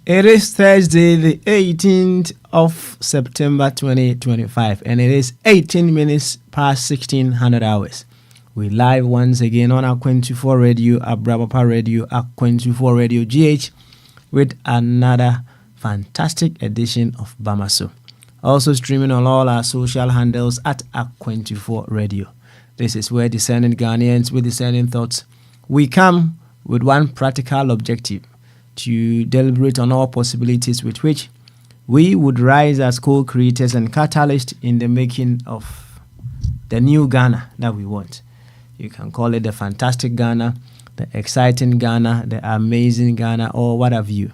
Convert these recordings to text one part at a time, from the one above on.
It is Thursday, the 18th of September 2025, and it is 18 minutes past 1600 hours. We live once again on Akwantufuo Radio, Abrabapa Radio, Akwantufuo Radio GH, with another fantastic edition of Bamaso. Also streaming on all our social handles at Akwantufuo Radio. This is where discerning Ghanaians with discerning thoughts, we come with one practical objective: to deliberate on all possibilities with which we would rise as co-creators and catalysts in the making of the new Ghana that we want. You can call it the fantastic Ghana, the exciting Ghana, the amazing Ghana, or what have you.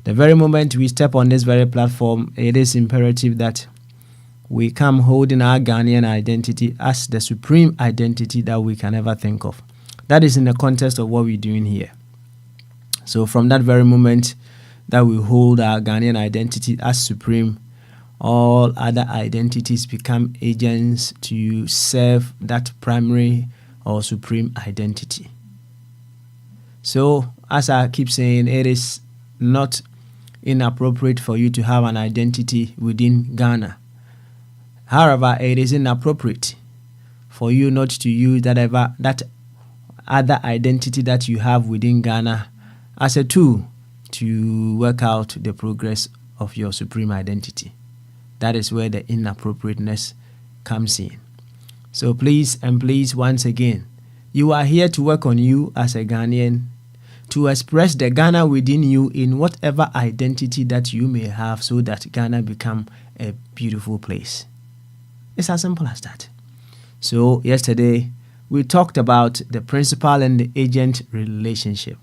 The very moment we step on this very platform, it is imperative that we come holding our Ghanaian identity as the supreme identity that we can ever think of. That is in the context of what we're doing here. So from that very moment that we hold our Ghanaian identity as supreme, all other identities become agents to serve that primary or supreme identity. So, as I keep saying, it is not inappropriate for you to have an identity within Ghana. However, it is inappropriate for you not to use that other identity that you have within Ghana as a tool to work out the progress of your supreme identity. That is where the inappropriateness comes in. So please, once again, you are here to work on you as a Ghanaian, to express the Ghana within you in whatever identity that you may have, so that Ghana become a beautiful place. It's as simple as that. So yesterday, we talked about the principal and the agent relationship.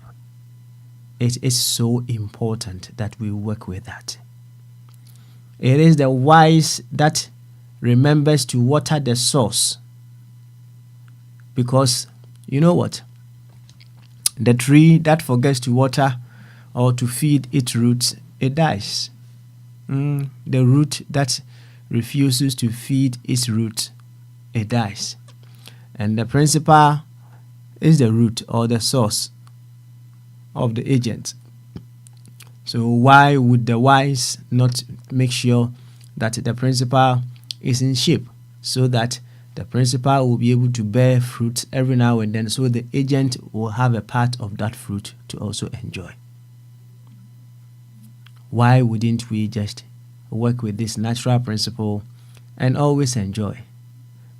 It is so important that we work with that. It is the wise that remembers to water the source. Because, you know what? The tree that forgets to water or to feed its roots, it dies. The root that refuses to feed its root, it dies. And the principal is the root or the source of the agent. So why would the wise not make sure that the principal is in shape, so that the principal will be able to bear fruit every now and then, so the agent will have a part of that fruit to also enjoy? Why wouldn't we just work with this natural principle and always enjoy?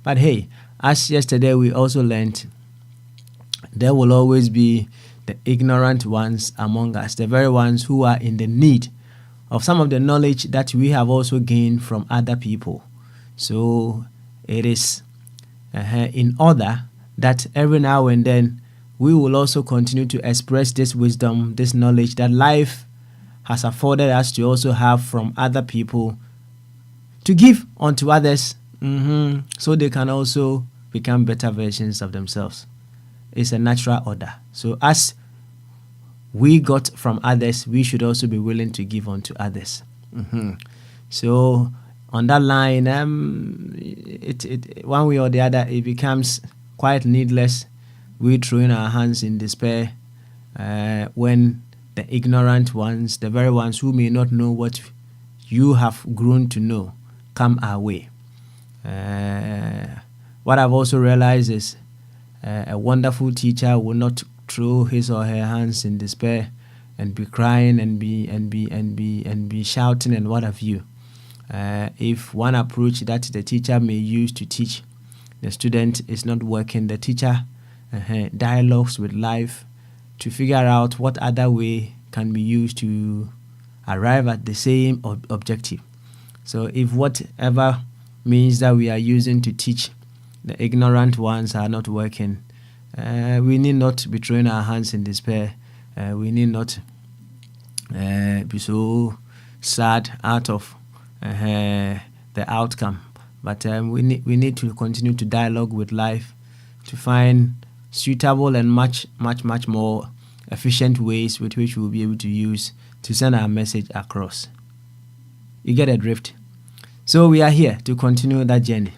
But hey, as yesterday we also learned, there will always be the ignorant ones among us, the very ones who are in the need of some of the knowledge that we have also gained from other people. So it is in order that every now and then we will also continue to express this wisdom, this knowledge that life has afforded us to also have from other people, to give unto others, so they can also become better versions of themselves. It's a natural order. So as we got from others, we should also be willing to give unto others. So on that line, it one way or the other, it becomes quite needless we throwing our hands in despair when the ignorant ones, the very ones who may not know what you have grown to know, come our way. What I've also realized is a wonderful teacher will not throw his or her hands in despair and be crying and be shouting and what have you. If one approach that the teacher may use to teach the student is not working, the teacher dialogues with life to figure out what other way can be used to arrive at the same objective. So if whatever means that we are using to teach the ignorant ones are not working, we need not be throwing our hands in despair. We need not be so sad out of the outcome. But we need to continue to dialogue with life to find suitable and much more efficient ways with which we'll be able to use to send our message across. You get a drift? So we are here to continue that journey.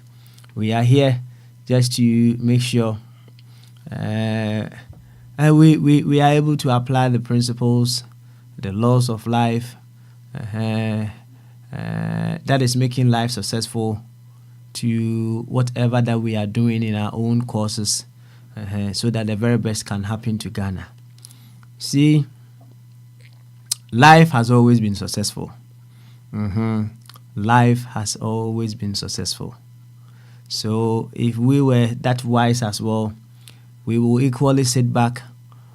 We are here just to make sure we are able to apply the principles, the laws of life that is making life successful to whatever that we are doing in our own courses, so that the very best can happen to Ghana. See, life has always been successful. Life has always been successful. So if we were that wise as well, we will equally sit back,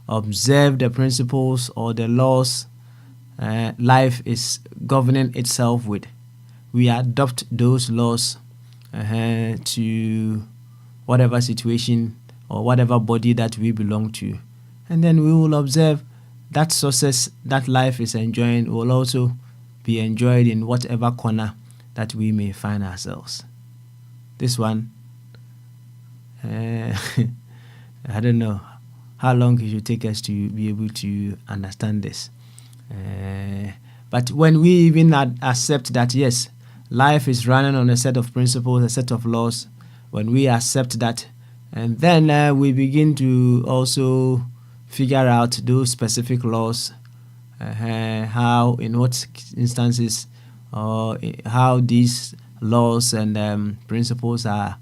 observe the principles or the laws life is governing itself with. We adopt those laws to whatever situation or whatever body that we belong to. And then we will observe that success that life is enjoying will also be enjoyed in whatever corner that we may find ourselves. This one, I don't know how long it should take us to be able to understand this. But when we even accept that, yes, life is running on a set of principles, a set of laws, when we accept that, and then we begin to also figure out those specific laws, how, in what instances, or how these laws and principles are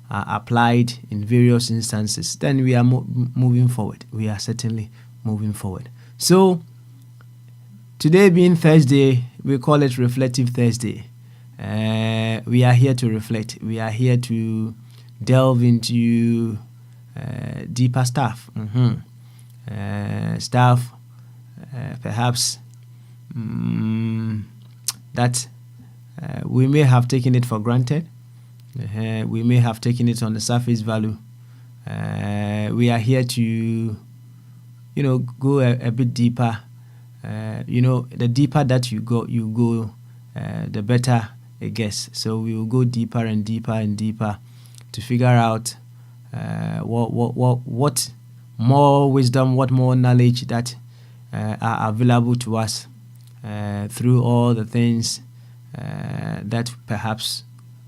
applied in various instances, then we are moving forward. We are certainly moving forward. So, today being Thursday, we call it Reflective Thursday. We are here to reflect. We are here to delve into deeper stuff. Stuff perhaps that we may have taken it for granted. We may have taken it on the surface value. We are here to, go a bit deeper. The deeper that you go, the better it gets. So we will go deeper and deeper and deeper to figure out what more wisdom, what more knowledge that are available to us through all the things that perhaps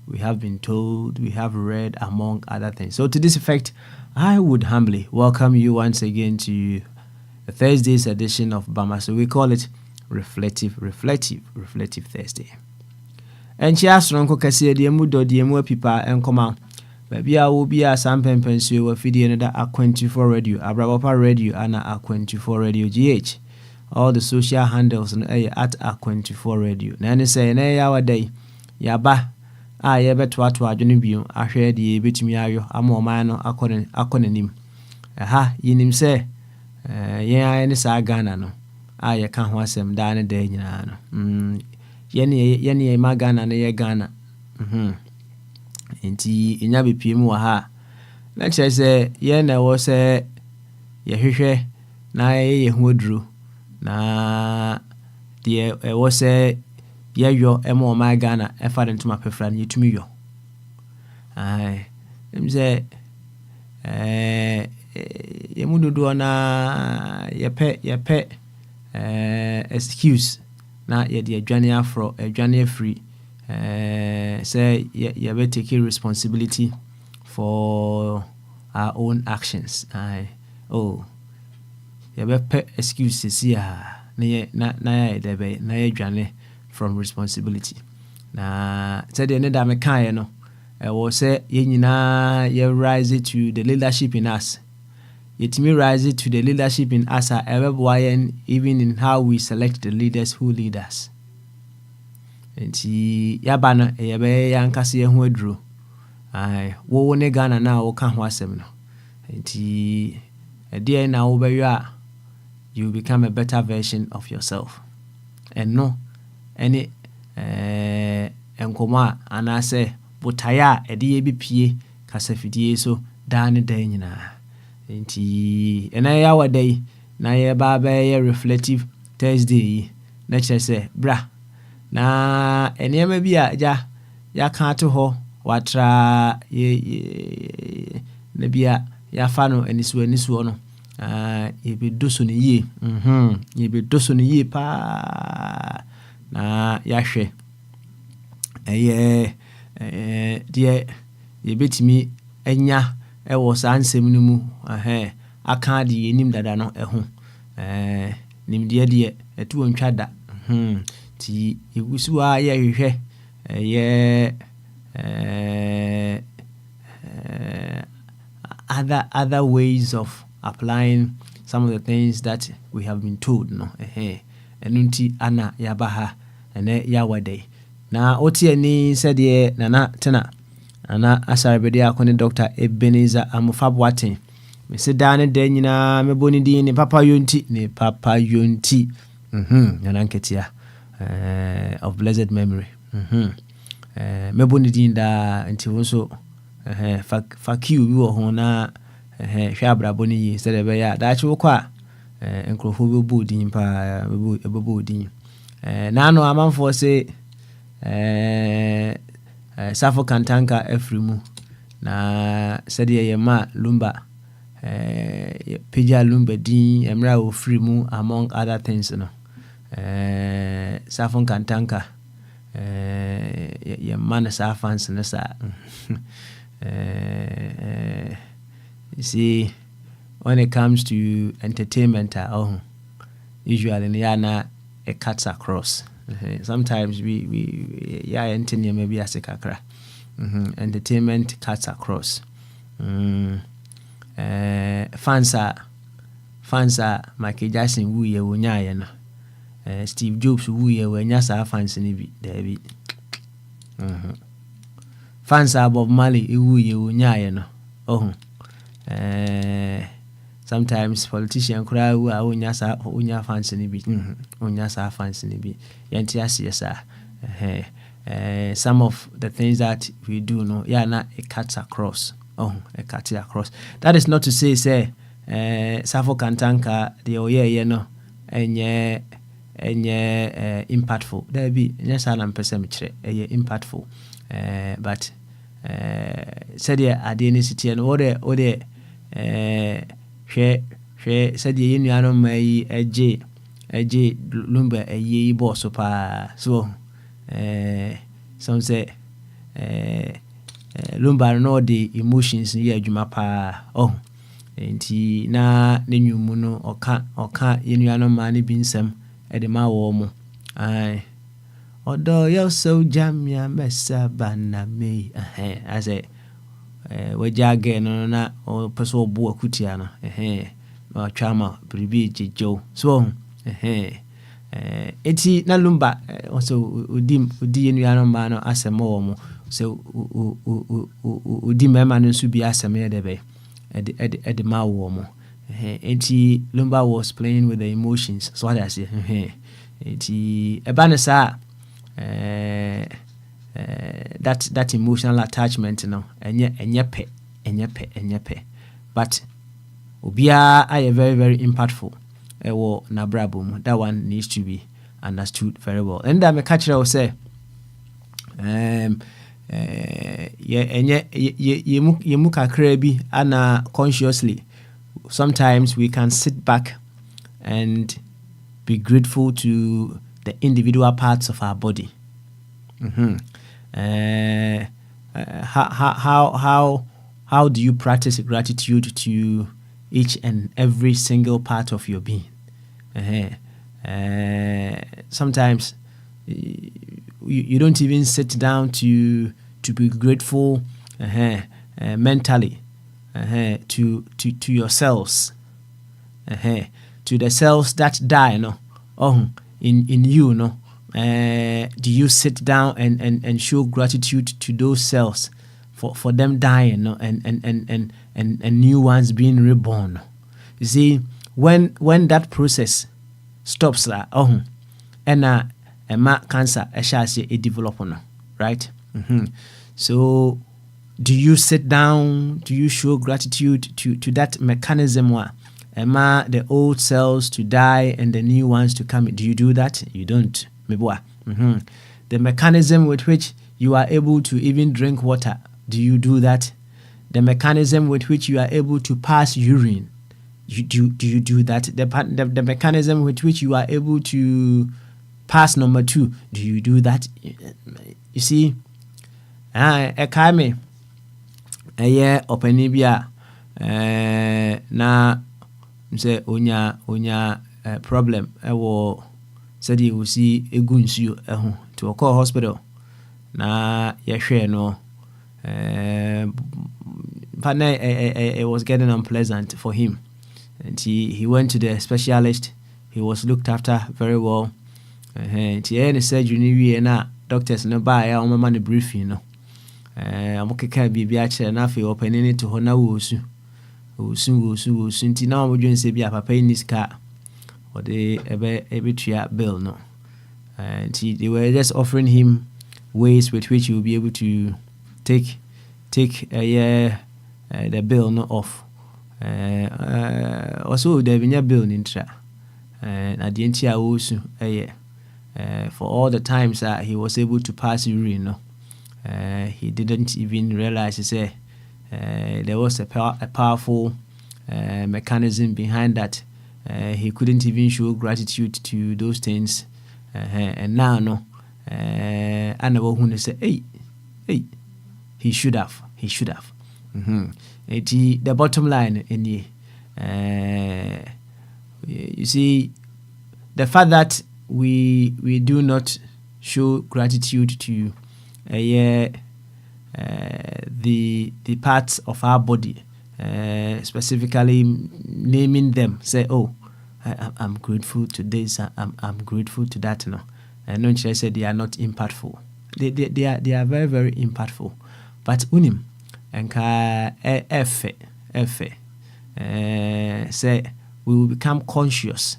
we have been told, we have read, among other things. So to this effect, I would humbly welcome you once again to Thursday's edition of Bama. So we call it Reflective Thursday. And she asked Ronko Cassia, the Mudo, the Emu Pipa, and Koma. Baby, I will be a Sampen Pensio, a video another Akwantufuo Radio, Abrabapa Radio, and Akwantufuo Radio GH. All the social handles and at Akwantufuo Radio. Nanny say, nay, our day. Yaba, I ever to Adjunibio, I heard the Bitimiayo, a more minor acronym. Aha, yinim say. Any Sagana no. I can't was him down a day, Yenny Magana and a Ghana. Inti inyabi pimu ha. Na say yena wo say ye hwehwe na ye hodru na de wo say ye yo emo ma Ghana e fa ntoma pefra na yetumi yo. Ai em say ye mududu na ye pe excuse na ye de adwane afro adwane free. Say you better take responsibility for our own actions. You better excuses here. Na from responsibility. Na said the other me kind no. I was say you rise it to the leadership in us. Yet me rise it to the leadership in us. Even in how we select the leaders who lead us. Nti yabana yebe yankase ye ho aduro wo ne Ghana na wo ka ho asem no nti ede na wo beyo a you become a better version of yourself. ɛno ɛne nkɔmmɔ a anaasɛ botaeɛ a ɛde yɛbɛpie kasafidie so daa ne daa nyinaa. Nti ɛna yɛawa da yi na yɛba bɛyɛ reflective Thursday yi na kyerɛ sɛ bra na nneɛma bi a agya yɛaka ato hɔ watra na bi a yɛafa no anisuo no yɛbɛdo so no yie yɛbɛdo so no yie paa na yɛahwɛ ɛyɛ deɛ yɛbɛtumi anya ɛwɔ saa nsɛm no mu aka de yɛnim dada no ɛho nimdeɛ deɛ ɛto ntwa da nti yɛgu so a yɛhwehwɛ ɛyɛ other ways of applying some of the things that we have been told no ɛno nti ana yɛaba ha ɛnɛ yɛawa dɛ na wote ani sɛdeɛ nana tena ana asarebede akɔ ne Dr. Ebenezer Amufaboaten mese daa ne da nyinaa mebɔ ne din ne papa yonti nana nketea of blessed memory mebɔ ne din daa nti wo nso fa kiw bi wɔ ho na hwɛ abrabɔ no yie sɛdeɛ ɛbɛyɛ a daakye wokɔ a nkurɔfoɔ bɛbɔ din paa bɛbɔ din naano amanfoɔ sɛ Safo Kantanka afiri mu na sɛdeɛ yɛma lumba pagya lumba din mmerɛ a wɔfiri mu among other things no Safo Kantanka yɛma no saa fans no saa you see when it comes to entertainment usually it cuts across. Sometimes we maybe as a kakra. Entertainment cuts across. Fans are Michael Jackson wu ye wonya no. Steve Jobs wu ye wonya sa fans ni bi David. Fans are Bob Marley wu ye wonya no. Sometimes politician kura wu a wonya fans ni bi. Wonya sa fans ni bi. Yanti asiyesa. Some of the things that we do no it cuts across. It cuts across. That is not to say Safo Kantanka the no enye impactful. There be yes alam percent impactful. But said at the city and order share said the union may a lumber a ye boss so some say lumber no the emotions ye adwuma pa enti na ne nwumu no oka yenuano ma ne bi nsem e de ma wo mo ai odo yo so jamia mesa bana me I say we jage no na o peso obo akutia no o chama pribi jejo so eti na lumba so odi yenuano ma no asemo wo mo so odi mema no nso bi asem ye de be Edi ma wo mo enti lumba was playing with the emotions so what I say enti ebanesa that emotional attachment no enye pe but obia are very very impactful ewo na brabo mu that one needs to be understood very well and that me catch you say yemu kakra bi ana consciously sometimes we can sit back and be grateful to the individual parts of our body. How do you practice gratitude to each and every single part of your being? Sometimes you don't even sit down to be grateful mentally to your cells, to the cells that die in you do you sit down and show gratitude to those cells for them dying and new ones being reborn? You see, when that process stops ena ema cancer eshase e develop no, right? So do you sit down, do you show gratitude to that mechanism where ema the old cells to die and the new ones to come? Do you do that? You don't. The mechanism with which you are able to even drink water, do you do that? The mechanism with which you are able to pass urine, do you do that? The mechanism with which you are able to pass number 2, do you do that? You see, ekame eye opani bia na say onya problem ewo said you will see egu nsuo eho to call hospital na yehwe no it was getting unpleasant for him, and he went to the specialist. He was looked after very well. Any surgery we na doctors no buy ya mama no briefing no amokeka bibia kire na fe opening to hona wosu nti na omodwen se bia papa ni ska or the ebe bill no, and they were just offering him ways with which he will be able to take the bill no off. Also there be bill intra at the entire also for all the times that he was able to pass urine no, he didn't even realize there was a powerful mechanism behind that. He couldn't even show gratitude to those things, and now no, I never who say hey he should have. The bottom line in you see, the fact that we do not show gratitude to the parts of our body, specifically naming them, say, oh, I'm grateful to this, I'm grateful to that. No, and don't say they are not impactful. They are very, very impactful. But unim enka efe say we will become conscious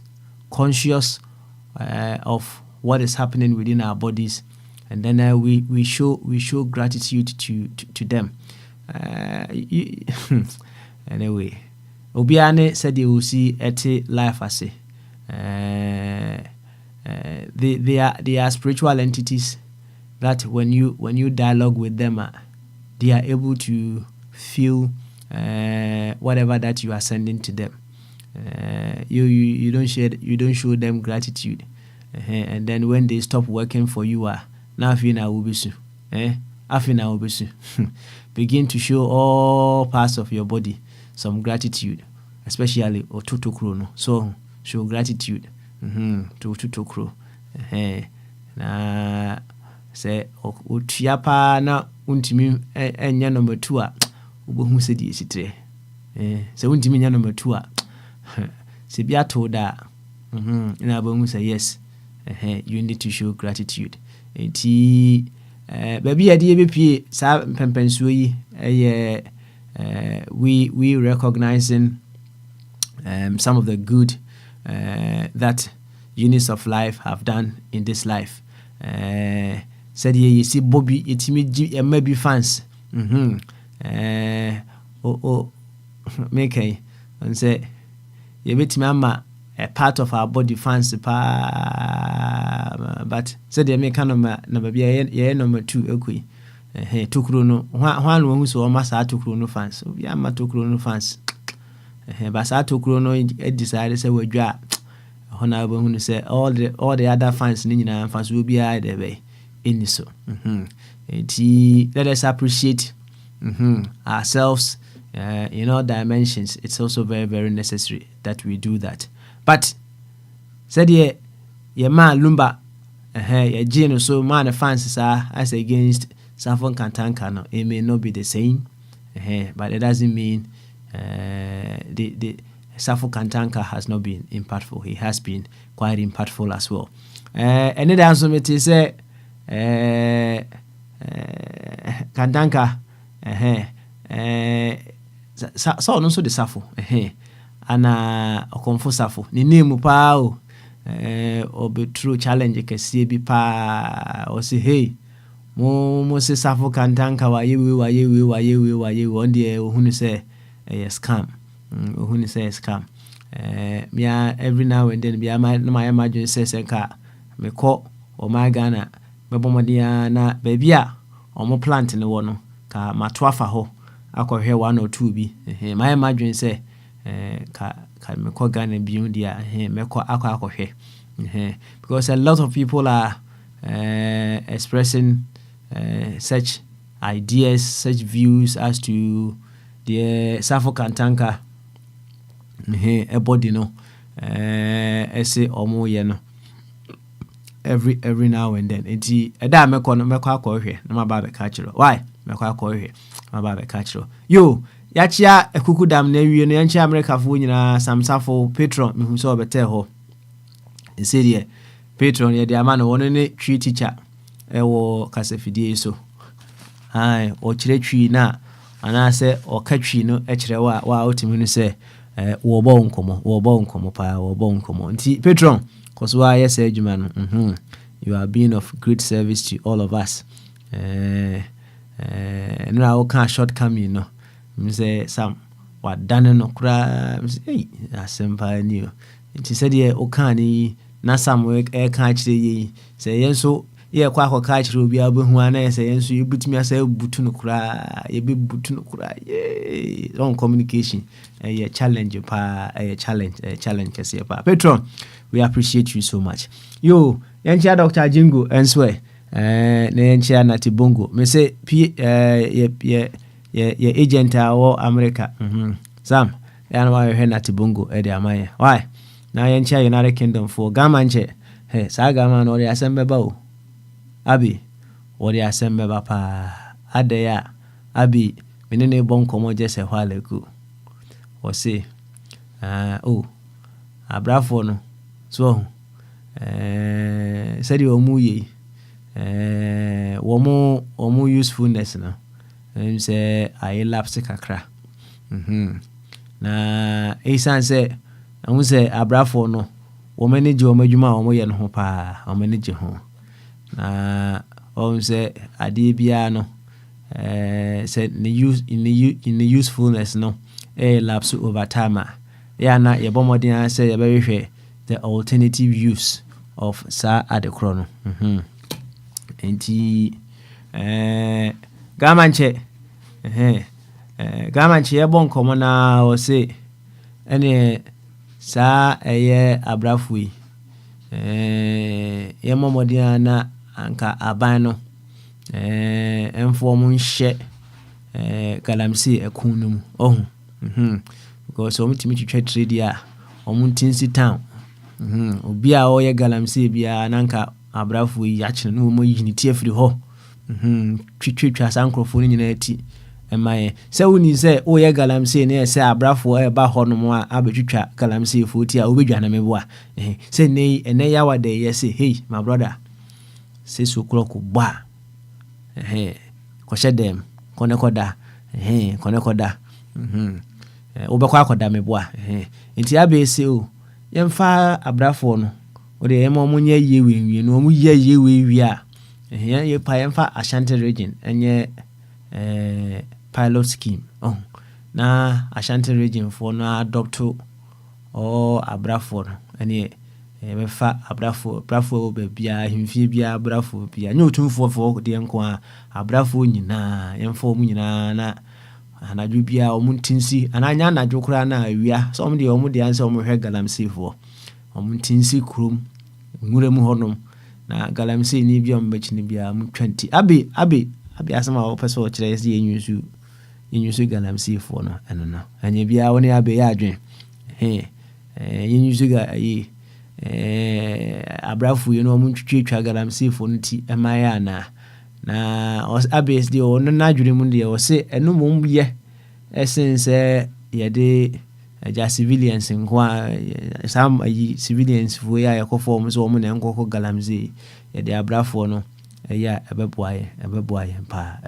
of what is happening within our bodies, and then we show gratitude to them. Anyway, obiane said you will see eti life as they are spiritual entities that when you dialogue with them, they are able to feel whatever that you are sending to them. You don't show them gratitude, and then when they stop working for you, now begin to show all parts of your body some gratitude, especially otutokro. So show gratitude to otutokro. Na say otuapa na untimi enya number 2 a obohu se di esitre. Se untimi nya number 2 a se bia to da na bohu say yes. You need to show gratitude. Enti baby ade be pie sa pempensuo yi we recognizing some of the good that units of life have done in this life. Said you see Bobby itimi maybe fans make and say you bet me ama a part of our body fans but said you make number number 2 ekui tukuro no hwan wo hu so ma sa tukuro no fans obi ama tukuro no fans but sa tukuro no decide say wadwa honorable hu say all the other fans ni nyina fans will be there be any so let us appreciate ourselves in all dimensions. It's also very, very necessary that we do that. But said ye man lumba ye gene so man fans are as against Safon Kantanka no, it may not be the same, but it doesn't mean the Safon Kantanka has not been impactful. He has been quite impactful as well. And then also it is Kantanka so no so the Safo ana okonfo Safo ni name pa o or be true challenge ke see bi pa or say hey mo se safo kantanka wa yewe on the ohunu say scam ohunu say scam me every now and then be my imagine say senka me call o my Ghana me bomodia na baby a omo plant ne wo no ka matoafa ho akɔhwɛ 1 or 2 bi my imagine say ka me call Ghana bi undia me call akɔhwɛ because a lot of people are expressing such ideas, such views as to the Safo Kantanka a body no essay or more every now and then. It's a damn meko here, no my baby catcher. Why? Meko here, my baby catcher. Yo, Yachia a cuckoo dam near Yancha America for some Safo patron who saw better ho. He said, yeah, patron, yeah, the man one tree teacher. Ewo kasafidie so ai o kire twi na ana se o ka twi no e kire wa otimi no se wo bo nkomo pa wo bo nkomo nti patron cause wa yes adwuma no you are being of great service to all of us no I can shortcoming no me say sam wa dane no kura me say hey asempa ni o nti se de o kan ni na sam e kan kire yi se yenso ye kwa catch obi abehu ana say yenso you butumi asa butu no kura ye be butu no kura ye on communication a challenge pa a challenge kese pa patron we appreciate you so much yo yenchia Dr. Jingo enswe na yenchia Natibongo me say ye agent awo America sam ya na wa he Natibongo e de amaye why na yenchia United Kingdom for gamanche he sa gama no de asembe ba o abi wori asembe ba pa adeya abi menene bon komo je se hwale ku o se abrafo no so said omu ye omu usefulness no say I lapse kakra na esan say amu say abrafo no wo manage o madwuma o ye no ho pa o manage ho na say ade bia no said in the usefulness no lapse over time ya na ye bomodin say ye be hwe the alternative use of sa adekro no enti gamanche ye bon komo na o say ene sa eye abrafui ye momodin na anka aban no enform nhye galamsi ekunum because omutimi twetwa trade ya omuntinsi town obi a oye galamsi bia nanka abrafo yi achene no mo yiniti afiri ho twetwa sankrofo ni nyina ati emaye se woni se oye galamsi ne se abrafo e ba ho no mo a abetwetwa galamsi foti a obedwa na mebo a se nei ene ya wade ye se hey my brother se sukuro ko ba ko shedem kone koda obekwa akoda mebo a enti abese o yemfa abrafo no ode yemo munye yewe no mu yewe wi a ye pa yemfa Ashanti region enye pilot scheme na Ashanti region for no adopt o abrafo no ene mefa abrafo be bia himfie bia abrafo bia nyotumfo fo de enko a abrafo nyina yemfa mu nyina na anadwo bia omuntinsi ananya anadwo kura na awia so omde omde anse omhwe galamsi fo omuntinsi kurum nguremu honom na galamsi ni bia ombechini bia mu 20 abi asema o peso kire yesi yenyusu galamsi fo no eno no anya bia woni abe ya adwen yenyusu ga yi abrafo ye no omuntwetwa galamsi fo nti emaya na abes de o na adwure mu de o se enu mum ye essence ye de ja civilians nkwa some civilians fo ya yakofo so mo na nkoko galamsi ye de abrafo no ya ebeboaye pa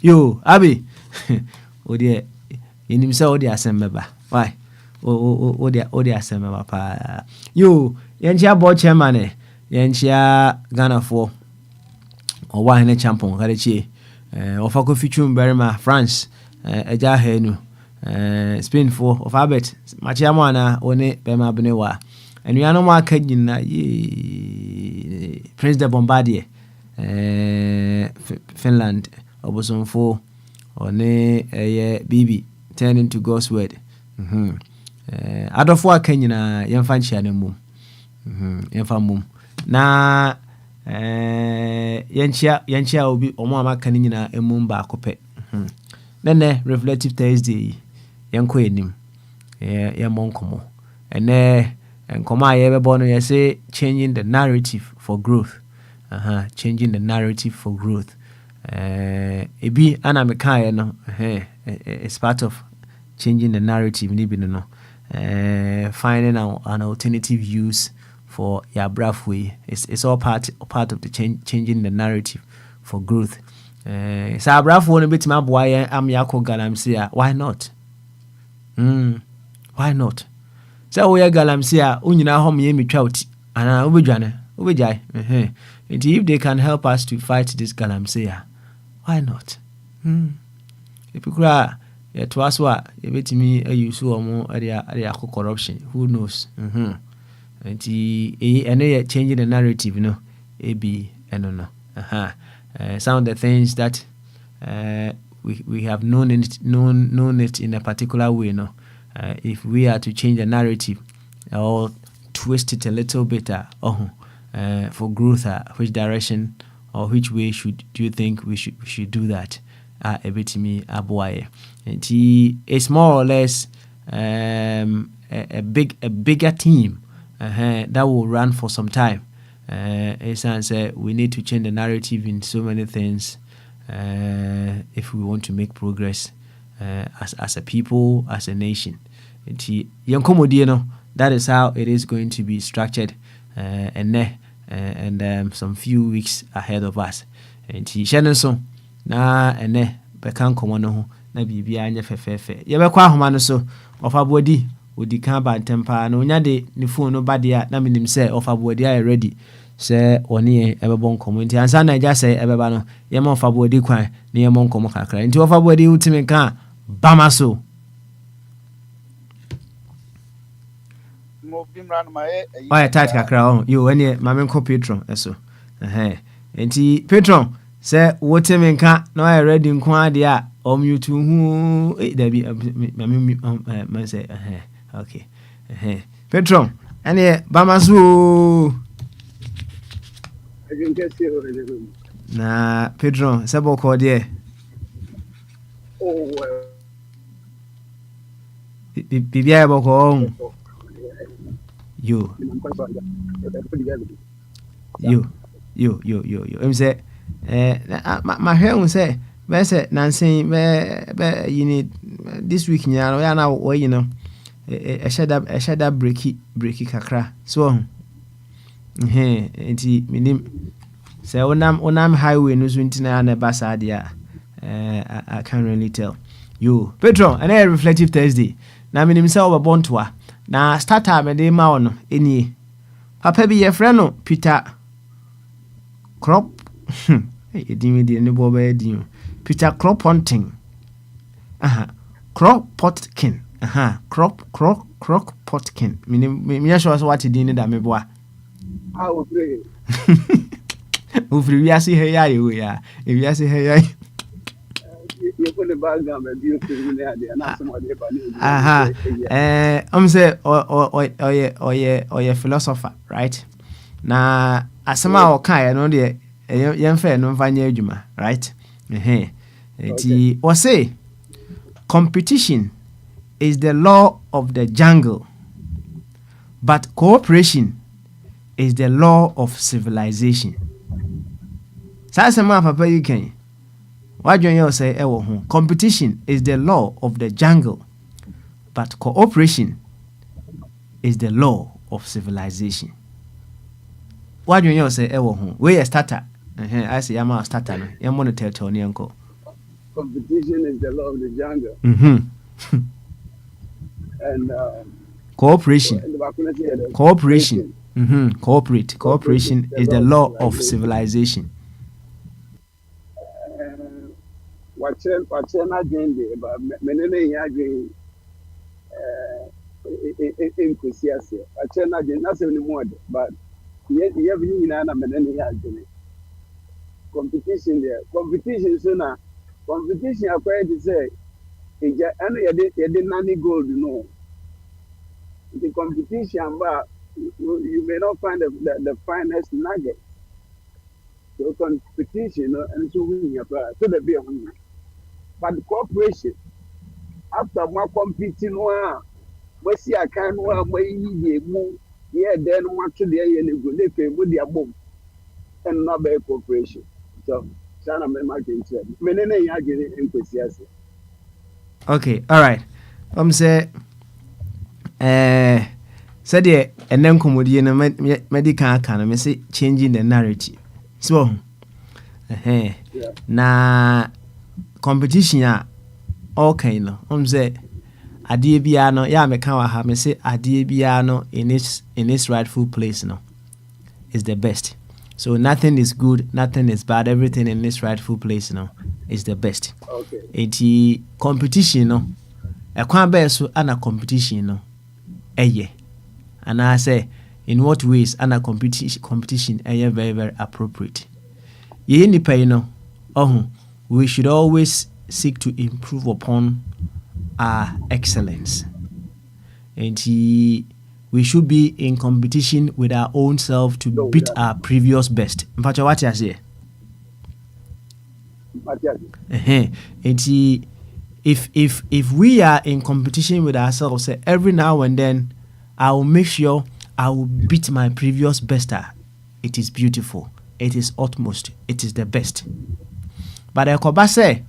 yo abi o de yenimsa o de asembeba why o de asema papa yo yenchia board chairman yenchia Ghana for or one champion kalechi of Akwantufuo Berima France eja henu Spain for of Albert machiamo na one bema benewa enuano mo aka nyina Prince de Bombardier Finland obosonfo one Bibi turn into God's word adofo aka nyina yemfa nchia na mum yemfa mum na yanchia obi omo amaka ni nyina emum ba akopɛ nene reflective Thursday yanko enim monkomo ene nkomo aye bebo no yese changing the narrative for growth changing the narrative for growth ebi ana meka no it's part of changing the narrative ni bi no finding an alternative use for your brave way. It's all part of the changing the narrative for growth. So our brave one bit my boy am yako galamsia. Why not? Why not? So we are galamsia unyina home ye mi twauti ana ubejai. And if they can help us to fight this galamsia, why not? If you cry to us what you bet me a use more area corruption. Who knows? And changing the narrative, be no. Some of the things that we have known it in a particular way, if we are to change the narrative or twist it a little bit, for growth, which direction or which way do you think we should do that? A bit me aboye, and it's more or less a bigger team. That will run for some time. We need to change the narrative in so many things if we want to make progress as a people, as a nation. That is how it is going to be structured and some few weeks ahead of us. Na bekan komo no ho na bibia anya fefefe ye bekwa ahoma no so ofa body odi kan ba ntempa na onya de ne phone no bade a na minim se ofa body are ready se oni ebebo nkomo nti ansa na ja se ebeba no ye ma ofa body kwan na ye mo nkomo kakra nti ofa body utime kan bama so mo bimran ma e oya tight kakra on yo ene ma men ko patron eso nti patron say what menka no I ready nkwa de a omute hu da bi me say okay Petron ene bamaso na Petron sebo ko de bibia boko yo em say my hair say be say Nancy be you need this week nya ya na wo you know a shada breaky kakra so enti minim say onam highway no so ntina na basa dia I can't really tell you Petro and a reflective Thursday na minim say obontoa na starter me dey ma ono eni papa bi ye frɛ no Peter Crop Peter Cropponting. Kropotkin. Kropotkin. Me sure what he did that me boy. How pray. If you see her, yeah. If you see her, yeah. You put the bag down and you put there and ask somebody about say or ye philosopher, right? Na asema o kai no de yemfa no mfanya adwuma, right? Enti o say competition is the law of the jungle, but cooperation is the law of civilization. Sasa ma papa you can why do you say competition is the law of the jungle, but cooperation is the law of civilization. Why do you say we a starter? I say I'm a starter. I'm going to tell competition is the law of the jungle. and cooperation. and the Bakunas here, the Cooperation. Cooperation cooperation, is the law of civilization. Watching agenda, but many agenda in Kusiasia. Watching agenda, not anymore, but yet you have been in a many agenda. Competition there. Competition sooner. Competition acquired to say, and you didn't any gold, you know. The competition, but you may not find the finest nugget. So competition, and so win your prize. So there be a winner. But the cooperation, after more competing, we see a kind of way you move, yeah, then what to the end of the day with their boom and not by cooperation. So, Sana Martin said, many in Kusias. Okay, all right. Say, said yeah, and then comedian medical can me say changing the narrative. So, na competition ya okay no. Say, adie bia no ya me kan wa ha me say adie bia no in its rightful place no is the best. So nothing is good, nothing is bad, everything in its rightful place no is the best. Okay. Eti competition no ekwan be so ana competition no eye. And I say in what ways ana competition eye very very appropriate. Ye nipa you know, we should always seek to improve upon our excellence. And we should be in competition with our own self to beat our previous best. Mpacho what you say? And if we are in competition with ourselves, every now and then I will make sure I will beat my previous best. It is beautiful. It is utmost. It is the best. But I say,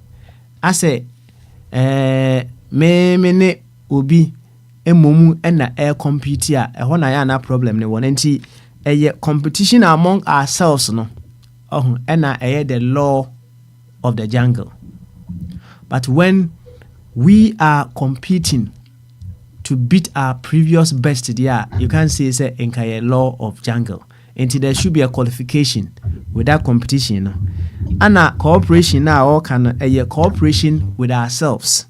me ne obi emomu na compete a ehɔ na ya na problem ne won nti competition among ourselves no na the law of the jungle. But when we are competing to beat our previous best there, you can't say a law of jungle. Until there should be a qualification with that competition. And a cooperation now all can a cooperation with ourselves.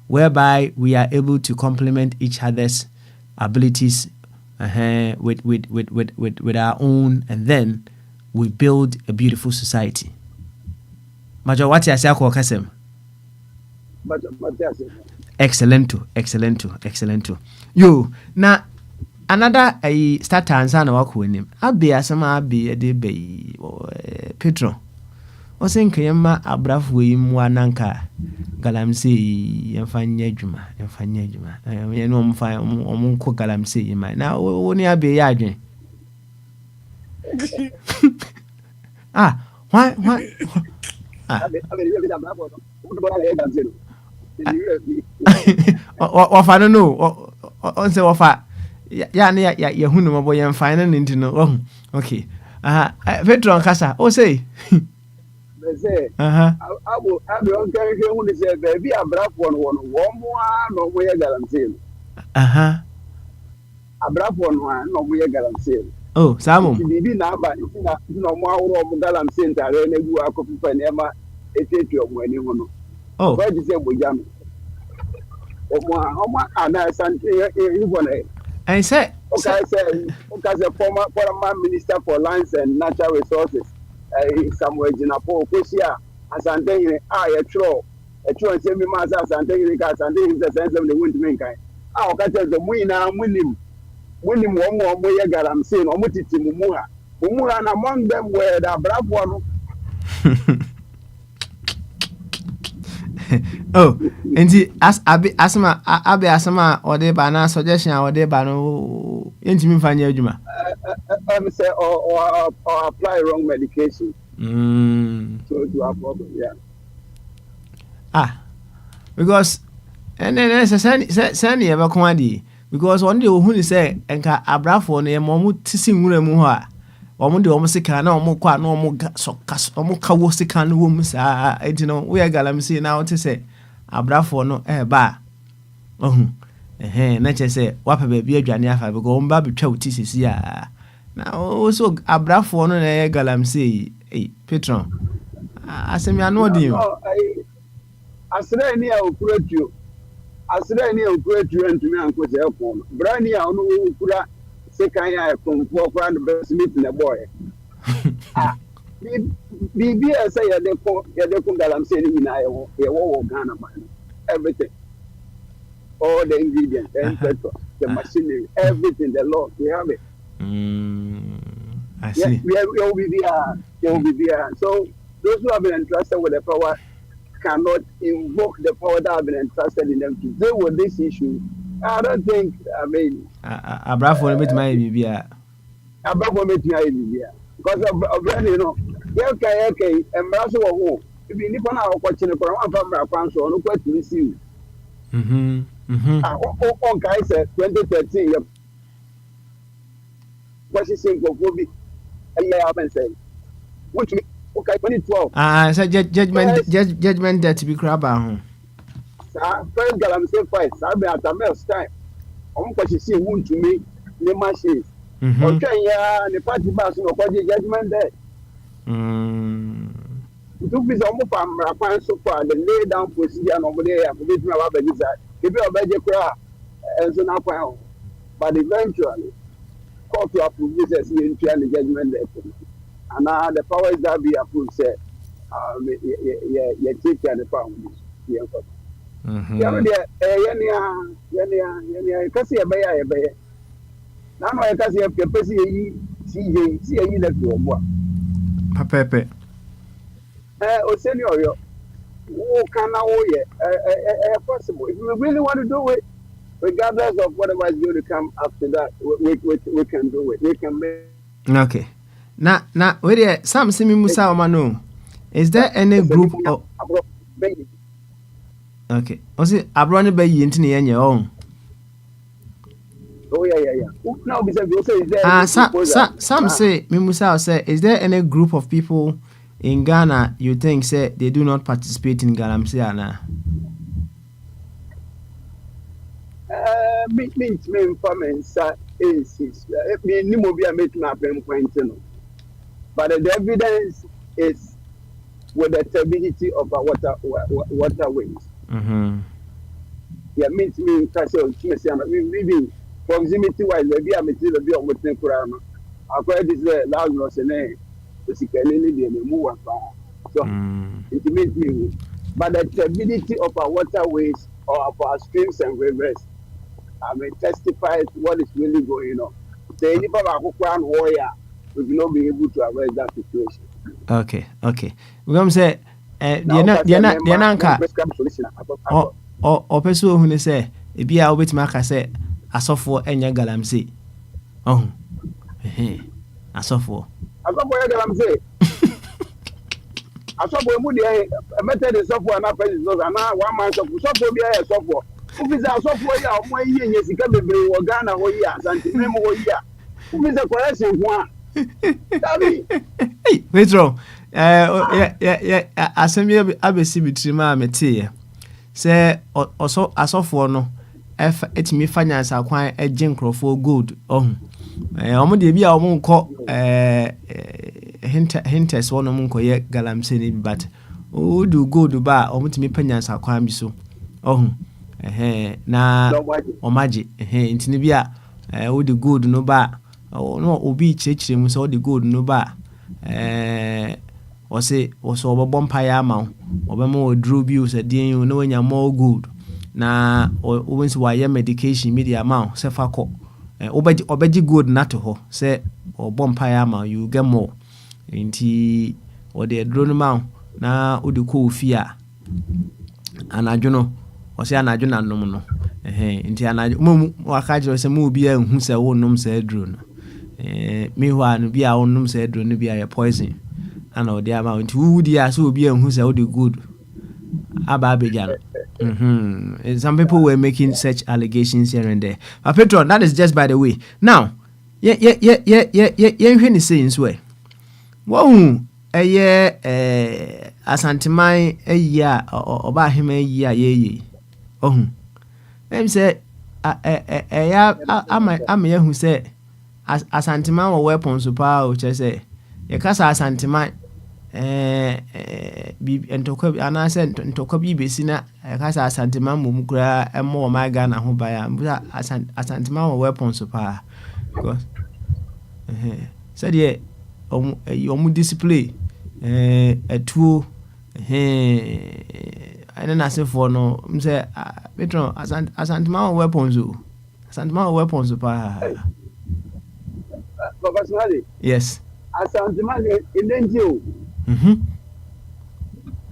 Whereby we are able to complement each other's abilities with our own, and then we build a beautiful society. Major, what you say, Kasem? Excellent. Yo, now another starter and son walk with him. Abi asama abi de be Petro. O think yema abrafo yi mu ananka galamsey yemfanya adwuma. Ye no mfa omko galamsey yi mai. Na woni abi ya adwen. Why? Wafa no. On say wafa. Ya hunu mabo yem fine ninti no. Okay. Petro Nkasa. O say. Say. Abu on carry who say baby abrafo no no mo ye galamsey. Abrafo no mo ye galamsey. Oh, Samu. Bibi na aba no mo awro mo galamsey ntare na gu akofifa na ema eteti omo ani ho no. Oh. Why you say bojam? Omo ana sante you gonna. I say former Minister for Lands and Natural Resources, Samuel Jinapo, Kosia, Asante, Yetro, a true and semi master, Asante, Asante, the sense of the wind mankind. I'll catch the winning one more way, I'm saying, or Mutiti Mumura. Mumura, and among them were the brave one. Oh, and as asama or de bana suggestion or de bano intimate fanya juma. Say or apply wrong medication. So to have problem, yeah. Because and then send ever kwadi because one day who say enka abrafo na momu tisi nwura mu ho a omo de omo sika na omo kwa na omo omo kawo sika na wo mu saa etino we galamsey na what say abrafo no ba Oh, na che say wapa baby adwane afa because on ba betwa uti sisi a. Na also abrafo no na galamsey. Petron. Asemi anu odi o. No, asra ni a okuratio. Asra ni a okuratio ntumi anko se ekon. Bra ni a ono okura sekan ya konfo kwa no be smith na boy. Ah. Bibi ese ye de ko galamsey ni na ye wo Ghana man. Everything. All the ingredients, the petrol, the machinery, everything, the law, we have it. I see. We will be there. They will be there. So those who have been entrusted with the power cannot invoke the power that have been entrusted in them to deal with this issue. I don't think, I mean... Abrafo me tuma bibi a. Abrafo me tuma bibi a. Because of you know, okay, embrace wo ho. If you nipa na akwachi ne kora wan fa mbra kwan so no kwa tiri si. On guy said 2013 what she saying go be a year up and say which okay 2012 so judgment that be crab ho first galamsey fight sabe at a mess time on what she see wound to me the machines okay yeah the party boss no kwa judgment there to be some from Rapan so far the lay down procedure no there for me to have a desire if you obey the and so now but eventually court to approve this in the judgment there and now the powers that be approved say take care of the power kasi ya baya na no ya kasi ya pesi yi si yi na fi obo papepe o senior yo who can now possible if we really want to do it regardless of whatever is going to come after that we can do it we can make okay na where there some semi musa omano is there any group of okay osi abro ne bayi ntine yenye on oh yeah now because we say is there some say me musa say is there any group of people in Ghana you think say they do not participate in galamsey ana me informants is me ni mo bia make na pen point no but the evidence is with the stability of our waterways yeah means me kasi o ti say we proximity wise we be am ti be o motin kura no akwa this loud no say na basically ni dey move so it means me but the stability of our waterways or of our streams and rivers I mean testifies what is really going on. The anybody who can warrior will not be able to arrest that situation. Okay. We come say the nanka o peso hu ne say e bia obetima aka say asofo enya galamsey asofo ya galamsey asofo mu de method asofo na president na one man asofo bia asofo ufisa asofo ya omo yiye sika bebre wo Ghana ho yi asantime mo ho yi a ufisa correction ho a tabi Petro asemi abesi bitrima amete se asofo no etimi finance akwan eje nkrofo gold omo de bia omo nko hintes wono mo nkoye galamsey ni but o do gold ba omo timi finance akwan bi so na omaji ntini bia o de gold no ba no obi chechire mu so o de gold no ba o se obobom pa ya ma obema o draw bi o se den no wanya more gold na o wensi wa ya medication media ma se fa ko obeji gold na to ho se obom pa ya ma you get more nti o de draw no ma na o de ko ofia anadwono o se anadwona nom no nti anadwo mu wakaje se mu obi anhu se wo nom se draw no me ho anu bia wo nom se draw no bia ya poison ana odi ama nti wudi ya so obi anhu se wo de good aba beja no some people were making such allegations here and there but Petron, that is just by the way now hwe ni saying so wo asanteman ayi a oba hema ayi a yeye I'm say I'm here who say Asantema or weapons so power which I say your casa Asantema and to copy and I sent to copy Bissina a casa Asantema mumgra and more my gun and who buy Asantema or weapons so power because said ye omu display a tool and then I say for no say Petron Asantema weapons Asantema weapons pa Professionally, yes Asantema in Dentio,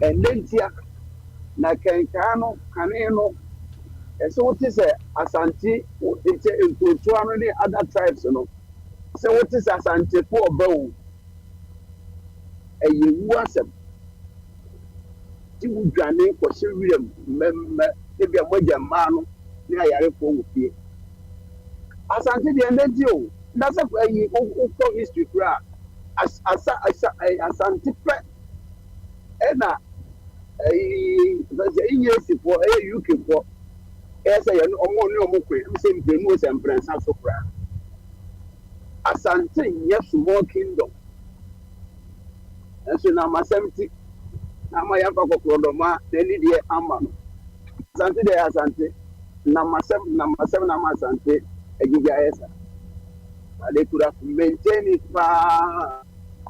and Dentia, Nakankano, Caneno, and so what is a Asanti into 200 other tribes, you know. So what is Asante for bone? A you was a you granny for Sylvium, maybe a major man near Yareko. Asante the Dentio, that's a way you go history. Asante ena years for UK for esa ya omukwe mse mpemu se mprensa so kra Asante yes small kingdom enso na masemti na ma ya kokoro ma deni de ama no Asante na masem na Asante egiga esa they could have maintained it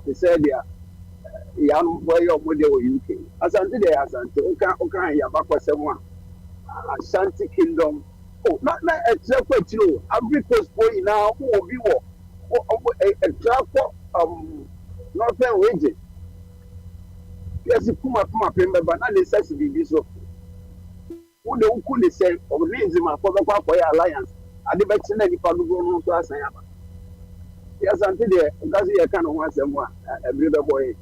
they said yeah young boy of UK. Asante de Asante, Okan Yabakwa Ashanti Kingdom. Oh, not a trap you. Every post boy now who will be a trap northern region. Yes, you come up remember, but not necessarily be so. Who the could say of reason my father for alliance. I debate any Palugo to us. Yes, until there, because you kind of want someone, a brother boy.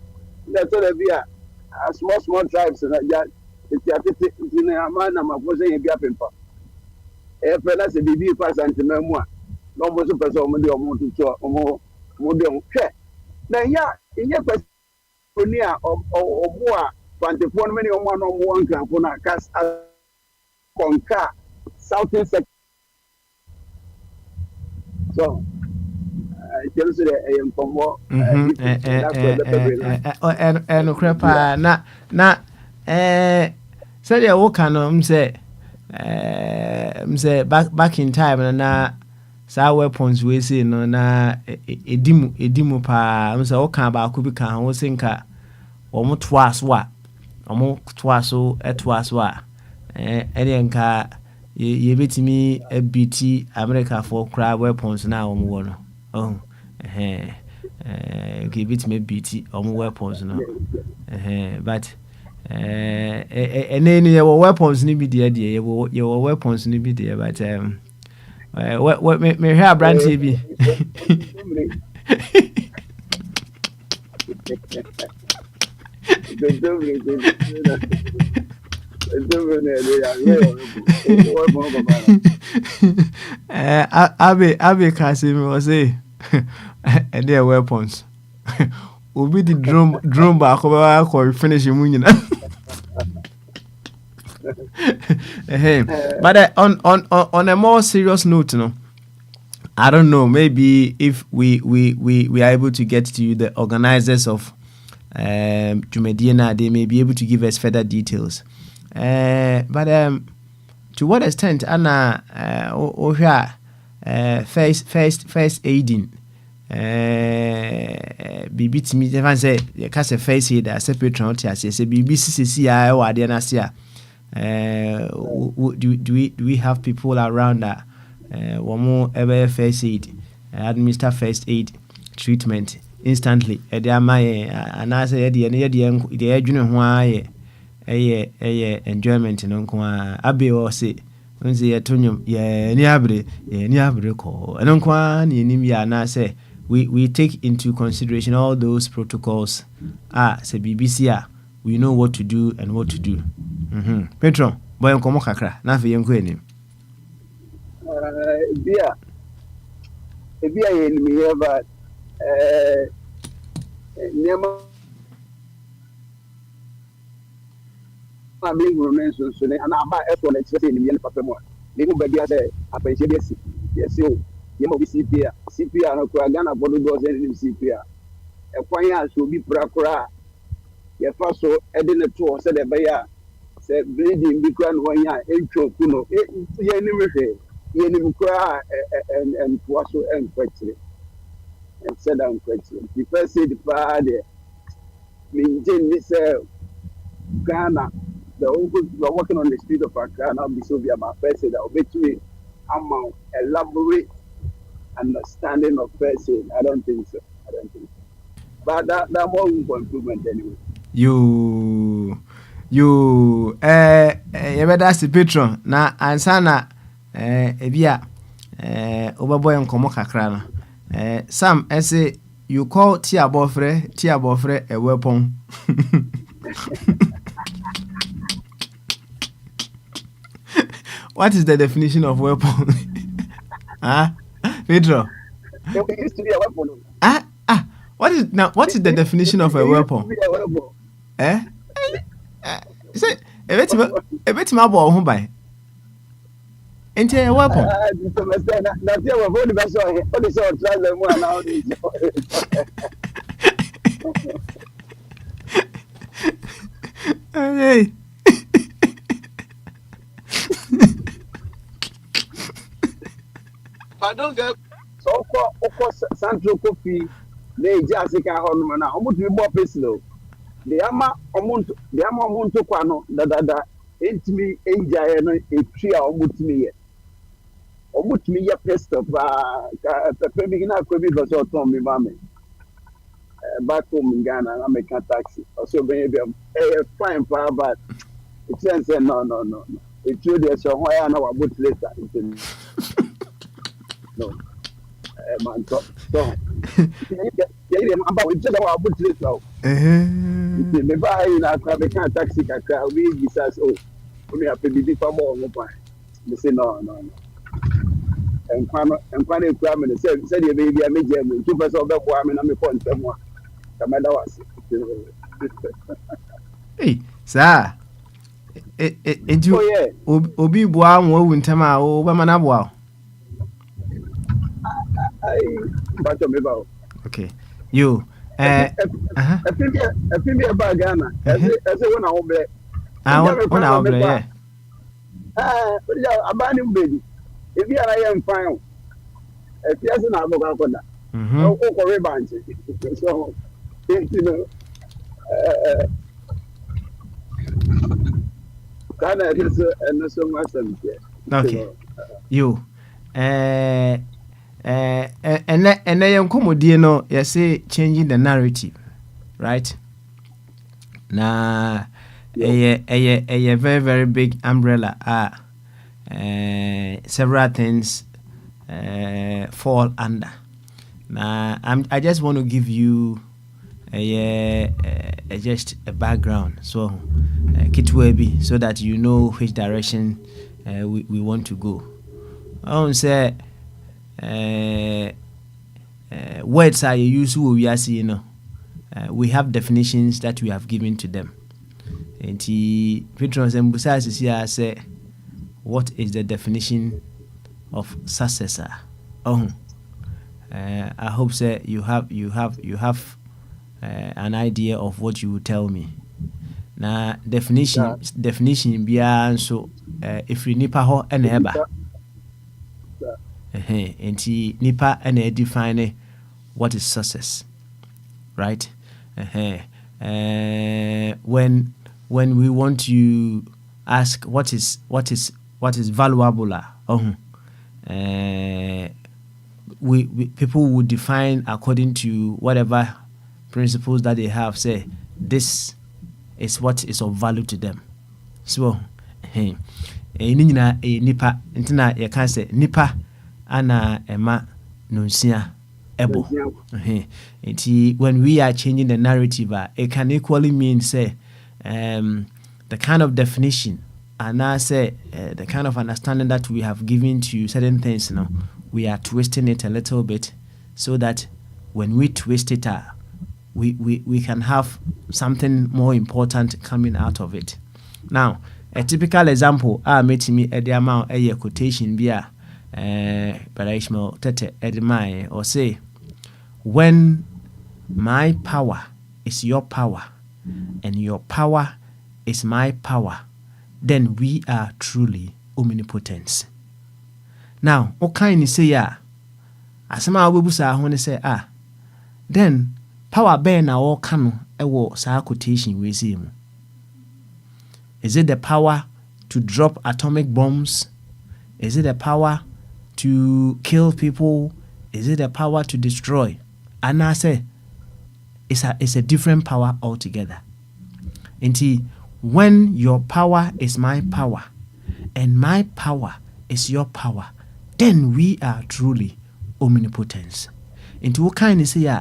That's all be a small tribes and that it's a man I'm opposing a gap in pop. If that's a BB pass and memoir, no more super so many or more to show or more care. Then, yeah, in your question, or more, 24 many or one can put a cast conquer Southern sector. So, and crepa na said ya woka no mse back in time na sa weapons we say no na edimu pa mse woka ba ko bi kan ho sinka omo toaso a ene nka ye betimi abiti America for crab weapons na omo wo no oh give it me BT on weapons no but and then your weapons need be there your weapons need be there but what me hear brand TV Abe Kasim was say and their weapons will be the drum back over finish him. But on a more serious note, no, I don't know. Maybe if we are able to get to you, the organizers of Jumediana, they may be able to give us further details. But to what extent, Anna, first aiding. Bibi to me, if say you cast a face here that separate transportation, say BBC or Adianasia. Do we have people around that one more ever first aid, administer first aid treatment instantly? They my and I say the junior why enjoyment in Uncle Abbey or say. Unse Tonyum, ni abre call. And Uncle Nimia na say we take into consideration all those protocols. Say BBC we know what to do and what to do. Petron, boy nkomo kakra na fe yenko enim. Bia yen mi eba nema ma bi guru mention so ne ana ba eso na chese ni yen papa mo they go baby as a appreciate yes you be CPR no kwa Ghana bodo do say CPR e kwan ya so bi kura ye fa so e de ne to say de be ya say bleeding bi kura no ya e twoku no ye ni mehwe ye ni kura and was so and kwetire and said down kwetire the first say the father maintain this Ghana we're working on the street of Accra now be so be my first say that obey amount elaborate understanding of person. I don't think so. But that more room for improvement anyway. You better see patron na ansana ebia obaboy nkomo kakra no Sam say you call tia bofre a weapon. What is the definition of weapon? Pedro. It used to be a weapon. What is the definition of a weapon? Say a bit my ball home by. Ain't a weapon? That's your vote. That's all. What is your trouble? One now. Hey. Pardon, girl. So, of course, Central Coffee, they just a car on now. Almost be more personal. The ama to Quano, that ain't me a giant a tree almost me. Almost me a pest of the begin could be was all Tommy Mammy. Back home in Ghana, I make a taxi. Also, maybe a fine far, but it says no. It's true, there's a why I know about later. No, man, so yeah, about each other about later. The buy in a taxi car, we says, oh, we have to be for more. They say, no. And finally, Cramming said, you baby, I made you 2% of the woman, I'm a point somewhere. Commander was. Hey, sir. Obi boa mo wuntama o ba mana boa. Okay. You I think about Ghana. As when I obe. When I obe, yeah. Abandon baby. If you are I am fine. If you are not going to go, oh, revenge. So, you know, Ghana is not so much. Okay. You, and then come with no, you say changing the narrative, right? Nah, a very, very big umbrella. Several things fall under. Now, I just want to give you just a background, so kitwebi, so that you know which direction we want to go. I don't say words are used we are seeing. We have definitions that we have given to them. And the patrons and besides here say, what is the definition of successor? I hope sir you have an idea of what you will tell me. Now definition beyond so if you nipa ho and eba. And nipa and define what is success, right? When we want to ask what is valuable, we people would define according to whatever principles that they have. Say this is what is of value to them. So, nipa intina you can say nipa ana ema nunsia ebo. When we are changing the narrative, it can equally mean say the kind of definition and I say the kind of understanding that we have given to certain things, we are twisting it a little bit so that when we twist it, we can have something more important coming out of it. Now, A typical example made me at the amount a quotation be Brother Ishmael Tete Edmai or say, when my power is your power and your power is my power, then we are truly omnipotent. Now, what kind of say asema we busa ho ne say then power bear na all can ewo sa quotation we see mu. Is it the power to drop atomic bombs? Is it the power to kill people? Is it the power to destroy? And I say it's a different power altogether. Indeed, when your power is my power and my power is your power, then we are truly omnipotent. Into what kind of say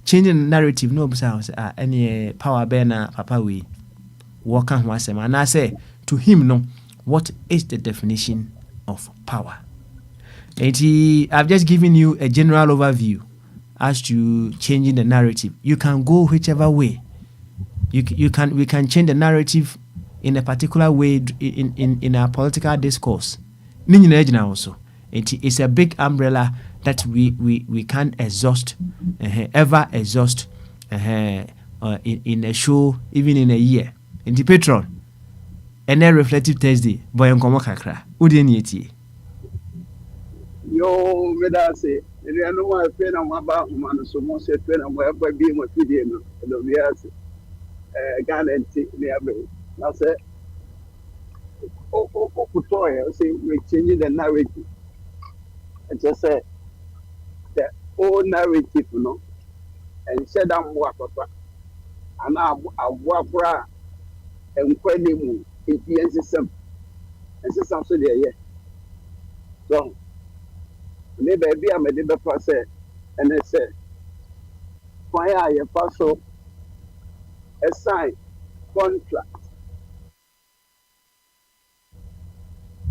changing the narrative no say any power burner papa we walk on once and I say to him no, what is the definition of power? I've just given you a general overview as to changing the narrative. You can go whichever way. We can change the narrative in a particular way in our political discourse. Also, it's a big umbrella that we can't exhaust, ever exhaust in a show, even in a year. In the Patron, and then Reflective Thursday, boy and Kakra. Udin Yo, Medase, and I know I pay on my back, man, so most of them were by being what we did. We are Ghana and near me. I said, oh, say we're changing the narrative. And just said, the old narrative, and said, I'm work, and I work. And when they move, it is system. And system so there, yeah. So, maybe I made the process, and they said, why are you also a sign contract?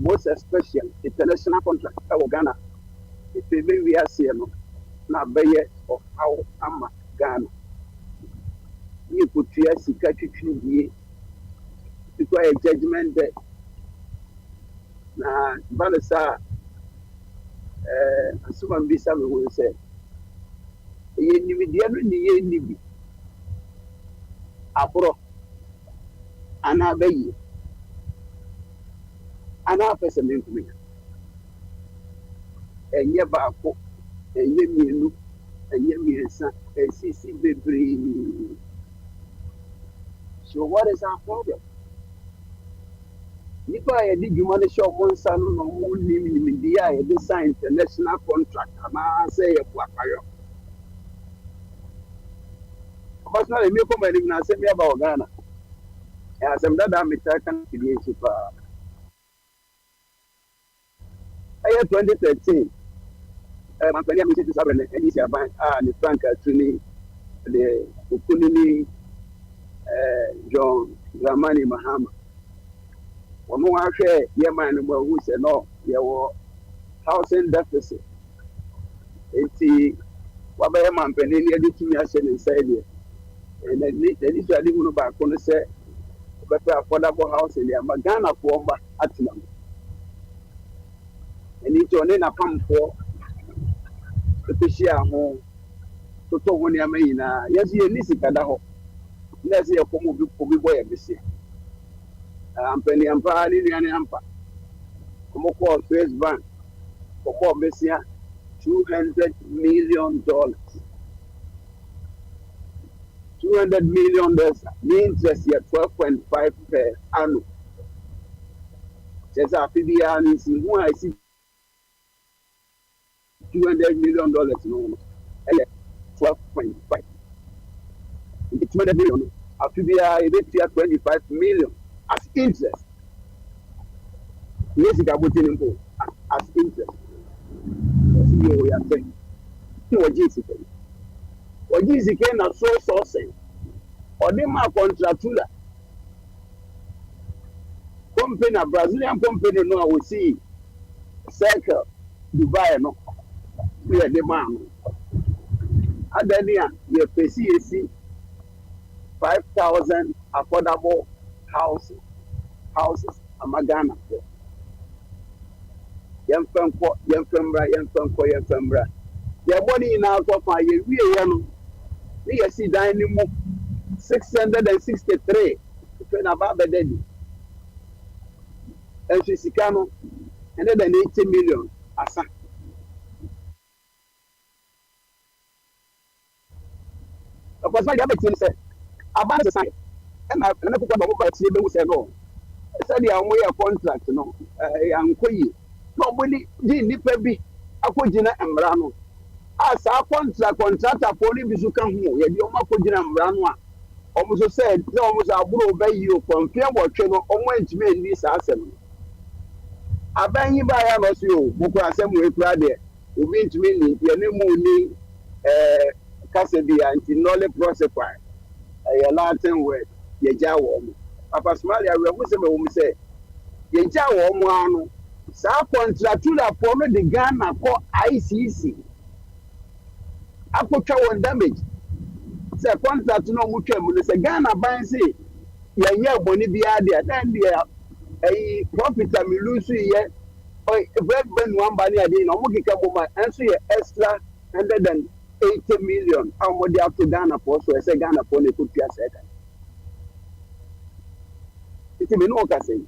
Most especially international contract, Ghana. If we are seeing now, by of how I'm Ghana. You put your secretary. Because a judgment day. Na Vanessa, someone be some will say, you need the end Abro, and I beg you, and I person to me. And ye bako, and ye me look, and ye me son, and see baby. So, what is our problem? Nipa I did you manage your one son no more in the eye, this international contract, and I say a black fire. But not a new comment even I said me about Ghana. As I'm that I'm American creation. I had 2013. My family is having an Asia Bank, the Frank Trini, the Ukunini, John Dramani Mahama. One more share, your man who said no, your housing deficit. It's what I am penny to me inside here. And then this I didn't know back on the set, but affordable house in there, Magana for at them. And it's your name a pump for the share home to talk when you mean, yes, you need to get a home. Let's see a form of boy every year. I'm penny and party and ampa. Come call First Bank for Messia $200 million. $200 million means just 12.5 per annum. Just after the earnings, who I see $200 million no, 12.5. It's $200 million. After the 25 million. As interest. Yes, you can put in as interest. We are saying. What Jesus can. What Jesus can not so sourcing. Or they mark contractual. Company, a Brazilian company, no, I will see. Circle, Dubai, no. We are the man. And then you PCAC 5,000 affordable housing. houses amagana yɛmfɛmbra yɛbɔ ne nyinaa kɔfa yɛwie yɛ no ne yɛsi dan no mu 663 fɛ na ba bɛda di ɛnso sika no ɛne da 80 million asa ɔkɔsa deɛ abɛtie sɛ aba no sesa ɛna kokɔ ba mobɔ tie bɛhu sɛ no sɛdeɛ ɔmo yɛ contract no ankɔ yie na ɔmo de nnipa bi akɔgyina mmara no a saa contractorfoɔ no bi so ka ho yɛde ɔmo akɔgyina mmara no a ɔmo so sɛ na ɔmo so aboro bɛyi o kɔmfea wɔtwe no ɔmo antumi anni saa asɛm no aban yi baeɛ no so o bokɔ asɛm wɔ ekura deɛ obi ntumi ni yɛne mu ni kasa bi a nti nɔle prosecute ɛyɛ latin word yɛgya wɔ mo papa somali awurahu sɛ bɛwɔ mu sɛ yɛgya wɔ mo ano saa contractorfoɔ no de Ghana kɔ ICC akɔtwa wɔn damage sɛ contract no ɔmo twa mu no sɛ Ghana ban se yɛnyɛ bɔne biara deɛ dan deɛ ɛyi profit a mi lose yɛ bɛbɛ nuamba ne adeɛ na ɔmo keka bɔ ma ɛnso yɛ extra 180 million a ɔmo de ato Ghana foɔ so ɛsɛ Ghana foɔ na ekotua sɛ ɛka titi mi n'o ka sɛ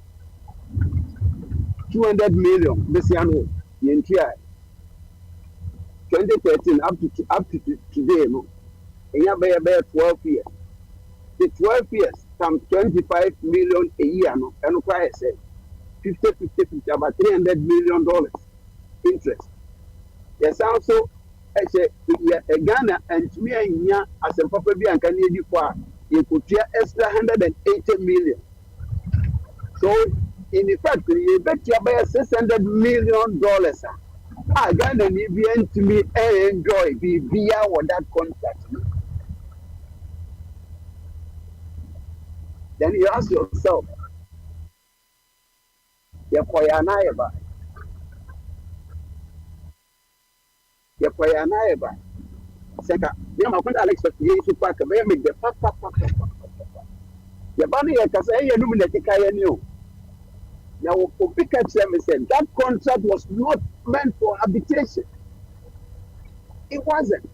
200 million bɛsi ano yɛntua 2013 up to today no ɛnya bɛyɛ 12 years the 12 years times 25 million a year no ɛno kora yɛ sɛ 50 about $300 million interest yɛsan so ɛhyɛ Ghana antumi anya asɛmpapa bi anka ne edi fo a yɛkotua extra 180 million so in effect yɛbɛtua bɛyɛ $600 million a Ghana ni bi antumi enjoy biribiara wɔ that contract no. Then you ask yourself, Yakoyanaiba. Seka, you know, when Alex was here to pack a make the papa. Yabani Yakasa, you illuminate Kayanu. Now, for Pika said that contract was not meant for habitation. It wasn't.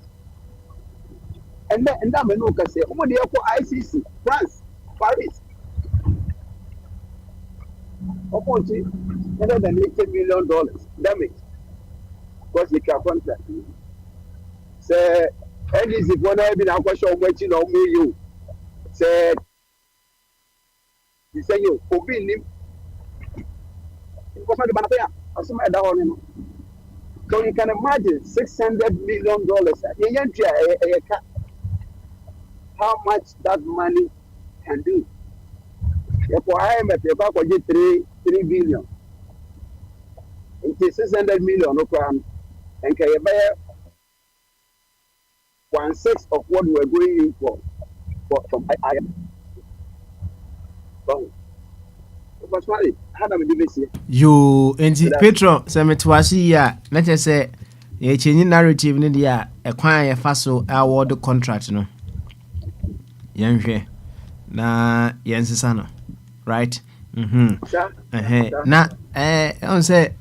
And then Menuka said, oh, the ICC, France. Paris. Opportunity $180 million damage because the contract. Say, NDC for now, been a question of waiting on you. Say, you say you open him. So you can imagine $600 million. How much that money can do. For IMF, you can get 3 billion. It is 600 million, no crime. And can you buy 1/6 of what we are going in for from IMF? So, you and Petro, Sametwasi, ya, let us say, a changing narrative in India, acquire a fossil award contract, no. Young na yensisano right na on say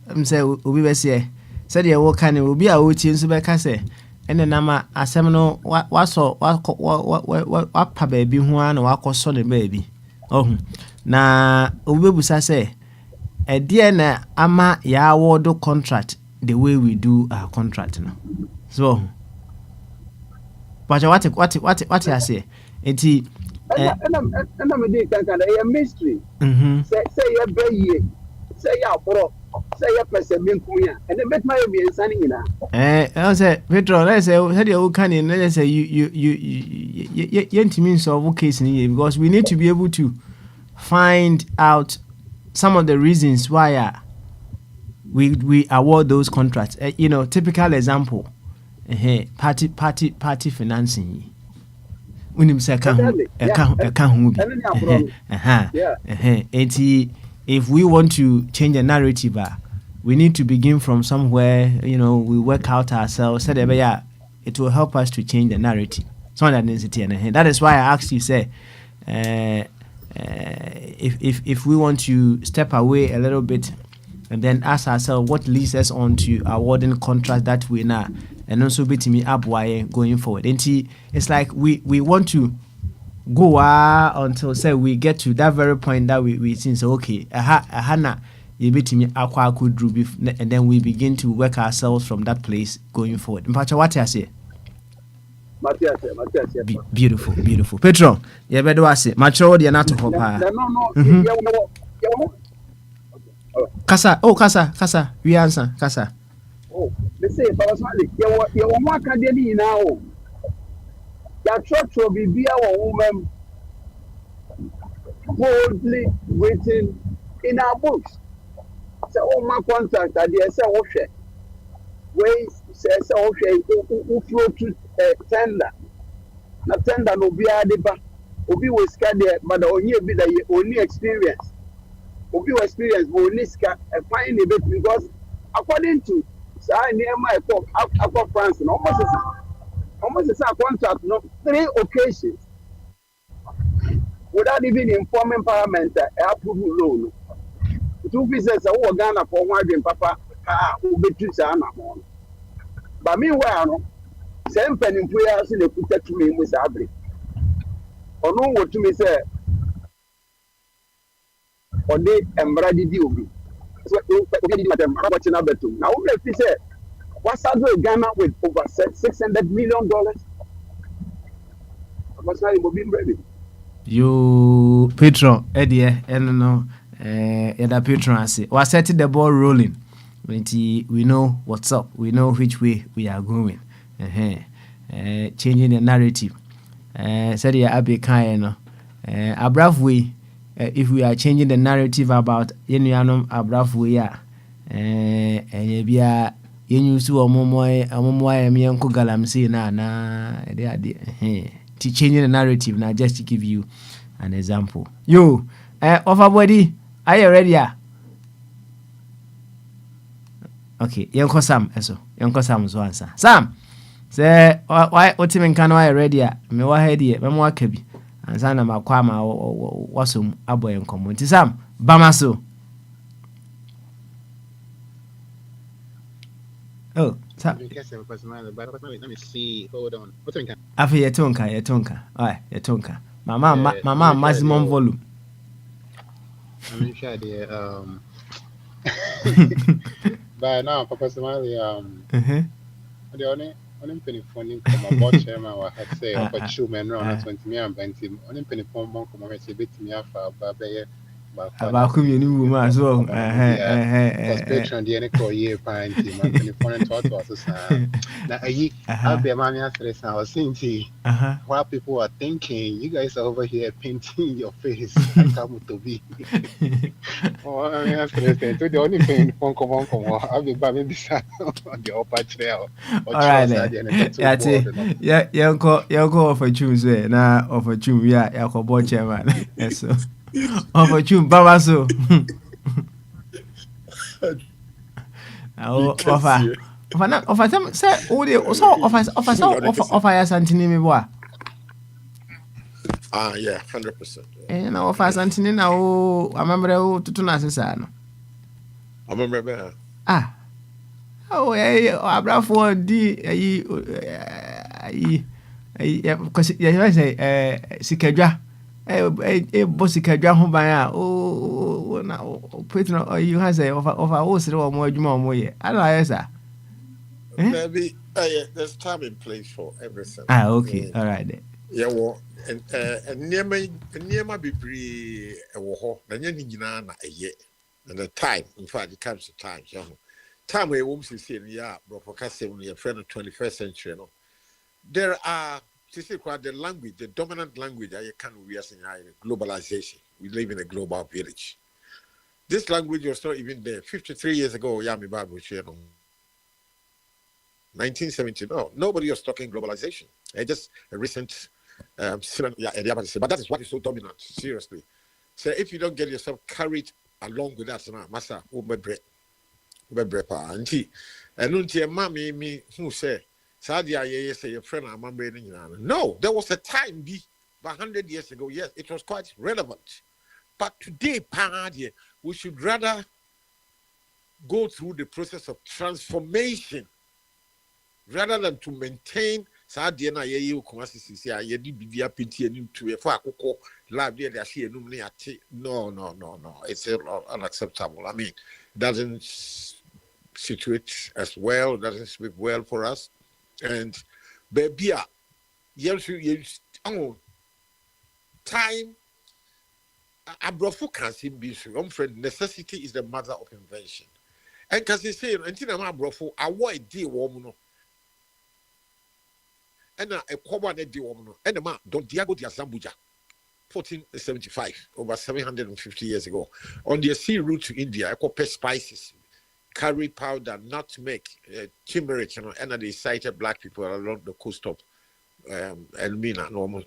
obi be say said ye wo kan obi a wo tie nso be ka say ene nama asem no waso wapa ba bi ho an wakoso ne ba bi na obi bebusa say e de na ama ya award contract the way we do our contract no so but what I say enti and I'm a mystery. Say your baby, say your bro, say your person, and then bet my be signing in. I say, Petro, let's say, you can in, let's say, you means of case in here because we need to be able to find out some of the reasons why we award those contracts. You know, typical example, party financing. If we want to change the narrative, we need to begin from somewhere. You know, we work out ourselves. It will help us to change the narrative. So that is why I asked you, say, if we want to step away a little bit and then ask ourselves what leads us on to awarding contracts that we now and also bit me up why going forward. And it's like we want to go until say we get to that very point that we think so okay na you bit me aqua could do and then we begin to work ourselves from that place going forward. Mpacha, what I say? Matthias. Beautiful. Petron, you better was it. Macho, you're not to hop. Kasa. We answer. Kasa. Oh, they say, but you want academy now. Your church will be a woman boldly written in our books. So, all my contract, I dare say, okay. Ways says, okay, who flow to tender. Na tender no be adeba. Obi was scared, but only be the only experience. Obi was experience, but only scared a fine a bit because according to say near my Aqua France, almost as a contract, no 3 occasions without even informing Parliament approval loan. 2 pieces of Ghana for one papa who between Sana. But meanwhile, no, same penny prayers in the put to me with Abri. Or no, what to me say, or they embroidered you. So, we did them watching a better. Now, if you say, what's that Ghana with over $600 million? What's that in ready? You, Petron, Eddie, and no, Eda Petron, I say, was setting the ball rolling. We know what's up. We know which way we are going. Changing the narrative. Said ya Abe Kaino. Abrafwe. If we are changing the narrative about Yenuanum Abrafwe, and Yabia Yenusu or Momoy and Yanko Galamsi na to changing the narrative now just to give you an example. You, Overbody, are you ready? Okay, Yanko Sam, eso. Yanko Sam so answer. Sam, say why Otimen can why ready? Me wa heady, me mo akabi. Ansa na makwama wasum aboy enkomo. Nti Sam, bamaso. Oh, Sam. Let me see. Hold on. Otimen. Afi yetonka. Alright, yetonka. Mama maximum volume. I'm sure the But now, personally, the only penny funding from a board chairman was had say, but two men around 20 million and Benton, only penny for monk, my say, bit me off about community woman as well. Because patron, the any year pine team, and penny foreign thought was now I'll be a man yesterday. I was saying, while people are thinking, you guys are over here painting your face, I come to be. Oh, I mean, yesterday, the only thing, I'll be back maybe on the upper trail. All right, yeah, for choose now, offer choose, yeah, board chairman. Yes, so. Offer choose, Babaso. Offer them, say, oh, they also offer something me boy. Yeah, 100%. And offer something now. I remember to Nassan. I remember. Oh, Abrafo because you say, Sikadra, Bossikadra Hobaya, oh, now, Petro, you have say of our own or more. I don't know, Maybe there's time and place for everything. Okay, all right. Yeah, well, and near my be a war, and a year, and the time, in fact, it comes to time, time we won't see, yeah, but for Cassim, your friend of 21st century. No? There are, the language, the dominant language, I can't realize in globalization. We live in a global village. This language was not even there 53 years ago. Yami Babu, 1970. No, nobody was talking globalization. Just a recent, but that is what is so dominant. Seriously. So if you don't get yourself carried along with that, Massa, and mommy, who say, Sadia, say your friend, I'm no, there was a time But 100 years ago, yes, it was quite relevant. But today, we should rather go through the process of transformation rather than to maintain no, it's unacceptable. I mean, it doesn't situate as well, doesn't speak well for us. And baby, time abrofo can be so friend, necessity is the mother of invention. And because they say, until I'm abrofo, I want a deal woman. And a common deal woman, and a man, Don Diego de Zambuja, 1475, over 750 years ago, on their sea route to India, I copy spices, curry powder, nutmeg, turmeric, and they sighted black people along the coast of Elmina, normal.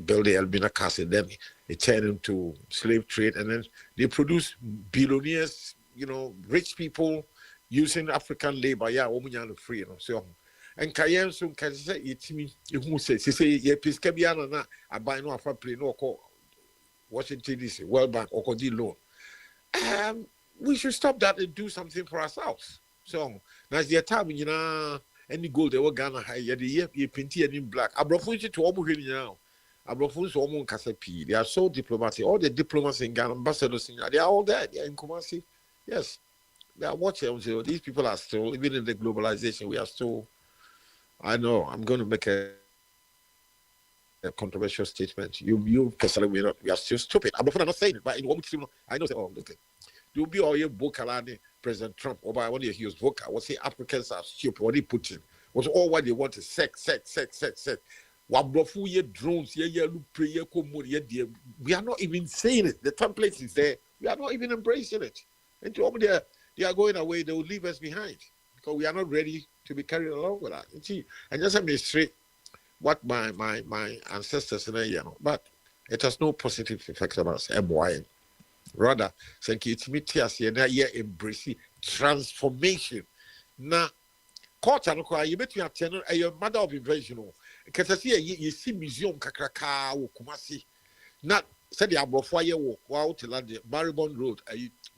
Build the Elmina Castle, then it turned into slave trade, and then they produce billionaires, rich people using African labor. Yeah, free, so. And Kayen soon can say it me, who says, he say, ye Piscabiana, I buy no for play no call Washington DC, World Bank, or Cody loan. We should stop that and do something for ourselves. So, now the time, any gold they were gonna hire the year, you painted and in black. I brought to Obu now. I brought to Omu Casapi. They are so diplomatic. All the diplomats in Ghana, ambassadors, they are all there. They are in Kumasi. Yes. They are watching. So these people are still, even in the globalization, we are still. I know I'm going to make a controversial statement. You personally, we are still stupid. I'm not saying it, but in one I know. Oh, okay. You'll be all your vocal, President Trump, or by one of his vocal. What say Africans are stupid? What he put in was all what they want is sex. What drones? We are not even saying it. The template is there. We are not even embracing it. And to over there, they are going away. They will leave us behind because we are not ready to be carried along with that. You see, and just administrate what my ancestors but it has no positive effect on us. Rather, thank you to me, embrace transformation. Now, culture, you bet me at a mother of invention. Because I see you see museum kakraka or Kumasi. Not said the Abrofoye walk out to land Maribon Road,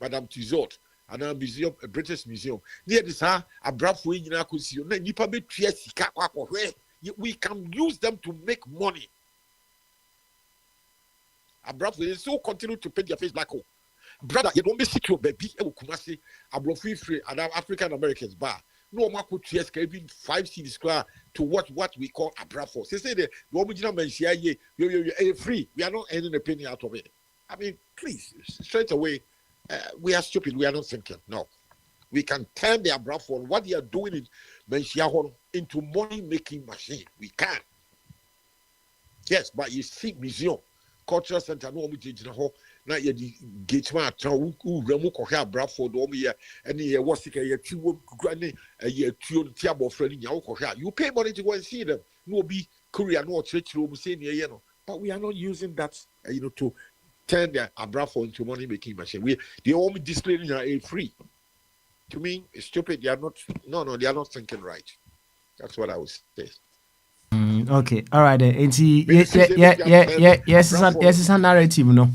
Madame Tussauds. And a museum, a British museum. Near this, a Brafo in Akusi, we can use them to make money. A Brafo is so continue to paint your face black hole. Brother, you don't miss it, your baby, Kumasi, a Brafo free, and African Americans bar. No one could just even 5 cities square to what we call a Brafo. They say the original men here, you're free. We are not earning a penny out of it. I mean, please, straight away. We are stupid. We are not thinking. No, we can turn their breath on what they are doing in Menchiahon into money-making machine. We can. Yes, but you see, museum, cultural center, no, now you get my town who remoke her breath for the year, and you was a year 2 granny, a year 2 tiable friend in your You pay money to go and see them. No, be Korea, no church room, saying, but we are not using that, to turn their abrafo into money making machine. They only displaying a free. To me, it's stupid. They are not. No, they are not thinking right. That's what I would say. Okay, all right. Yes, it's a narrative, no.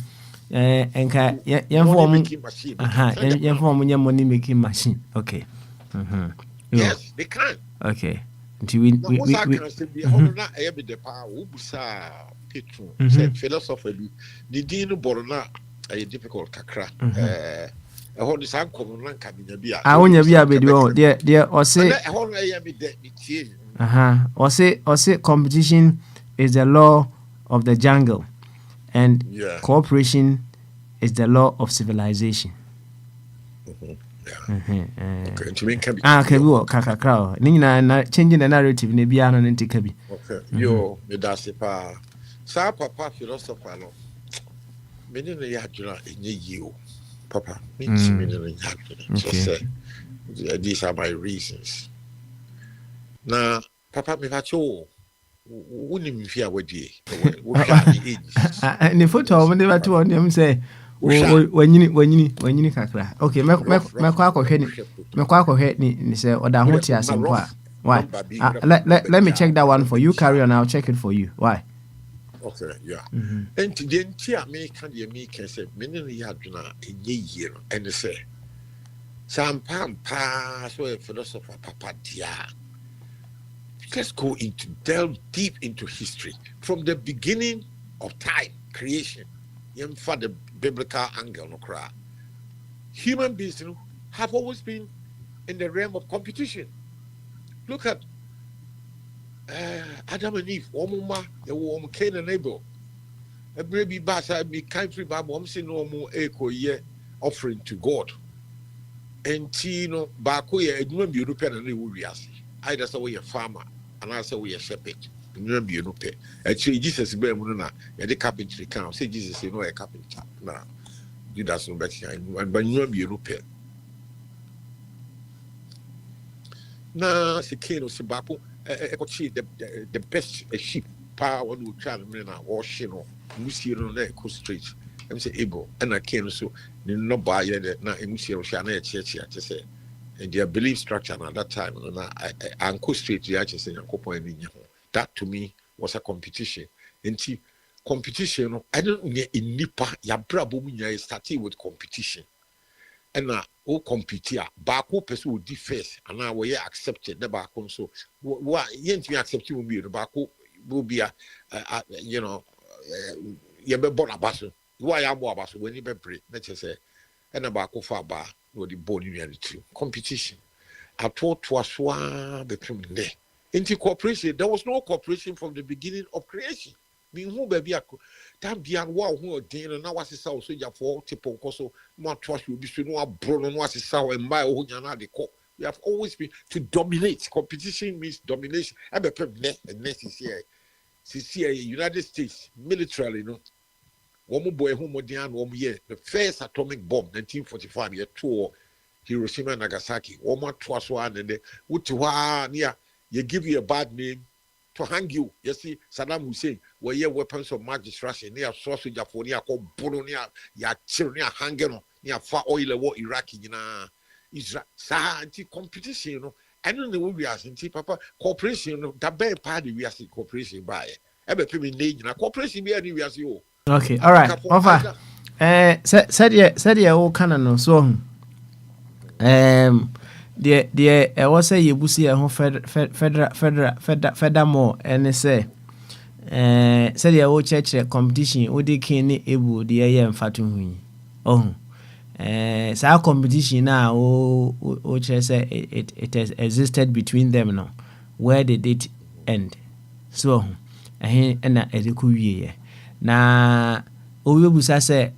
And money making machine. Okay. Yes, they can. Okay. Philosophy, the dean borona a difficult kakra. I hold this uncle. I want to be a video, dear, or say, or say, competition is the law of the jungle, and cooperation is the law of civilization. Changing the narrative, maybe I don't think kabi. Okay, yo, me that's pa. Sa papa philosopher no. Me no ya jura enye you, papa. Me no ya jura. So say these are my reasons. Na papa me facho. Wouldn't even fear what ye. And the photo when they were to them say. When you kakra. Okay, me say oda ho ti asem. Why? Let me check that one for you. Carry on, I'll check it for you. Why? Okay, yeah. And then tia me can say many yaduna in ye year and say some pampa so a philosopher papa dia. Let's go into delve deep into history from the beginning of time, creation. For the biblical angle, no cry. Human beings have always been in the realm of competition. Look at Adam and Eve, Omuma, the woman Cain and Abel. A baby basa be country Bible, I'm saying no more echo ye offering to God. And Tino, Bakoya, a new European and Urias. Either so we a farmer, and I say we a shepherd. New Europe. Actually, Jesus is very much a carpentry count. Say Jesus, you know, a carpenter. Now, you that's no better. But New Europe. Now, the Cain of Sibapo, the best sheep. Power will try to mean washing or Musiro Neko Street. I'm say able, and I came so no buy it now in Musiro Shana Church, I say. And their belief structure at that time, and I Co Street, the Arches and Copo and that to me was a competition. And see, competition, I don't need in Nipa, Yabrabunya started with competition. And now, compete here, Baku person will do first, and now we accepted the Baku. So, what yet we accept you will be the Baku. Will be you know, you be born a basso. Why am I basso when you be break? Let's just say, and about far bar, no the bone unity competition. I thought to us between there. Into cooperation, there was no cooperation from the beginning of creation. Being who baby, that be a wow who are dead and now was a soul soldier for Tipo Coso, more trust will be soon, no brown and was a sour and my own the court. We have always been to dominate. Competition means domination. I be necessary. CCA, United States, militarily, one boy who modern 1 year, the first atomic bomb, 1945, year 2, Hiroshima and Nagasaki, 1 month, 2 and then, you give you a bad name to hang you. You see, Saddam Hussein, where your weapons of mass destruction, near sausage for near Bolonia, ya children, hanging near far oil war, Iraqi, Israel, competition, I don't know what we are saying, Papa. Cooperation, the bad party we are seeing cooperation by. Every people in cooperation be any we are you. Okay, all right. Offer. Said ye all canon so. The was say you busi a furthermore and say said ye all church competition odi kini ebu the air fatu hui. Oh. Our competition now, it has existed between them now. Where did it end? So, and now, Owebusa say,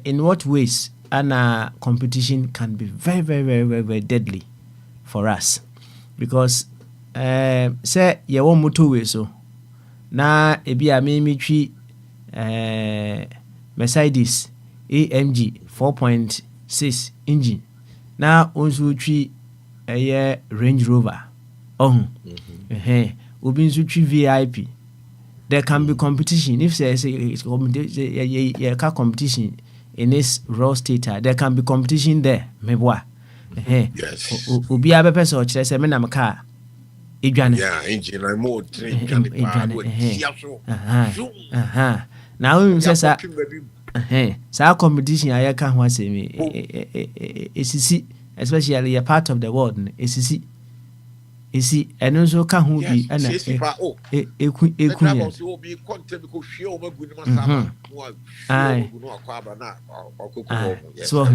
in what ways competition can be very, very, very, very, very deadly for us? Because, say, you won't move two ways so. Now, it be a mimi Mercedes AMG 4.6 engine. Now also three a Range Rover. Ubin VIP. There can be competition. If there's a car competition in this raw state, there can be competition there. Meboa. Yes. Ubi abe person or chese me na car. Yeah, engine and more train. Now we say so competition I can't want say me it's especially a part of the world it's and also can who be and so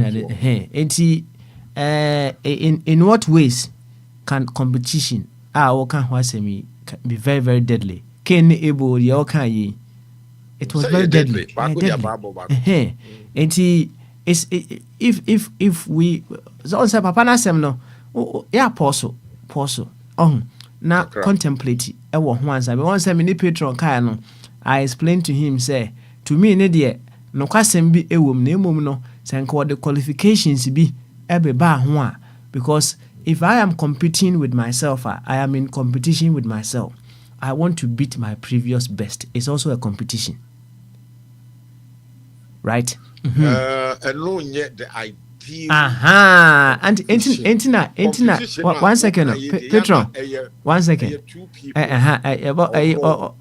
in what ways can competition can want me be very, very deadly? Can able your can it was very deadly. And if we so say papa na sem no yeah pause now contemplate e wo ho ansa me won say me ni patron kai no I explained to him say to me ne de no kwasem bi ewom na emom no say nka the qualifications bi e be ba ho a because if I am competing with myself I am in competition with myself. I want to beat my previous best. It's also a competition. Right? And no, yet the ideal. And entina. 1 second, Petron. 1 second. Two people.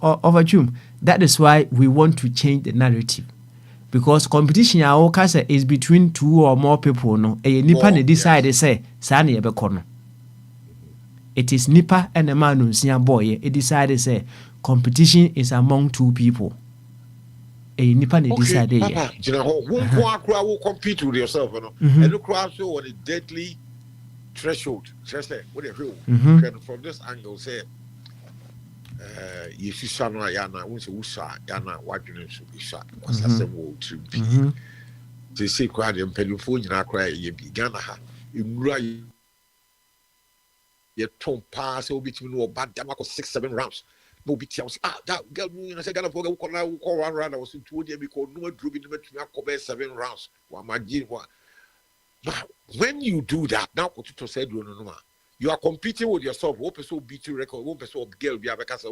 Overtune. That is why we want to change the narrative. Because competition is between 2 or more people. No, nipa ne decide say sani no. It is nipa and a man who boy. It decided say competition is among 2 people. Nipa ne decide. Papa, you know, will compete with yourself, you know, and look also on a deadly threshold. Just say what a real from this angle say. You see, Sana Yana, once you saw Yana, what you know, should be shot. Was a symbol to be. They say, quite a telephone, and I cry, you began in right. Your tone pass over between no bad damn 6-7 rounds. No big chance. That girl, I said, I call 1 round. I was in 2 days because no drew in the 7 rounds. What my dear one. But when you do that, now what you said, you are competing with yourself. 1 person beat you record, 1 person girl be because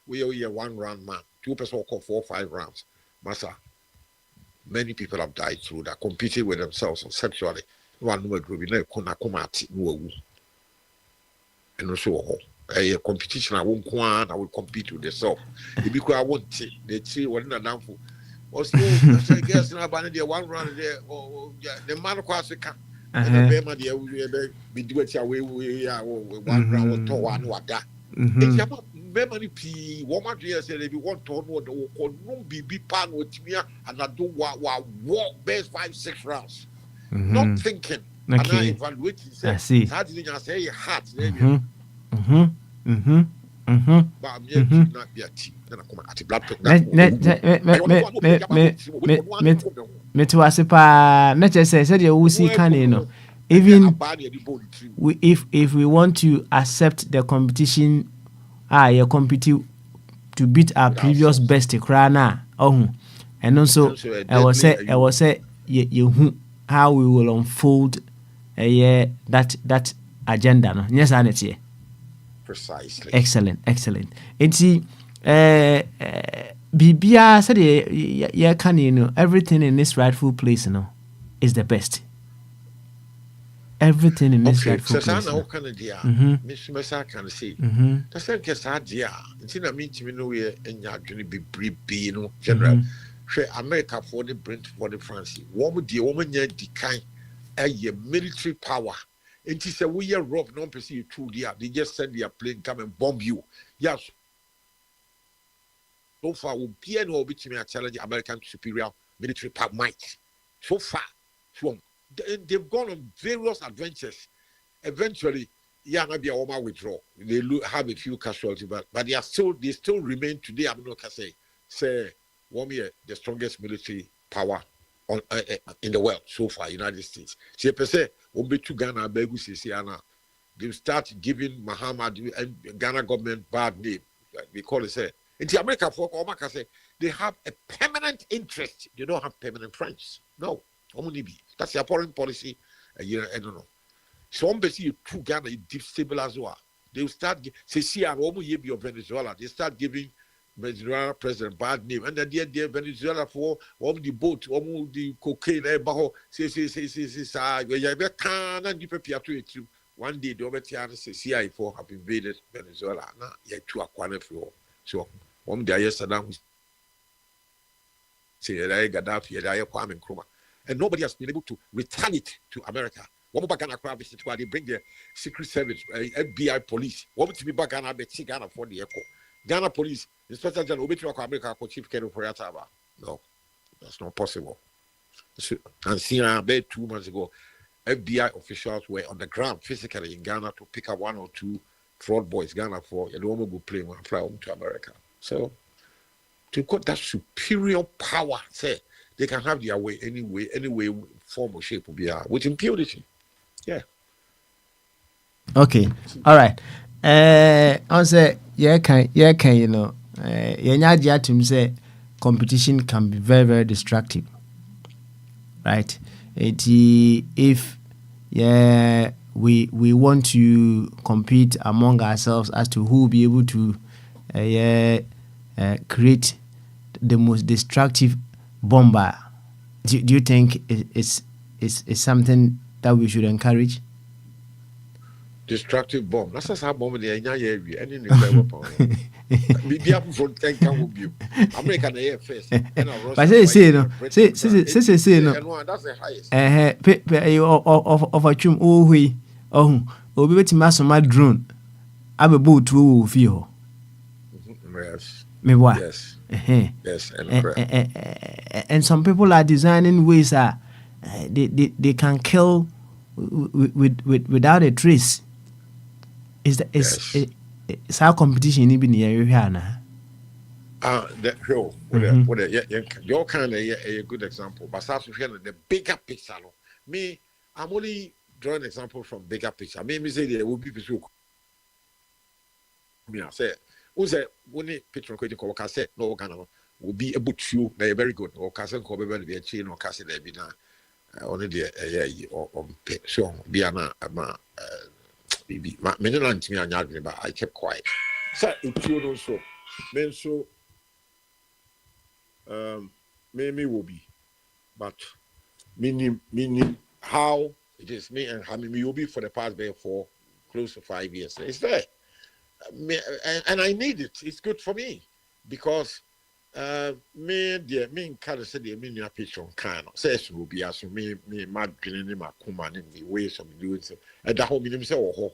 we are 1 round man, 2 person call 4 or 5 rounds. Massa, many people have died through that, competing with themselves sexually. One no group, no come no. And also a competition I won't want, I will compete with yourself. Because I want they see what in a downfall. Also, I guess in a band there 1 round there, the man of course can. And the Bema there be do it away we are 1 round or 1 what that. It's about memory P. Woman here said if you want to know the be pan with me and I do walk best 5-6 rounds. Not thinking. Okay. And I evaluate. I see. How did you say heart? But I'm yet not be a team. Then I come at the blood me to asipa not just said you see can even if we want to accept the competition you compete to beat our previous best crana and also I was say you how we will unfold that agenda no yes anity precisely excellent enti bibia said ya can everything in this rightful place is the best. Everything in this rightful place. So can Miss Mesa can say that's like a sad year. It's in a meeting we know we are be general. America for the Brent for the France. Woman yet decline a military power. And he said, we are rough, non perceive true there. They just send their plane come and bomb you. Yes. So far, will be an obituary challenge American superior military power might. So far, they've gone on various adventures. Eventually, maybe a woman withdraw. They have a few casualties, but they still remain today. I'm not gonna say 1 year the strongest military power on in the world so far. United States. See, per se, Ghana they start giving Muhammad and Ghana government bad name. We call it say. In the America, they have a permanent interest. They don't have permanent friends. No, that's their foreign policy. I don't know. So, you two Ghana destabilize. They will start Venezuela. They start giving Venezuela president bad name, and then they Venezuela for the boat, the cocaine, one day the overtian CIA for have invaded Venezuela. Now, to Akwantufuo. So, day yesterday, say Gaddafi, Kwame Nkrumah, and nobody has been able to retaliate to America. One back visit where they bring the Secret Service, FBI police. One to be back Ghana, but Ghana for the echo. Ghana police, Inspector General, America, Chief Kenneth Foyataba. No, that's not possible. And seen about 2 months ago, FBI officials were on the ground physically in Ghana to pick up 1 or 2 fraud boys, Ghana for and woman go play and fly home to America. So to got that superior power, say they can have their way anyway, form or shape will be with impunity. Yeah. Okay. All right. I say can say competition can be very, very destructive. Right? If we want to compete among ourselves as to who will be able to create the most destructive bomber. Do you think it's is something that we should encourage? Destructive bomb. That's how bomb the any nuclear weapon. Be up for 10 can be America air first. And But say no. Say no. And that's the highest. Of a chum we obi betima so ma drone abebo tu wo fi ho. Yes. Me wa. Yes. Yes, and some people are designing ways that they can kill without a trace. Is that it's how competition in the area now? That show your kind of a good example, but start to the bigger picture. Me, I'm only drawing an example from bigger picture. I mean, me say there will be people. Me I say, who say only picture creating co say no organ will be able to they very good or cassette ko be a chain or cassette there be na only the or so be ana ma bibi ma me no ntimi anya adwene ba I kept quiet so it you know so men so me will be but meaning how it is me and how me will be for the past for close to 5 years. It's there and I need it. It's good for me because me kind of said the me new picture kind of says will be as me mad green my command in the ways of doing so at the home in himself or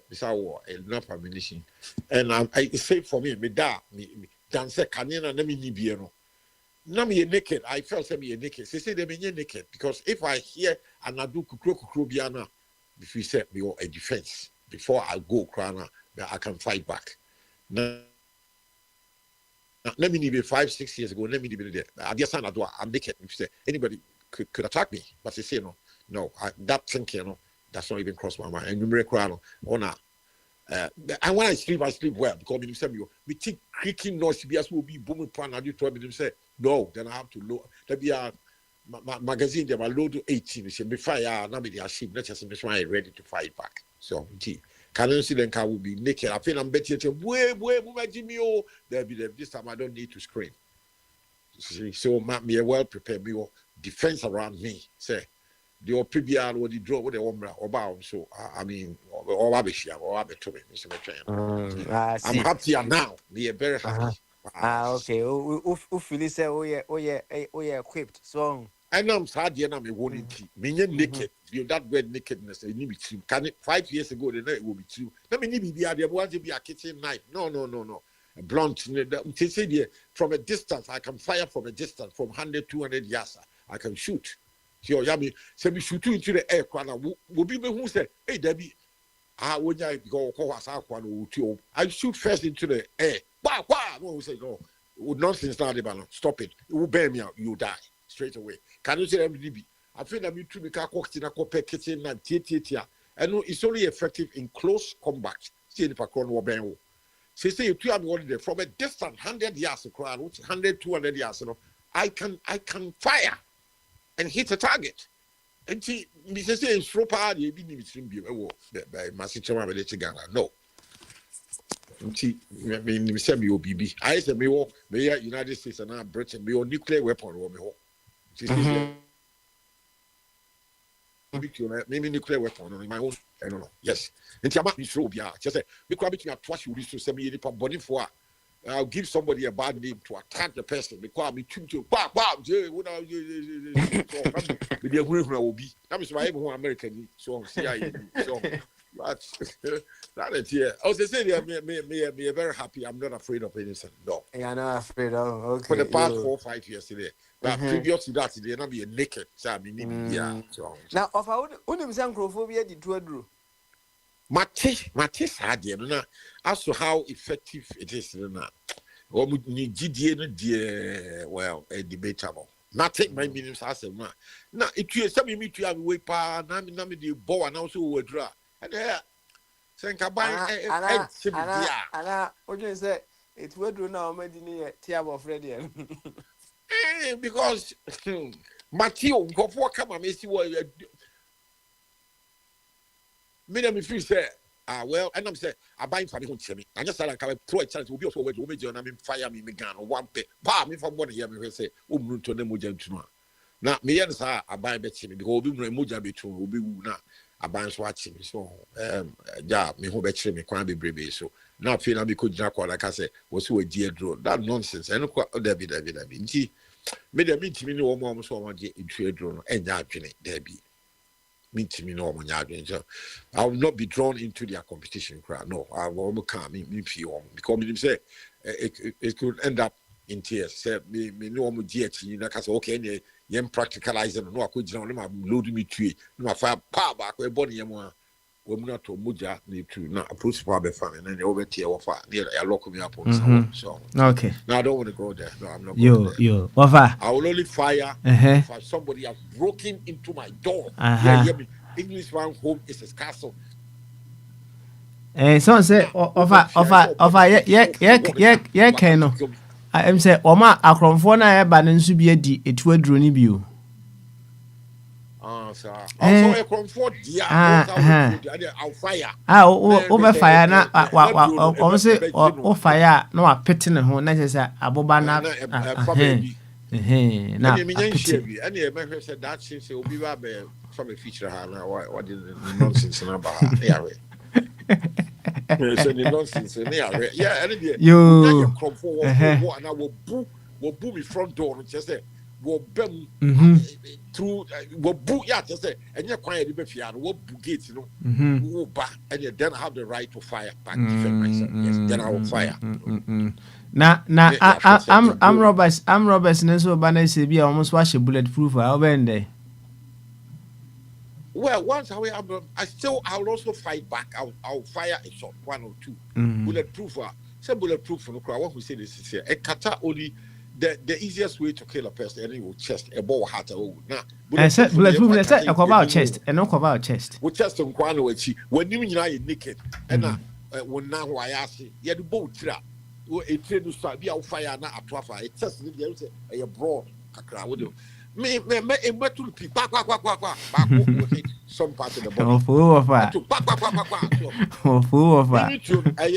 enough ammunition and I say for me me dance canina na me ni bieno na me naked. I felt say me naked. Say they me naked because if I hear and I do kukro biana if we set me a defense before I go crana I can fight back. Now, let me be 5-6 years ago. Let me be there. I guess I'm naked. If say anybody could attack me, but they say no. That thinking, that's not even crossed my mind. And you crown and when I sleep well because me say me think creaking noise will be booming pan. And you told me say no. Then I have to load. That be a magazine. They will load to 18. They say me fire. Now me they are sheep. Let's just make sure I'm ready to fight back. So gee. Can see then will be naked. I feel I'm better to Jimmy. There be this time I don't need to scream. See, so me well prepared me defense around me. Say the PBR or the draw with the omra or bound. So I mean or Abishia or Abetobe, Mr. I'm happier now. We are very happy. Okay. Ufili say oh yeah equipped. So I know I'm sad here now. Me won't me naked. You that word nakedness. It need be true. Can it 5 years ago? They know it will be true. Let me need be there. Want to be a kitchen knife? No. A blunt. They say there from a distance. I can fire from a distance from 100-200 yards. I can shoot. So yami say me shoot into the air. Will be me who say, hey Debbie. When I go I shoot first into the air. Wow. Who say no? Nonsense now. Stop it. It will burn me out. You die straight away. Can you say MDB? I feel that me too because I kitchen and tia. And it's only effective in close combat. See the Pacron or Ben. Say you two are there from a distance 100 yards across, 100-200 yards. I can fire and hit a target. And see, Mr. Say so hard you didn't even be by Massichama Ghana. No. See, me say me OBB. I say me United States and Britain me nuclear weapon or me maybe nuclear weapon on my own. I don't know. Yes. And Tiamat is so yeah. Just say we could be twice you to send me body for. I'll give somebody a bad name to attack the person because I'm to wow. With the agreement will be. That is why everyone American so CIA so but that is here. I was say me very happy. I'm not afraid of anything. No. you're not afraid of okay. For the past 4-5 years today. But previous to that, they not be naked. So I mean, yeah. So now, of our own xenophobia, the two Mate sad, as to how effective it is. Well, debatable. Not take my meanings as a man. Now, it is something me to have way pa, Nami the bow and also would draw. And there, think about Anna, what you say? It would do now, made in a table of Freddie. Because Matthew, before come and see what you me feel say, well, and I'm saying, I buy for me home to me. I just like I throw a chance will be also wait to me, fire me, gun or one pay. Pa me from what here, me say, to them with gentlemen. na me yen sa aban be chimi because obi mu moja betu obi wu na aban so achi so ja me ho be chire me kwan bebrebe so na fe na be ko gina kwa like I say wo so wadi adro that nonsense eno kwa Dabi nti me de me ntimi ne wo mo so wo je edu adro no enya adwene Dabi me ntimi ne wo mo nya adwene so I will not be drawn into their competition crowd. No, I will come me feel because me say it could end up in tears. Say me no mo GH you know say okay any yem practicalize no akogina no ma load me tue no ma fa pa ba ko e body yem a we mu na to muja ni tu na approach for be family na over tie wo fa near ya lock me up on so okay no I don't want to go there. No, I'm not going there. Yo wafa I will only fire if somebody has broken into my door. Yeah, hear me. English man home is his castle. So say offer yeah keno I'm say oma Akwantufuo na eba ne nso bi adi etu aduro ni bi o sir also Akwantufuo dia I'll fire o be fire na o say o fire na wa pete ne ho na say aboba na na me nyan share bi and e me say that since obi ba be from a feature ha na what did nonsense na ba yeah so the nonsense yeah and you Akwantufuo and I will boo me front door and just say will bem through will boo yeah just say and you quiet be fear will boo gate you know will back and then I have the right to fire back defend myself yes then I will fire na I'm Roberts so ba na say be almost wash bulletproof how ben there. Well, once I will also fight back. I'll fire a shot, 1 or 2. Bulletproof. Say bulletproof. No, I want to say this is here. A kata only the easiest way to kill a person. And it will chest a ball heart. Now, bulletproof. Let's say about chest and not about chest. With chest and kwano when you are naked and when now I ask you, the boat trap. A train to start be out fire now at Wafa. It just a broad kakra would do. Me to be back some part of the body.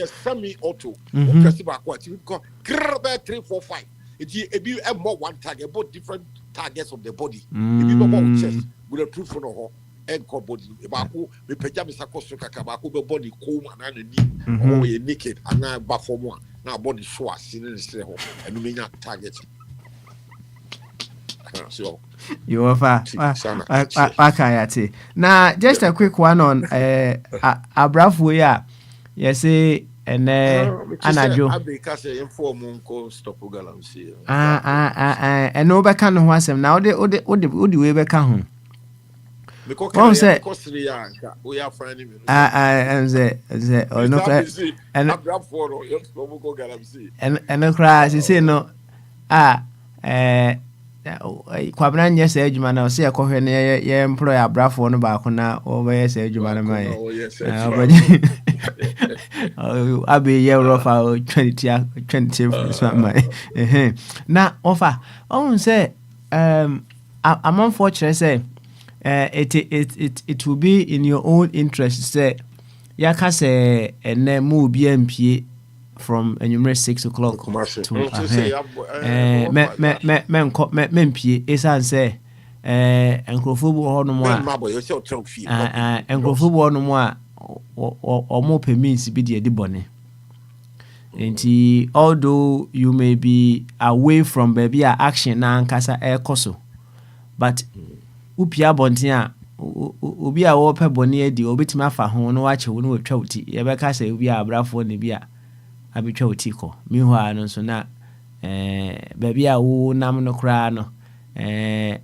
Semi-auto. Press back what you call 3, 4, 5. It be a more one target, both different targets of the body. It be more chest with a proof on her ankle body. Baku, the pajamas are cost Kabaku, the body cool and knee, or you naked and now back for one. Now body swash in the home and you may not target. So you offer akayati. Now just a quick one on Abrafo ya. You say and anajo and no be kan ho asem na odi we be kan ho because say we are finding and say no and cry say no kwabena nye say adwuma na say ekohwe ne ye employ Abrafo no ba ko na o be say adwuma na mai abi ye rofa 20 so mai na offer on say I'm unfortunate say it will be in your own interest say ya ka say ene mu bi ampie from enumerate 6 o'clock to mempie esan say enkrofo bu ho no mo a enkrofo bu ho no mo a omo permits bi de bone enti although you may be away from baby action na ankasa ekoso but upia bonten a obi a wo pe bone adi obitima fa ho no wa che wo no watwa uti ye be ka say obi a Abrafo ne bi a abitwa otiko mi ho ano so na baby a wo nam no kra no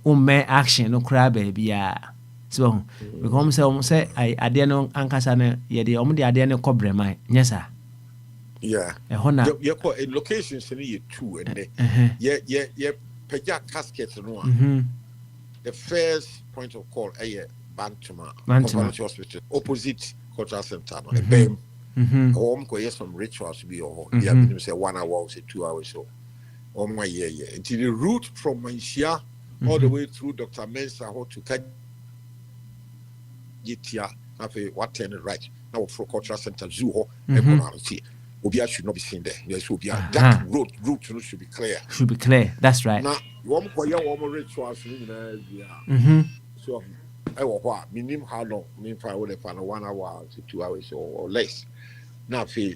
umme action no kra baby a so because say I ade no ankasa no ye de omo de ade no kobrema nyesa yeah hona ye ko locations ni 2 and ye peja casket no the first point of call Bantama Community Hospital opposite cultural center no BEM ko yes some rituals be yeah we say 1 hour or say 2 hours so my until the route from Manshia all the way through Dr. Mensa how to Kajitia have what turn right now for cultural center zoo economic Obia should not be seen there. Yes, Obia. That route should be clear. Should be clear. That's right. Now, one rituals, so I was minimum how long? Mean for 1 hour to 2 hours or less. Now, if you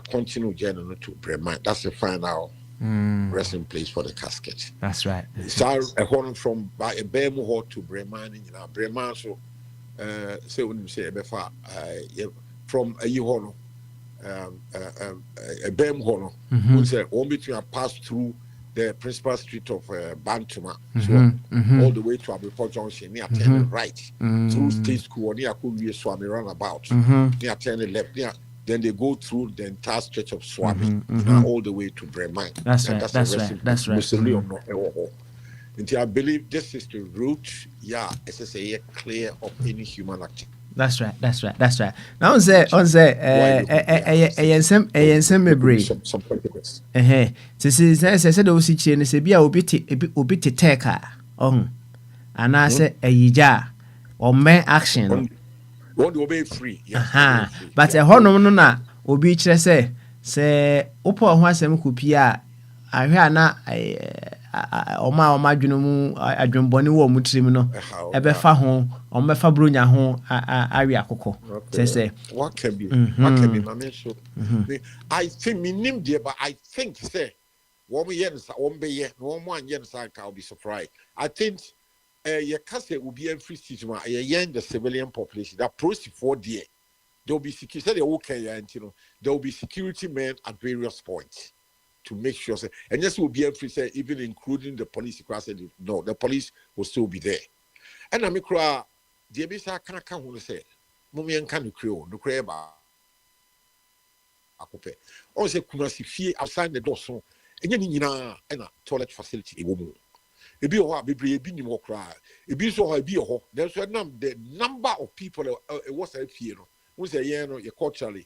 continue journey to Bremen, that's the final resting place for the casket. That's right. So a horn from by a Bemu Hall to Bremen, Bremen, so say when you say from a Yohono, a Bemu Hall, we say only to pass through the principal street of Bantuma, all the way to Abipo Junction, near 10 right, through State School, near Kubi Swami roundabout, near 10 left, near. Then they go through the entire stretch of Swami, all the way to Bremen. That's right. That's right. Until I believe this is the route, it's a clear of any human activity. That's right. Now on say, some memory. This is I said those chain say be a obi te take and I say a yija or men action. What will be free? But a honor no na obi kire say opo ho asem kopia ahwe ana oma dwunu mu adwembone wo mu tirim no ebe fa ho omefa bronya ho awi akoko say what can be mama so I think minim there, but I think say wo me yen sa wo be ye no mo anye sa ka be surprised. I think you can say will be every system. The civilian population that process for there. There will be security. There will be security men at various points to make sure. And this will be every say, even including the police. No, the police will still be there. And I'm cry. The Abisa can't say, "Mummy and can you crew no crab?" Akope. Also, Kumasi fee outside the door so. And you a toilet facility a woman. Ebi ho abebre ebi nim ho kra ebi so ho ebi ho then so the number of people it was a fear no we say yeah no your culturally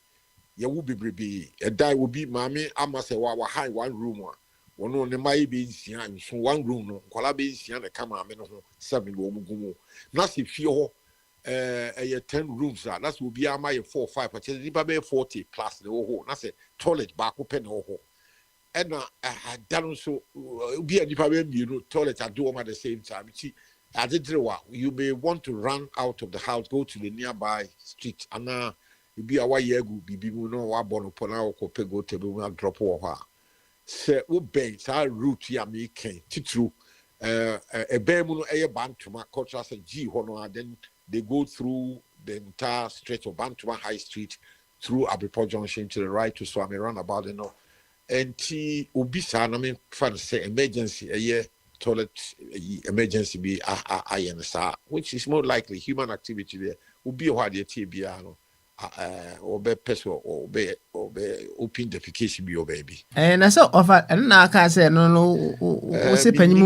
you will be bebre a die will be mami ama say wa high one room one no ne mai be nsia so one room no kwala be nsia na kama ame no ho 7 wo mugumu na se fie ho 10 rooms that's will be ama 4 or 5 but you be 40 plus the ho na say toilet back open ho and done so be a different toilet at do at the same time. You may want to run out of the house, go to the nearby street, and now you be a year go be no one born upon our go table drop over. Say, banks our route ya making true a bemuno air bantuma culture as a G honor, then they go through the entire stretch of Bantuma High Street through Abipo Junction to the right to Swami roundabout and all. And Ubisa, I mean, for say emergency, a year toilet emergency be which is more likely human activity there. Ubi what the TBR or be person or be open defecation be your baby. And I saw offer, and now I can say no, say penny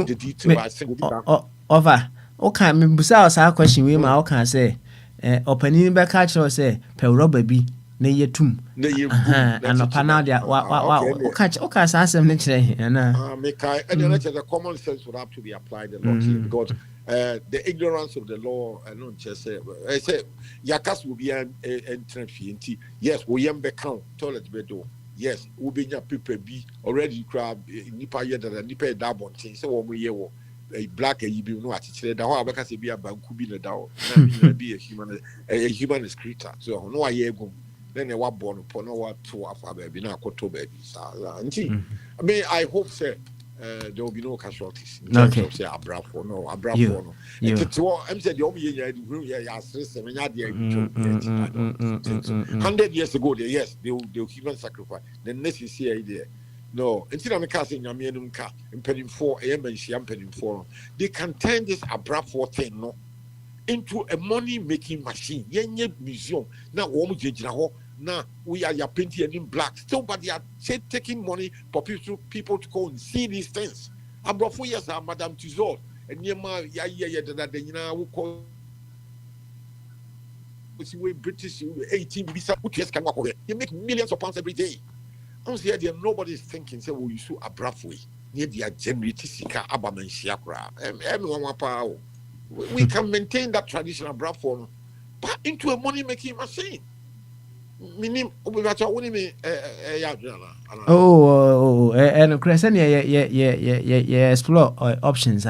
over. Okay, me busa our question we ma can say opening back catch or say per rubber be. Ne yetum and panel dia okay asem ne kire na make and the common sense would have to be applied a lot here because the ignorance of the law and not just say I say yakas will be an entrance fee yes we yam be count toilet bedo yes we be nya people be already crab nipa ye that nipa da bontin say wo ye wo a black and you be no attitude that how because be a banku be na be a human creature so no I go then they were born upon what to after baby now koto baby I mean I hope say there will be no casualties in terms of say abrafo no it's what I'm saying the only year 100 years ago there yes they will human sacrifice the next is here there no until I'm casting yamianum ka impeding for they can turn this abrafo thing no into a money making machine. Yenye museum. Now now we are painting in black. Still, but they are taking money for people to go and see these things. About 4 years, Madame Tuzor and Yema that you know who call British 18 can walk away. You make millions of pounds every day. I was here, nobody is thinking, say, well, you so abruptly near the generative sika abaman shiakra. Everyone power. We can maintain that traditional Bradford, but into a money-making machine. Minim obibacha woni me ya adwala. And Crescent, yeah, explore options.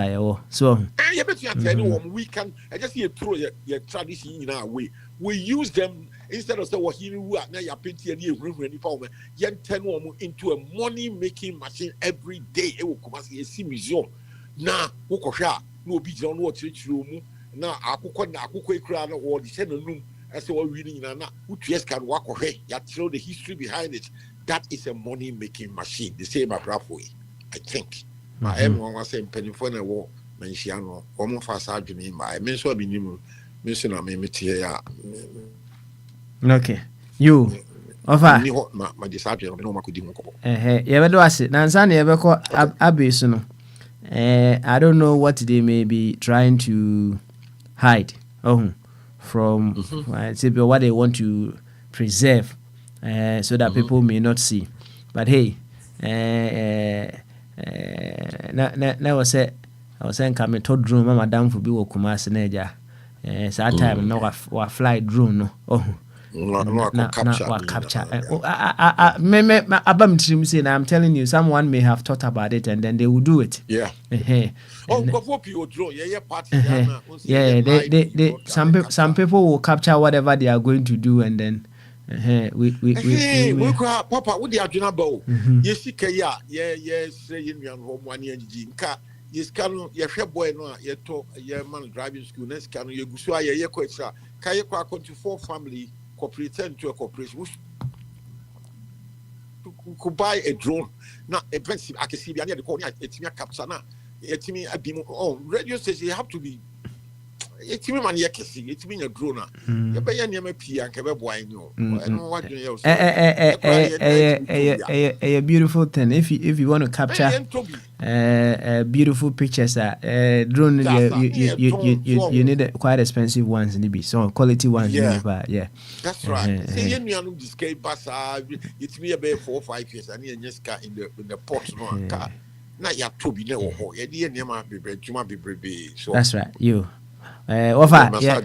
So, You bet you tell you we can. I just see throw your tradition in our way. We use them instead of say what he knew. Now you're painting and you yen turn into a money making machine every day. It will come as a see museum. Now, Wokosha, no be on what church room. Now, Akuko crown or the channel room. As we're reading now, who just can walk away. You throw the history behind it. That is a money making machine. The same way, I think. Everyone was saying penny for a war. Mention almost fast argument by mention minimum mention a mimitia. Okay, you offer My disciple, no, I could do. Yeah, but was it? Nansan, you ever Abbey, no? I don't know what they may be trying to hide from what they want to preserve so that people may not see. But hey, na was it. I was saying, come to drone, Madame for be Kumasi Neja. That time, no, wa fly drone, no. No, Capture. Abam Trim saying, I'm telling you, someone may have thought about it and then they will do it. Yeah. Before people draw, party. They some people will capture whatever they are going to do and then we Papa, what they are doing about? Yes, say in your home 1 year, Jinka. Yes, can you boy no? You talk a man driving school. Next, can you go so? Yeah, quite sir. Can you Akwantufuo family cooperate to a corporation? Could buy a drone. Now, expensive. I can see the other corner. It's me a capture now. It's me a beam. Oh, radio station. You have to be. It's me man. It's me a drone. You buy any MP and can buy you. I know what you a beautiful thing. If you want to capture beautiful pictures, drone you need quite expensive ones in the so quality ones. Yeah, that's right. See, you know this guy pass. It's me about 4 or 5 years. I need a just car in the port. No car. Now you have to be there. You didn't be so. That's right. You. Offer yeah,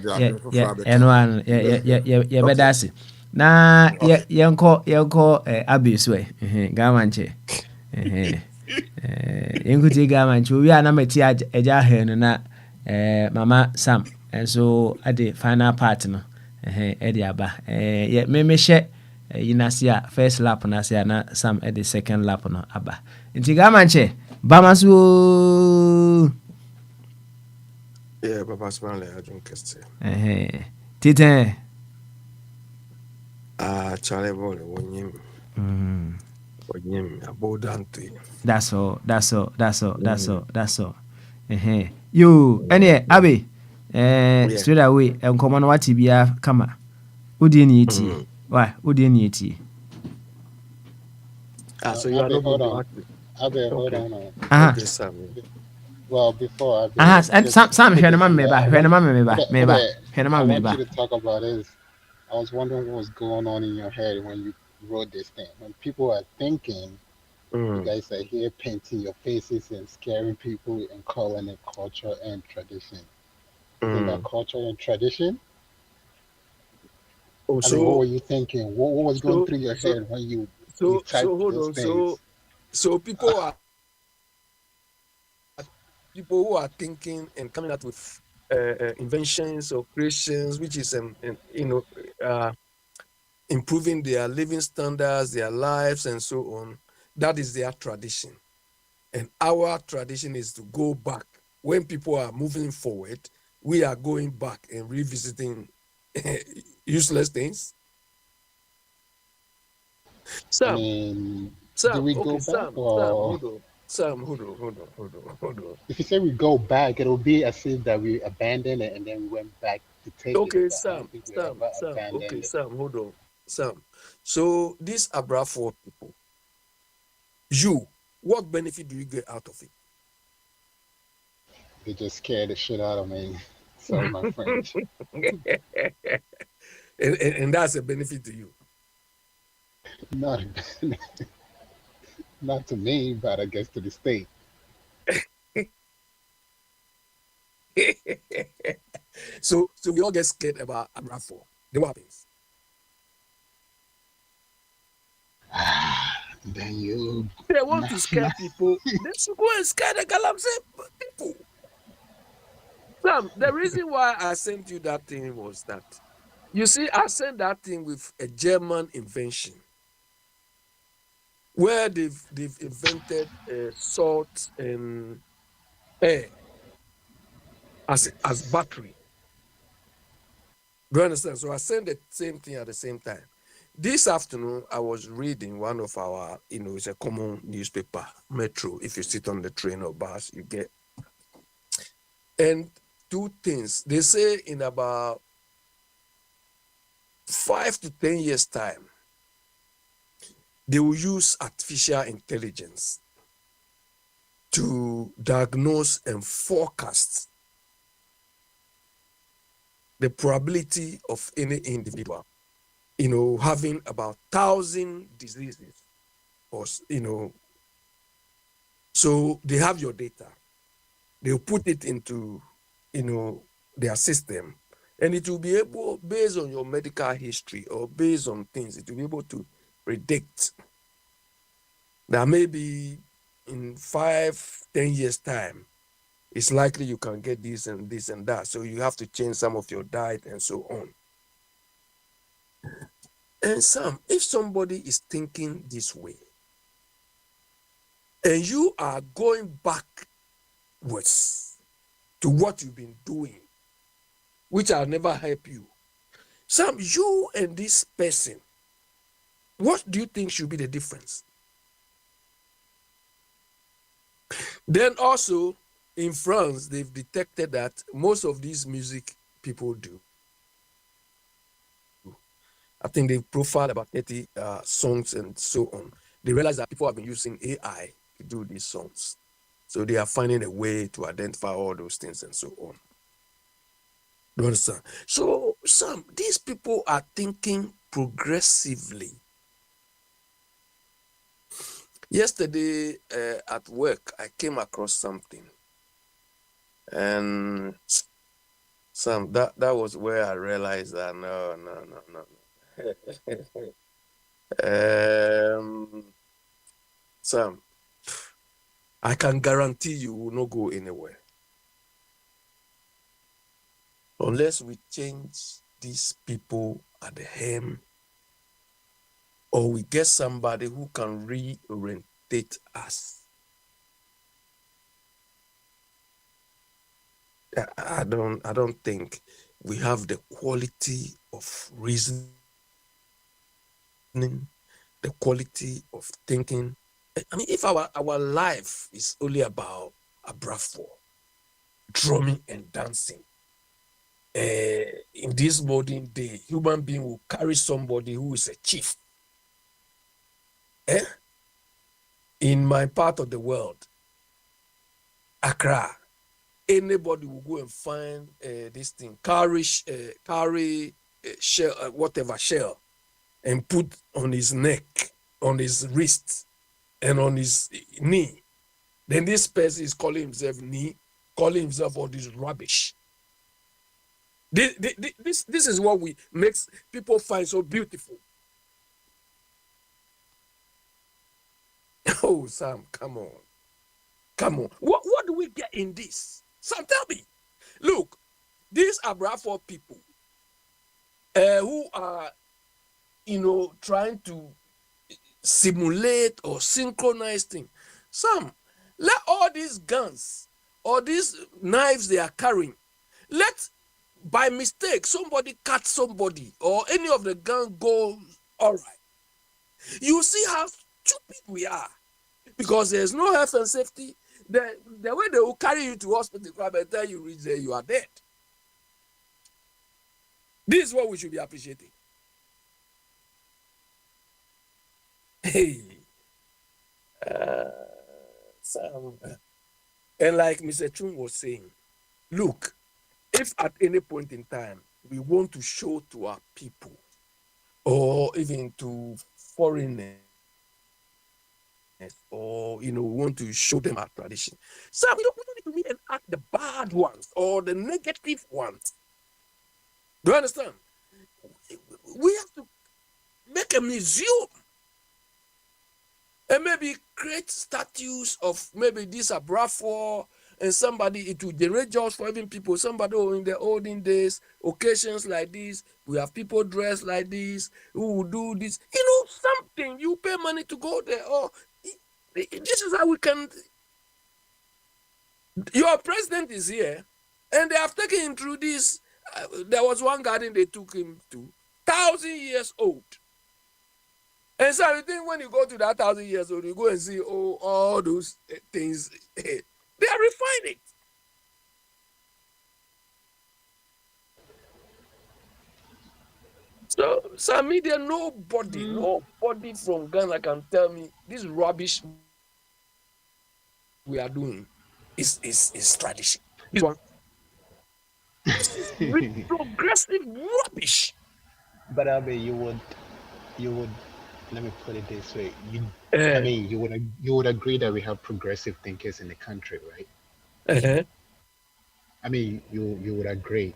but that's it. Na yanko abuse way gamanche yankuti gamanche we are na meti eja hen na mama Sam and so at the final part no edi aba yeah me share yinasia first lap na sia na Sam at the second lap no aba nti gamanche bamasu. Yeah, Papa Smiley, I don't guess. Tite. Charlie Boy, when you abundant. That's all. You, any Abby, straight away, and come on what TBR, come. Who didn't eat? Why? Who didn't eat? So you are not hold on. Well, before and some I want you to talk about is I was wondering what was going on in your head when you wrote this thing. When people are thinking, you guys are here painting your faces and scaring people and calling it culture and tradition. Isn't that culture and tradition? Oh, I mean, what were you thinking? What was going through your head when you typed those things? So people who are thinking and coming up with inventions or creations, which is improving their living standards, their lives, and so on. That is their tradition, and our tradition is to go back. When people are moving forward, we are going back and revisiting useless things. Sam, do we go back or? Sam, hold on. If you say we go back, it'll be as if that we abandoned it and then we went back to take it. Sam, hold on. Sam. So these Abrafo people, what benefit do you get out of it? They just scared the shit out of me. Sorry, my French. and that's a benefit to you. Not to me, but I guess to the state. So we all get scared about Abrafo. Then what happens? Then you. They want to scare people. They should go and scare the Galamsey people. Sam, the reason why I sent you that thing was that, you see, I sent that thing with a German invention where they've invented salt and air as battery. Do you understand? So I sent the same thing at the same time. This afternoon, I was reading one of our, it's a common newspaper, Metro. If you sit on the train or bus, you get. And two things. They say in about 5 to 10 years' time, they will use artificial intelligence to diagnose and forecast the probability of any individual, having about 1,000 diseases, or, so they have your data. They'll put it into, their system, and it will be able, based on your medical history or based on things, it will be able to predict that maybe in 5-10 years' time, it's likely you can get this and this and that. So you have to change some of your diet and so on. And Sam, if somebody is thinking this way, and you are going backwards to what you've been doing, which will never help you, Sam, you and this person, what do you think should be the difference? Then also, in France, they've detected that most of these music people do. I think they've profiled about 30 songs and so on. They realize that people have been using AI to do these songs. So they are finding a way to identify all those things and so on. Do you understand? So, Sam, these people are thinking progressively. Yesterday at work, I came across something. And Sam, that was where I realized that no. Sam, I can guarantee you will not go anywhere unless we change these people at the helm, or we get somebody who can reorientate us. I don't think we have the quality of reasoning, the quality of thinking. I mean, if our life is only about Akwantufuo, drumming and dancing, in this modern day, human being will carry somebody who is a chief. In my part of the world, Accra, anybody will go and find this thing, carry shell, whatever shell, and put on his neck, on his wrist, and on his knee. Then this person is calling himself calling himself all this rubbish. This is what makes people find so beautiful. Oh, Sam, come on. What do we get in this? Sam, tell me. Look, these Akwantufuo people who are, trying to simulate or synchronize things. Sam, let all these guns or these knives they are carrying, let by mistake somebody cut somebody or any of the gun go all right. You see how stupid we are, because there's no health and safety. The way they will carry you to hospital, by the time you reach there, you are dead. This is what we should be appreciating. Hey, Sam, and like Mr. Chung was saying, look, if at any point in time we want to show to our people or even to foreigners, or we want to show them our tradition, so we don't need to meet and act the bad ones or the negative ones. Do you understand? We have to make a museum And maybe create statues of maybe this Abrafo and somebody, it will generate jobs for even people. Somebody in the olden days, occasions like this, we have people dressed like this, who will do this. Something, you pay money to go there. Oh, this is how we can. Your president is here, and they have taken him through this. There was one garden they took him to, 1,000 years old. And so I think when you go to that 1,000 years old, you go and see all those things. They are refining. So some media, nobody from Ghana can tell me this rubbish we are doing is tradition. This one, this is progressive rubbish. But I mean, you would. Let me put it this way. I mean, you would agree that we have progressive thinkers in the country, right? Uh-huh. I mean, you would agree.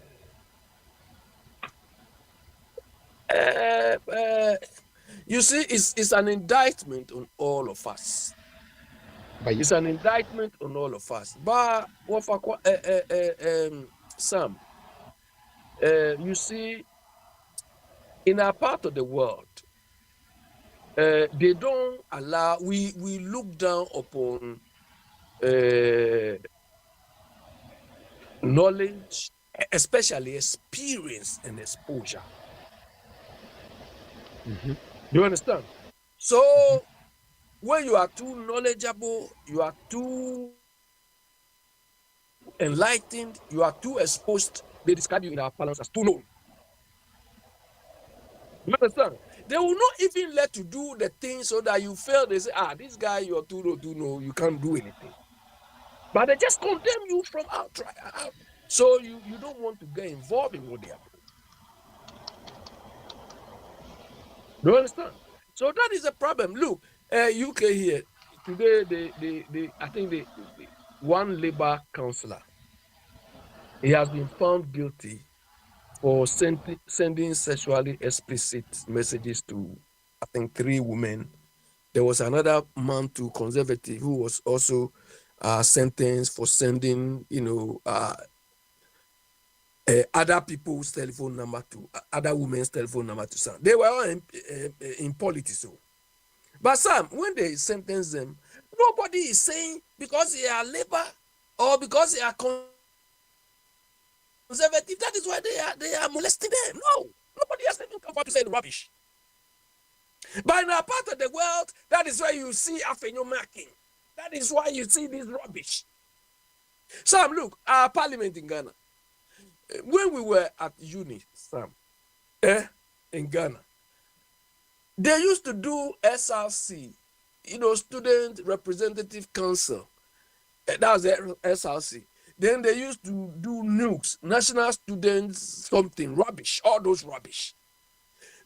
You see, it's an indictment on all of us. But It's an indictment on all of us. But Sam, you see, in our part of the world, they don't allow. We look down upon knowledge, especially experience and exposure. mm-hmm. You understand? So when you are too knowledgeable, you are too enlightened, you are too exposed, they describe you in our parlance as too known. You understand? They will not even let you do the thing so that you fail. They say, this guy, you're too know, you can't do anything. But they just condemn you from out. So you don't want to get involved in what they are doing. Do you understand? So that is a problem. Look, UK here today, I think the one Labour councillor, he has been found guilty for sending sexually explicit messages to, I think, 3 women. There was another man too, conservative, who was also sentenced for sending, other people's telephone number to other women's telephone number to some. They were all in politics. So. But some, when they sentence them, nobody is saying because they are Labour or because they are conservative, that is why they are molesting them. No, nobody has even come forward to say the rubbish. But in our part of the world, that is why you see Afenyo marking. That is why you see this rubbish. Sam, look, our parliament in Ghana, when we were at uni, Sam, in Ghana, they used to do SRC, Student Representative Council. That was the SRC. Then they used to do NUCs, National Students something, rubbish, all those rubbish.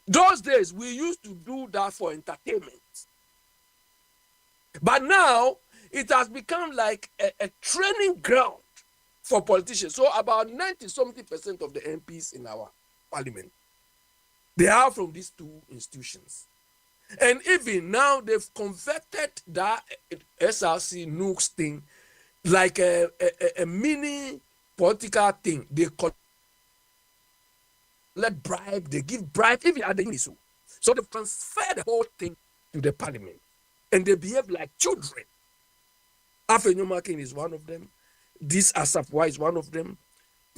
Those days, we used to do that for entertainment. But now, it has become like a training ground for politicians. So about 90-something% of the MPs in our parliament, they are from these 2 institutions. And even now, they've converted that SRC NUCs thing like a mini political thing. They collect bribe, they give bribe, even at the UNISO. So they transfer the whole thing to the parliament. And they behave like children. Afenyo Makin is one of them. This Asafwa is one of them.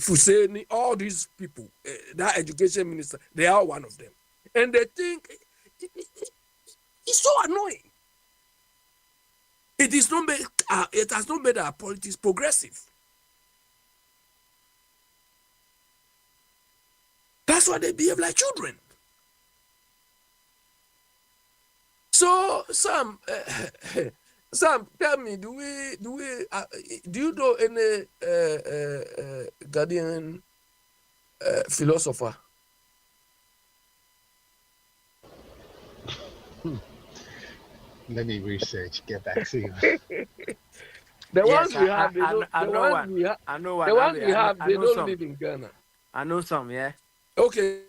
Fuseni, all these people, that education minister, they are one of them. And they think it's so annoying. It has not made our politics progressive. That's why they behave like children. So, Sam, tell me, do you know any Ghanaian philosopher? Let me research. Get back to you. The Yes, ones we have, they don't. I The know ones one. we have, I know one. the ones we have, I they know don't some. live in Ghana. I know some, yeah. Okay,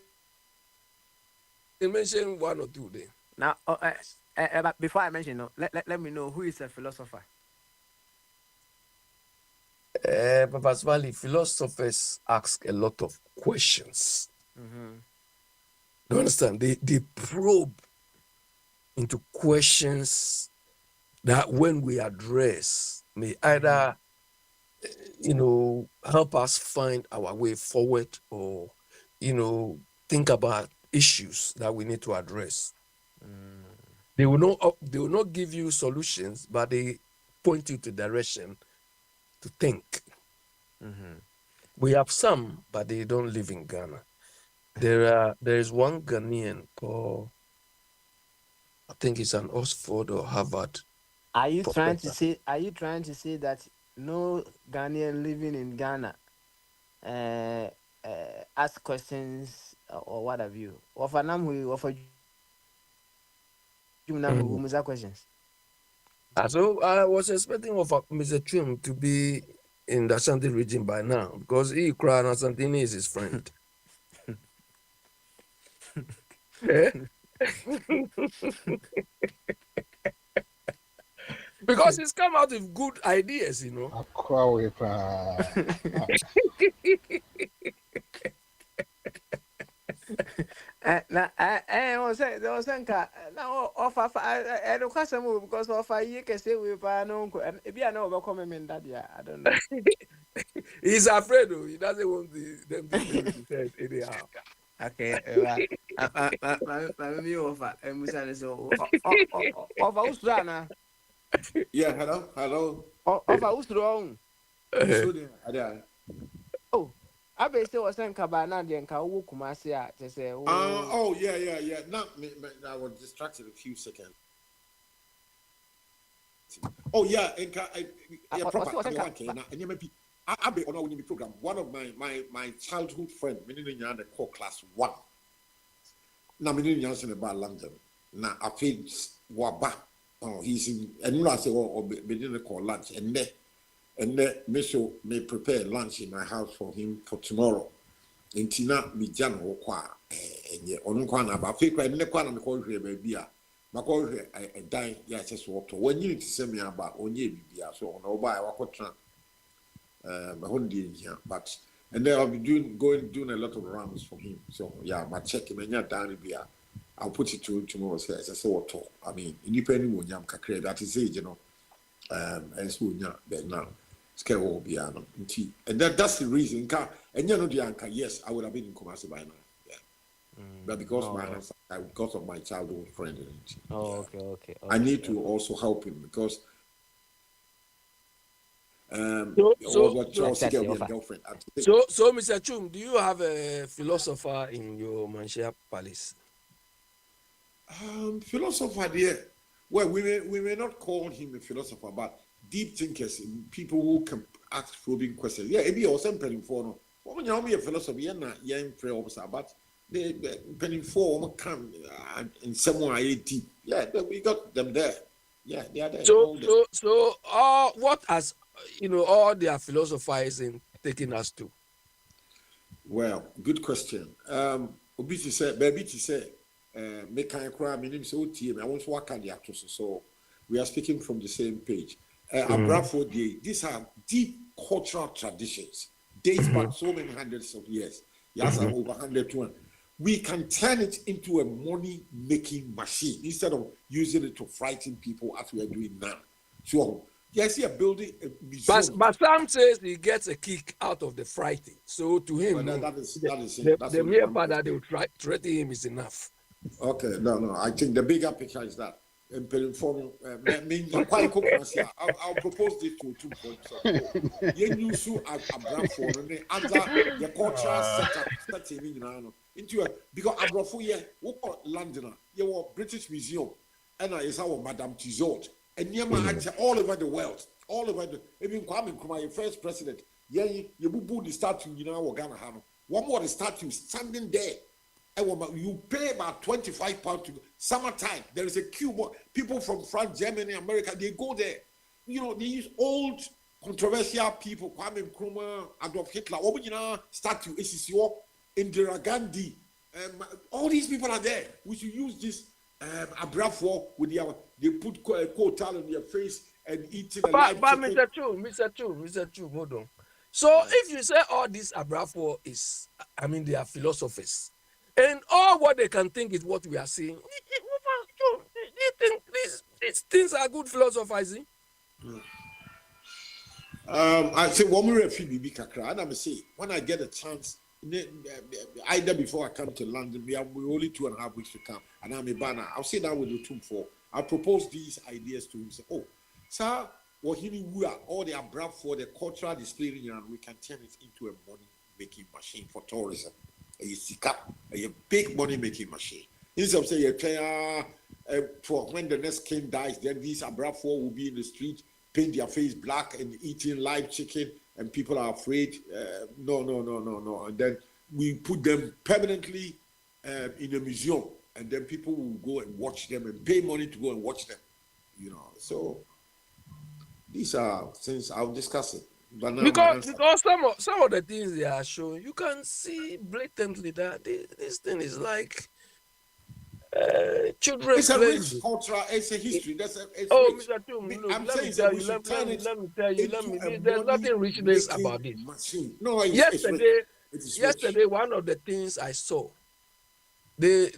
you mention 1 or 2 then. Now, But before I mention, let me know who is a philosopher. Papa Smiley, philosophers ask a lot of questions. Mm-hmm. You understand? They probe into questions that when we address may either help us find our way forward or think about issues that we need to address. They will not give you solutions, but they point you to direction to think. We have some, but they don't live in Ghana. There is one Ghanaian called, I think it's an Oxford or Harvard. Are you trying professor. to say that no Ghanaian living in Ghana ask questions or what have you? Or for questions. So I was expecting of Mr. Trim to be in the Ashanti region by now because he cried and Asantini is his friend. Eh? Because he's come out with good ideas, Now offer I don't question move because offer you can say we no and if you know about comment that I don't know. He's afraid though. He doesn't want them to say his head anyhow. Okay, me offer and Musa so offer Austrana. Yeah, hello. Offer Austron. So there, Oh, I be say was Kabana and Kawu Kumasia to say, oh, yeah. Not me, I was distracted a few seconds. Oh, yeah, I be on our program. One of my childhood friend, meaning the core class 1. Now, meaning Johnson about London. Now, I feel Waba. Oh, he's in, and I say, or beginning to call lunch, and then may prepare lunch in my house for him for tomorrow. In Tina, me Jan or qua, and yet on one about fake and the quan and call here, baby. My call here, I die, yes, just walk to when you need to send me about only be so no buy what tran. My whole day here, but and then I'll be doing a lot of rounds for him. So yeah, my check him and you're down here. I'll put it to tomorrow. Says I say what talk. I mean, independent when you kakre that is it, and so yeah, now. Scare will be an and that's the reason. And you know the anchor, yes, I would have been in Kumasi by now. Yeah. But because of my childhood friend. Okay. I need to also help him because girlfriend. So Mr. Chum, do you have a philosopher in your Manshia Palace? Philosopher there. Well, we may not call him a philosopher, but deep thinkers, people who can ask probing questions. Yeah, maybe or some penning for no. When you be a philosopher, you're not young prayer officer, but the penning for come in somewhere deep. Yeah, we got them there. Yeah, they are there. So what has all their philosophers in taking us to? Well, good question. Obiti said, baby, to say, make I cry. My name is OTM. I want to work on the actors, so we are speaking from the same page. Abrafo Day. These are deep cultural traditions, dates back so many hundreds of years. Yes, I'm over 101. We can turn it into a money-making machine instead of using it to frighten people as we are doing now. So, yes, you're building a museum. But Sam says he gets a kick out of the fighting. So to him, the mere part that they will threaten him is enough. Okay, no. I think the bigger picture is that. I'll propose this to 2 points. You sue Abrafo and other your cultural setup into a because Abrafo here, London, your British Museum, and it's our Madame Tussauds, and all over the world, all over the even Kwame Nkrumah, your first president, you bubu the statue, Ghana. One more the statue standing there. You pay about £25 to go. Summertime, there is a queue. People from France, Germany, America, they go there. These old controversial people, Kwame Nkrumah, Adolf Hitler, statue, ACCO, Indira Gandhi, all these people are there. We should use this Abrafo with their, they put coat on their face and eating a But live chicken. Mr. Chu, hold on. So if you say all these Abrafo is, I mean, they are philosophers, and all what they can think is what we are saying. Do you think these things are good philosophizing? I say one more BB Kakra, and I'm say when I get a chance, either before I come to London, we only 2.5 weeks to come, and I'm a banner. I'll sit down with the team for. I'll propose these ideas to him. Say, oh, sir, what he we are all the abrupt for the cultural display, and we can turn it into a money-making machine for tourism. A big money-making machine. Instead of saying, for when the next king dies, then these abrupt four will be in the street, paint their face black and eating live chicken, and people are afraid. No. And then we put them permanently in a museum, and then people will go and watch them and pay money to go and watch them. You know, so these are things I'll discuss it. But now because some of the things they are showing, you can see blatantly that this thing is like children. It's a rich culture. It's a history. That's rich. Mr. Tum, look, I'm let me saying tell you. Let me tell you. There's nothing richness about this. Machine. No, yesterday, one of the things I saw, they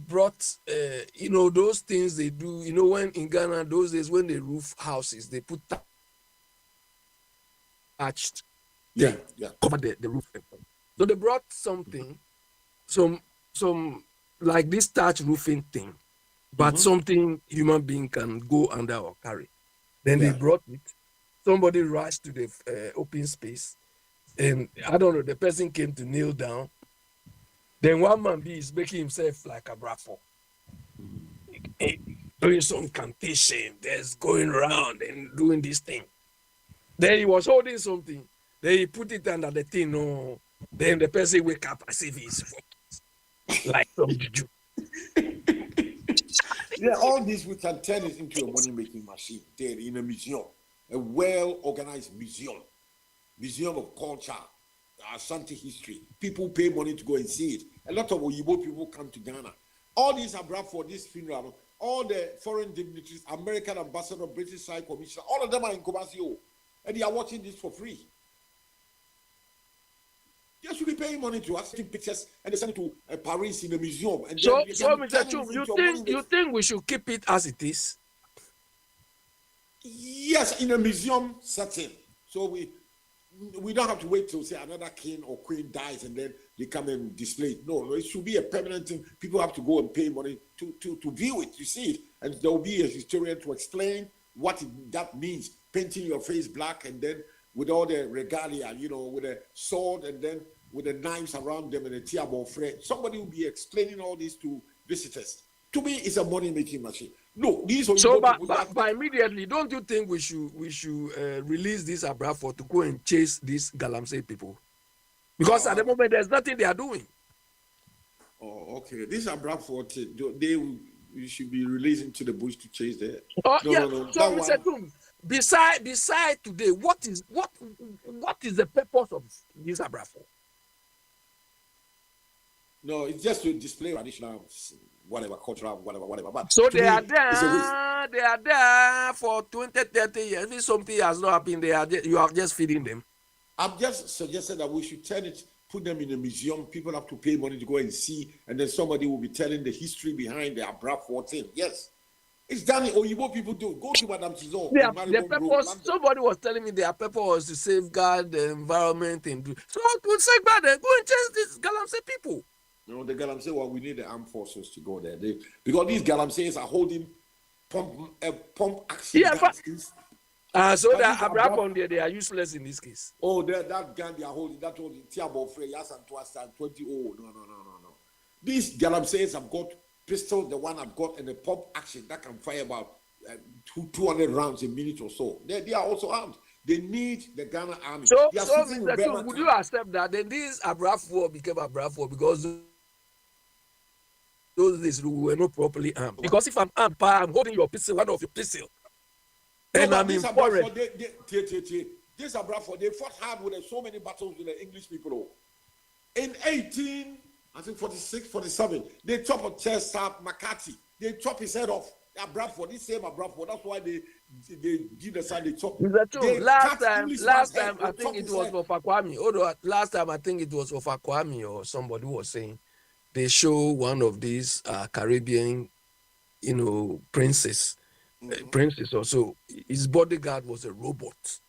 brought those things they do. You know, when in Ghana those days when they roof houses, they put thatched. Cover the roof. So they brought something, some like this thatch roofing thing, but something human being can go under or carry. Then they brought it. Somebody rushed to the open space, and I don't know. The person came to kneel down. Then one man is making himself like a brafo, doing some incantation. There's going around and doing this thing. Then he was holding something. Then he put it under the thing. No. Then the person wake up as if he's like some juju. Yeah, all this we can turn it into a money-making machine there in a museum, a well-organized museum of culture, Ashanti history. People pay money to go and see it. A lot of Oyibo people come to Ghana. All these are brought for this funeral. All the foreign dignitaries, American ambassador, British High Commissioner, all of them are in Kumasi, and they are watching this for free. They should be paying money to us, taking pictures, and they send it to Paris in a museum. And so Mr. Chum, you think we should keep it as it is? Yes, in a museum setting. So we don't have to wait till say another king or queen dies and then they come and display it. No, it should be a permanent thing. People have to go and pay money to view it, to see it, and there will be a historian to explain what that means. Painting your face black and then with all the regalia, with a sword and then with the knives around them and a tiabo fre. Somebody will be explaining all this to visitors. To me, it's a money-making machine. No, these are so. But immediately, don't you think we should release this Abrafo to go and chase these Galamsey people? Because at the moment, there's nothing they are doing. Oh, okay. These Abrafo, we should be releasing to the bush to chase them. No. So, Mr. Tum, beside today, what is the purpose of this Abrafo? No, it's just to display traditional, whatever, cultural, whatever. But so they are there for 20, 30 years. If something has not happened, you are just feeding them. I've just suggested that we should put them in a museum. People have to pay money to go and see, and then somebody will be telling the history behind the Abrafo thing. Yes. It's done. Oyibo people do. Go to Madame Tizon. The purpose. Somebody was telling me their purpose was to safeguard the environment and do. So to safeguard them, go and chase these Galamsey people. The Galamsey, we need the armed forces to go there. Because these Galamseys are holding pump action. Yeah, but so that Abrafo they are useless in this case. Oh, that gun they are holding, that holding Tiabo Frey, yes, and 20. Oh, no. These Galamseys have got pistol, the one I've got, and a pump action that can fire about 200 rounds a minute or so. They are also armed. They need the Ghana army. So Mr. Tum, would you accept that then this Abrafo became Abrafo because those days we were not properly armed? Because if I'm armed, I'm holding your pistol, one of your pistol, and I'm in forest. This Abrafo, they fought hard with so many battles with the English people. In 18 I think 46, 47. They chop a chest up McCarthy. They chop his head off. Bradford, this same Bradford. That's why they did the side they chop. They Last cut Englishman's head. time I think it was for Fakwami. Although last time I think it was for Fakwami or somebody was saying they show one of these Caribbean, princes or so. His bodyguard was a robot.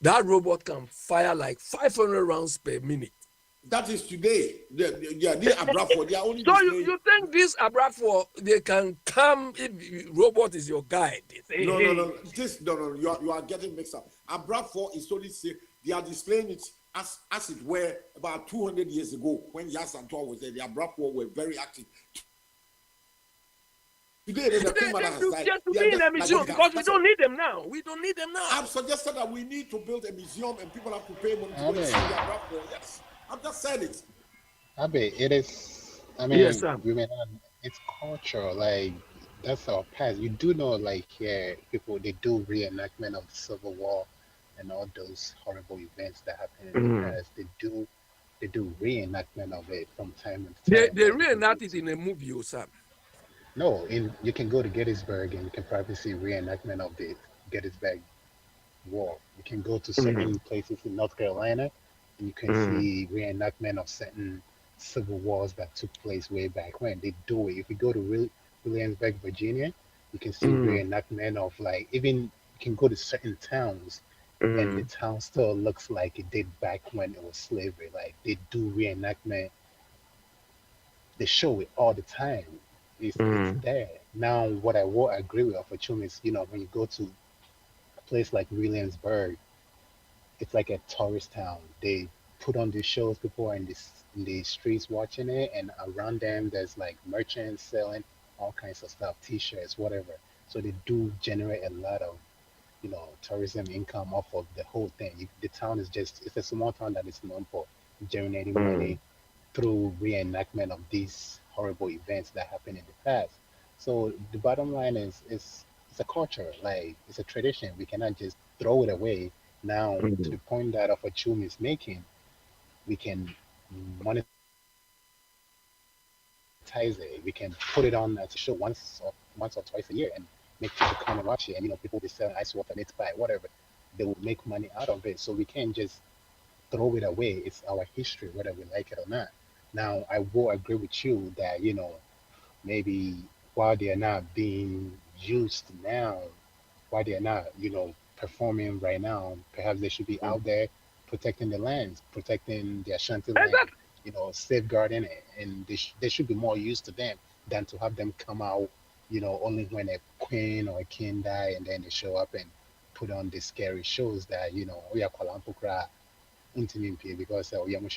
That robot can fire like 500 rounds per minute. That is today. They Bradford. They are only. So you think this Bradford they can come if robot is your guide? No. You are getting mixed up. Bradford is only say they are displaying it as it were about 200 years ago when Yas Antoine was there. The Bradford were very active. Today, they just to be in a museum because we don't need them now. We don't need them now. I've suggested that we need to build a museum and people have to pay money to go and see their Bradford. Yes, I've just said it. Abe, it is. I mean, yes, it's culture. Like that's our past. You do know, like here, people they do reenactment of the Civil War and all those horrible events that happened in the past. They do reenactment of it from time to time. They reenact it in a movie, or Sam. No, you can go to Gettysburg and you can probably see reenactment of the Gettysburg War. You can go to certain places in North Carolina and you can see reenactment of certain civil wars that took place way back when. They do it. If you go to Williamsburg, Virginia, you can see reenactment of like even you can go to certain towns and the town still looks like it did back when it was slavery. Like they do reenactment. They show it all the time. It's there. Now, what I will agree with Opportunity is, when you go to a place like Williamsburg, it's like a tourist town. They put on these shows, people are in the streets watching it, and around them there's like merchants selling all kinds of stuff, t-shirts, whatever. So they do generate a lot of, tourism income off of the whole thing. The town is it's a small town that is known for generating money through reenactment of these horrible events that happened in the past. So the bottom line is it's a culture, like it's a tradition. We cannot just throw it away. Now, to the point that Opportunity is making, we can monetize it. We can put it on as a show once or twice a year and make people come and watch it. And people will sell ice water, meat pie, whatever. They will make money out of it. So we can't just throw it away. It's our history, whether we like it or not. Now, I will agree with you that, maybe while they're not being used now, while they're not, performing right now, perhaps they should be out there protecting the lands, protecting the Ashanti land, safeguarding it. And they should be more used to them than to have them come out, only when a queen or a king die and then they show up and put on the scary shows that, we are Kwalampukra because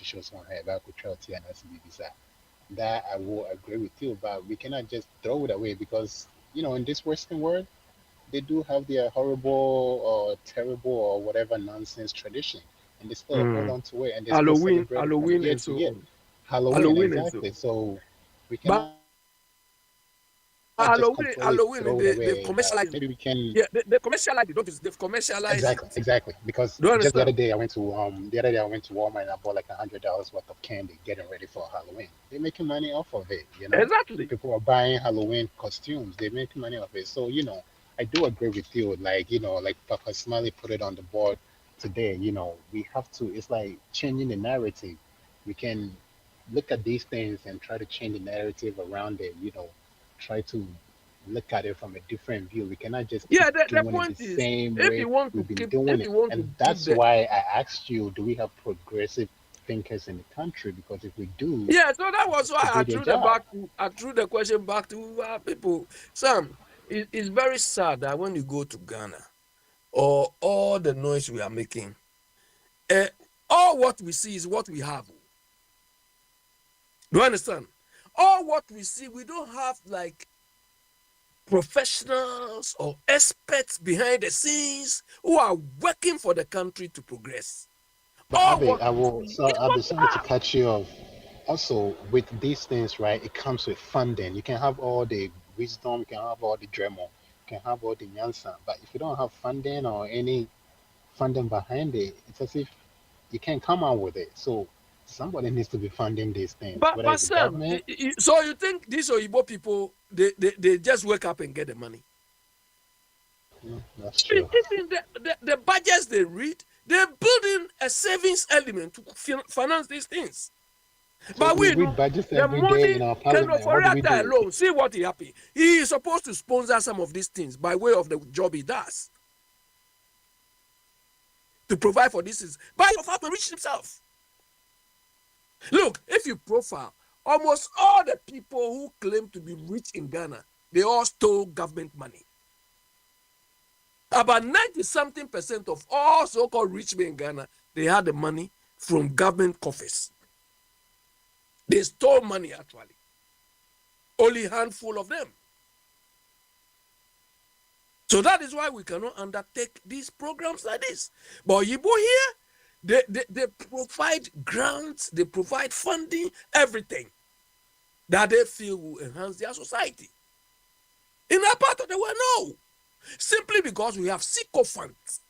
shows on her back and that I will agree with you, but we cannot just throw it away because in this Western world they do have their horrible or terrible or whatever nonsense tradition, and they still hold on to it and they Halloween, still celebrate it from year to year. Halloween, exactly. So we cannot. Halloween, they commercialize. Maybe we can. Yeah, they commercialize it. Don't they commercialize exactly. Because just the other day I went to Walmart and I bought like $100 worth of candy, getting ready for Halloween. They're making money off of it. Exactly. People are buying Halloween costumes. They're making money off it. So I do agree with you. Like like Papa Smiley put it on the board today. We have to. It's like changing the narrative. We can look at these things and try to change the narrative around it. Try to look at it from a different view. We cannot just keep doing it the same way we've been doing it. And that's why I asked you, do we have progressive thinkers in the country? Because if we do, so that was why I threw the question back to people. Sam, it's very sad that when you go to Ghana, or all the noise we are making, all what we see is what we have. Do you understand? All what we see, we don't have like professionals or experts behind the scenes who are working for the country to progress. But I'll be sorry to cut you off. Also, with these things, right, it comes with funding. You can have all the wisdom, you can have all the drama, you can have all the nyansa, but if you don't have funding or any funding behind it, it's as if you can't come out with it. So somebody needs to be funding these things. But Whether it's the Sam, government. so you think these Oyibo people they just wake up and get the money? That's true. Even the budgets they read, they're building a savings element to finance these things. So But we know read budgets the every day in money our kind parliament. of What do we Oriata do? alone. See what he happy. He is supposed to sponsor some of these things by way of the job he does. To provide for this is by of how to reach himself. Look, if you profile almost all the people who claim to be rich in Ghana, they all stole government money. About 90-something% of all so-called rich men in Ghana, they had the money from government coffers. They stole money actually. Only a handful of them. So that is why we cannot undertake these programs like this. But Yibo here, they provide grants, they provide funding, everything that they feel will enhance their society. In that part of the world, no. Simply because we have sycophants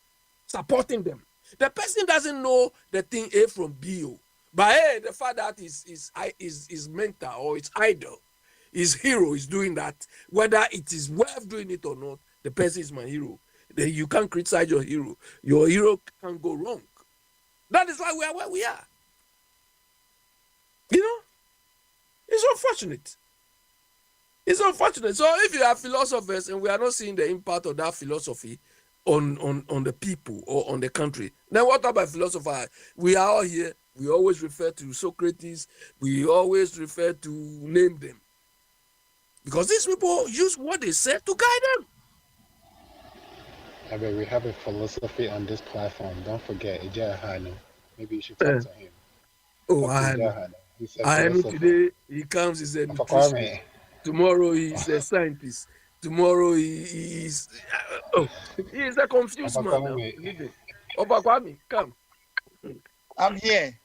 supporting them. The person doesn't know the thing A from B. But hey, the fact that is mentor or it's idol, his hero is doing that, whether it is worth doing it or not, the person is my hero. Then you can't criticize your hero. Your hero can't go wrong. That is why we are where we are. You know, it's unfortunate. It's unfortunate. So if you are philosophers and we are not seeing the impact of that philosophy on the people or on the country, then what about philosopher? We are all here. We always refer to Socrates. We always refer to name them. Because these people use what they said to guide them. I mean, we have a philosophy on this platform. Don't forget Ejahano. Maybe you should talk to him. Oh, Talk to I know. Ejahano. He's a I know philosopher. today he comes as a nutritionist. Tomorrow he's a scientist. Tomorrow he is a confused man now. Oba Kwame, come. I'm here.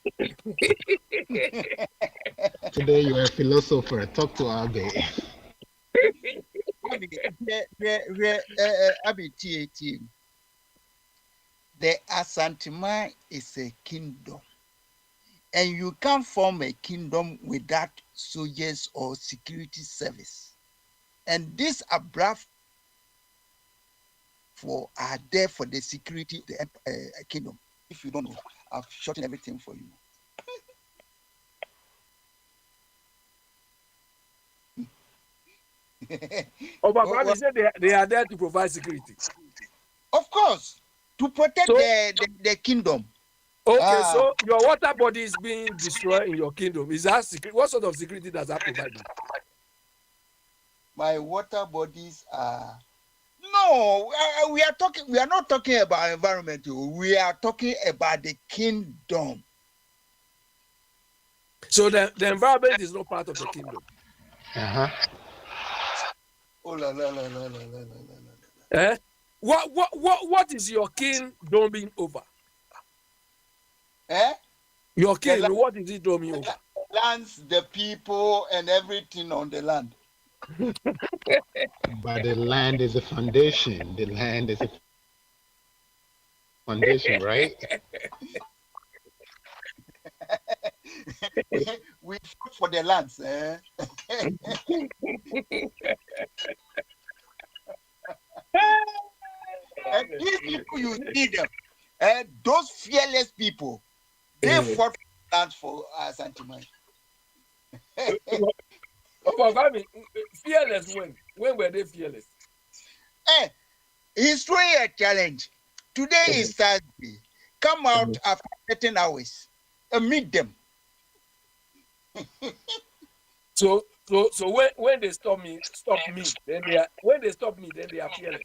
Today you're a philosopher. Talk to Abe. The Asantuma is a kingdom, and you can't form a kingdom without soldiers or security service. And these Abrafo are there for the security of the kingdom. If you don't know, I've shortened everything for you. Obama said they are there to provide security. Of course, to protect the kingdom. Okay, so your water body is being destroyed in your kingdom. Is that security? What sort of security does that provide? My water bodies are no. We are talking. We are not talking about environment. We are talking about the kingdom. So the environment is not part of the kingdom. Oh la la la la la la la la. Eh? What is your king doming over? Eh? Your king, what is he doming over? Lands, the people, and everything on the land. But the land is a foundation. The land is a foundation, right? We fought for the lands. Eh? And these people, you see them. Those fearless people, they fought for the lands for Santimai. Fearless when? When were they fearless? He's throwing a challenge. Today is Thursday. Come out after 13 hours and meet them. So when they stop me, then they are fearless.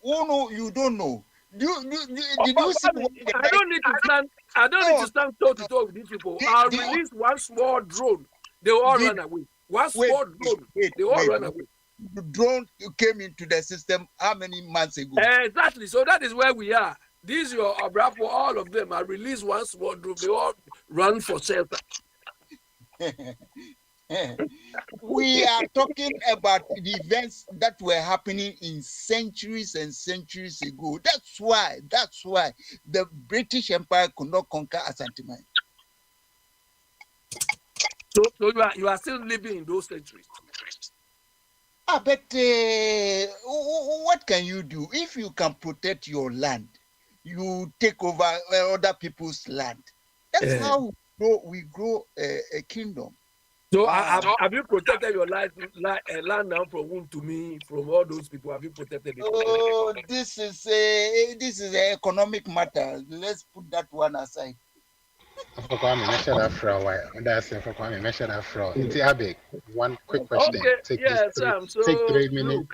No, you don't know. Did you see? I don't need to stand toe to toe with these people. I'll release one small drone. They will all run away. Small drone. They all run away. The drone came into the system how many months ago? Exactly. So that is where we are. These your Abrafo, all of them. I release one small drone. They all run for shelter. We are talking about the events that were happening in centuries and centuries ago. That's why the British Empire could not conquer Asante Mine. So you are still living in those centuries. But what can you do if you can protect your land? You take over other people's land. That's how we grow a kingdom. So have you protected your land now from whom to me, from all those people? Have you protected it? Oh, this is an economic matter. Let's put that one aside. For Kwame, measure that fraud. Why? That's it for Kwame. Measure that fraud. Into Abig, one quick question. Okay, Take yeah, just three. Sam. Take So 3 minutes.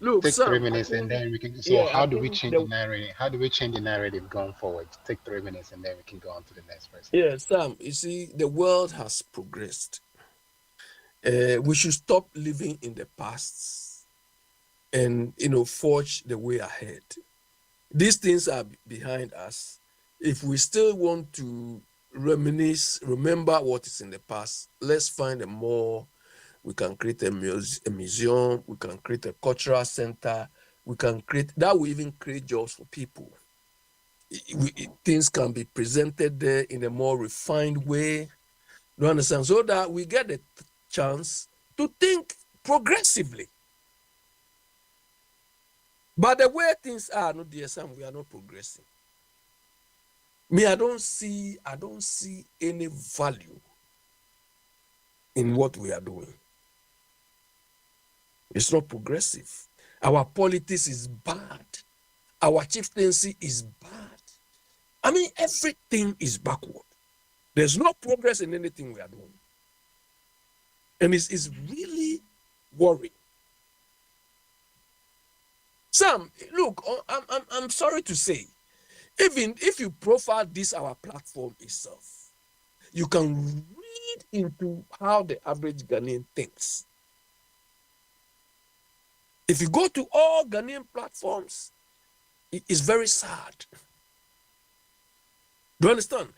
look, Take three Sam. I minutes, and think, then we can. So, yeah, how I do we think change the narrative? How do we change the narrative going forward? Take 3 minutes, and then we can go on to the next person. yeah, Sam. You see, the world has progressed. We should stop living in the past and forge the way ahead. These things are behind us. If we still want to reminisce, remember what is in the past, let's find a more. We can create a museum. We can create a cultural center. We can create that. Will even create jobs for people. Things can be presented there in a more refined way. You understand? So that we get the chance to think progressively. But the way things are, no, dear Sam, we are not progressing. Me, I don't see any value in what we are doing. It's not progressive. Our politics is bad. Our chieftaincy is bad. I mean, everything is backward. There's no progress in anything we are doing. And it's really worrying. Sam, look, I'm sorry to say, even if you profile this our platform itself, you can read into how the average Ghanaian thinks. If you go to all Ghanaian platforms, it's very sad. Do you understand?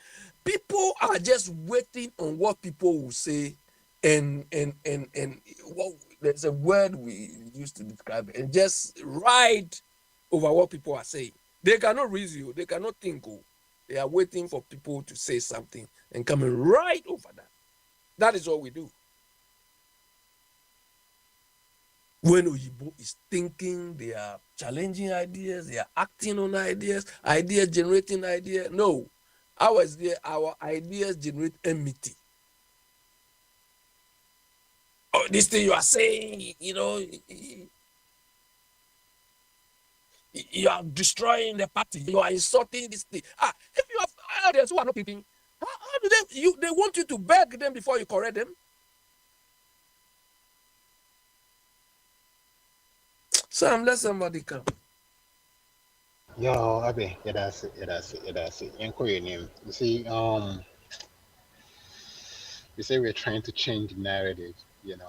People are just waiting on what people will say, and well, there's a word we used to describe it, and just ride over what people are saying. They cannot reason you, they cannot think. They are waiting for people to say something and coming right over that. That is what we do. When Oyibo is thinking, they are challenging ideas, they are acting on ideas generating ideas. No, our ideas generate enmity. Oh, this thing you are saying, you are destroying the party. You are insulting this thing. If you have others who are not thinking, how do they want you to beg them before you correct them? Sam, let somebody come. Yo, Abby, yeah, that's it. Your name. You see, you say we're trying to change the narrative, and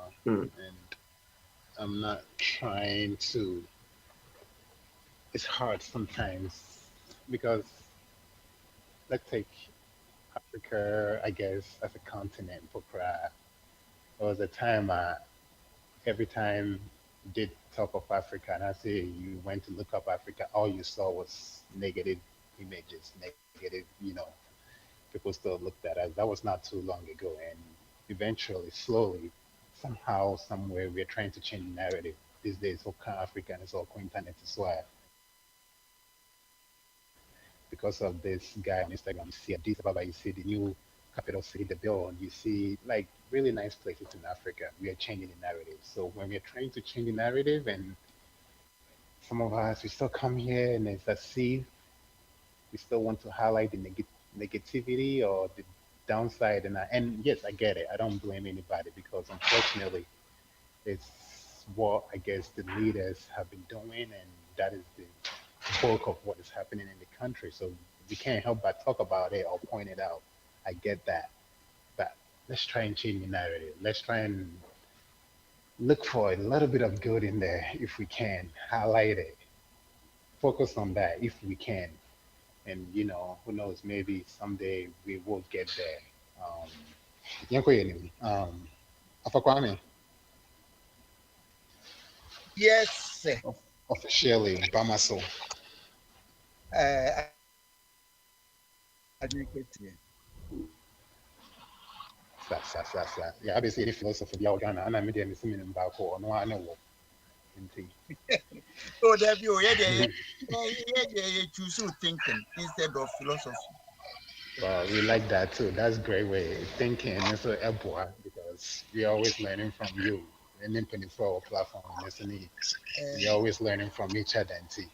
I'm not trying to. It's hard sometimes because let's take Africa, I guess, as a continent. There was a time every time you did talk of Africa, and I say you went to look up Africa, all you saw was negative images, negative, people still looked at us. That was not too long ago. And eventually, slowly, somehow, somewhere, we're trying to change the narrative. These days, all Africa and it's all internet as well. Because of this guy on Instagram, you see Addis Ababa, you see the new capital city, the bill, you see like really nice places in Africa. We are changing the narrative. So when we're trying to change the narrative, and some of us, we still come here and it's as if we still want to highlight the negativity or the downside. And yes, I get it. I don't blame anybody because unfortunately, it's what I guess the leaders have been doing, and that is the bulk of what is happening in the country. So we can't help but talk about it or point it out. I get that, but let's try and change the narrative. Let's try and look for a little bit of good in there if we can. Highlight it. Focus on that if we can. And who knows? Maybe someday we will get there. Um, Afakwame, Yes, sir. officially, Bamaso. Uh, advocate here. Yeah, obviously, the philosophy of the organ, and I'm media missing in back or no, I know. Oh, there be yeah, choose thinking instead of philosophy. Well, we like that too. That's a great way of thinking. And so, because we're always learning from you. And then, for our platform, listening, we're always learning from each other. And see,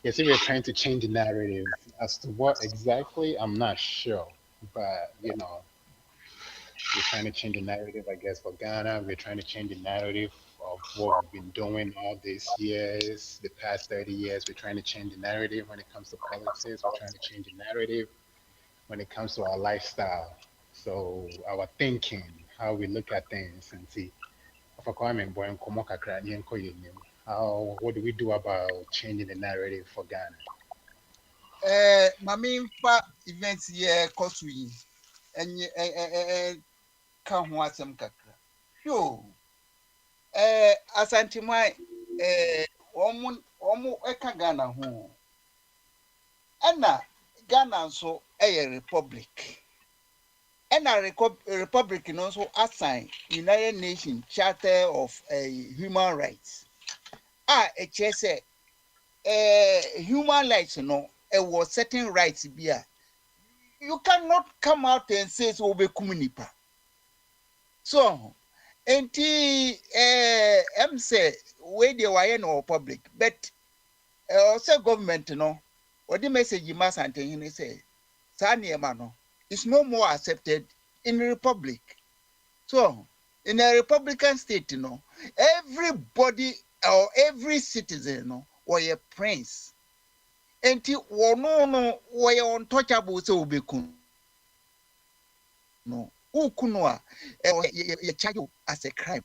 yes, we're trying to change the narrative as to what exactly, I'm not sure. But, we're trying to change the narrative, I guess, for Ghana. We're trying to change the narrative of what we've been doing all these years, the past 30 years. We're trying to change the narrative when it comes to politics. We're trying to change the narrative when it comes to our lifestyle. So our thinking, how we look at things, and see. What do we do about changing the narrative for Ghana? My main events here, cause we and can want some kakra. Sure. Asante mai omu eka Ghana ho. Ɛna Ghana nso ɛyɛ republic. Ɛna republic no nso assign United Nations Charter of Human Rights. Ɛkyerɛ sɛ human rights no ɛwɔ certain rights bi a you cannot come out and say so obekum nipa. So enti em say we dey wire no public but also government no or the message you must antehini say saa nneɛma no is no more accepted in the republic. So in a republican state no everybody or every citizen no or a prince enti wono no wɔyɛ untouchable sɛ obeku no ukuno a ye charge you as a crime.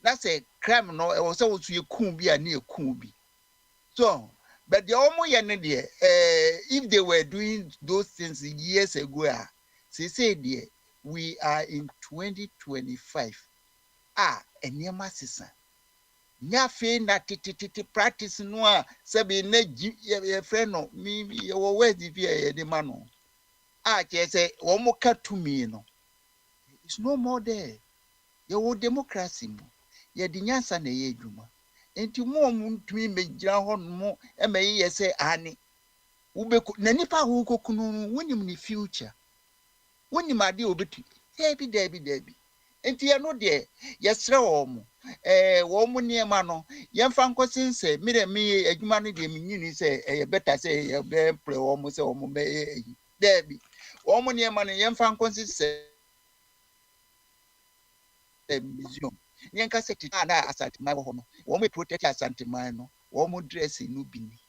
That's a crime no also was you could be a near bi. So but the if they were doing those things years ago, they say dear, we are in 2025. And near my sister. Nyafe na titi practice no sabi na your friend no me your words if you the man. Just say one more cut to me no. It's no more there. Your democracy mo. Ye di nyansa na ye adwuma. Enti mo ntumi megyina hɔ no ɛmɛyɛ sɛ ani. Ubeku na nipa ho kokunu wonim ne future. Wonim ade obetu. Debi. Enti ye no de yɛsrɛ wɔ mo. Wɔ mo nneɛma no yɛmfa nkɔsen sɛ me adwuma no de menyini sɛ ɛyɛ better sɛ yɛ bɛ play wɔ mo sɛ wɔ mo bɛyɛ ayi. Debi. Wɔ mo nneɛma no yɛmfa nkɔsen sɛ museum. Nyanka sekti na asante mai ho no. Wo me protect asante mai no. Wo mo dress no bi ni.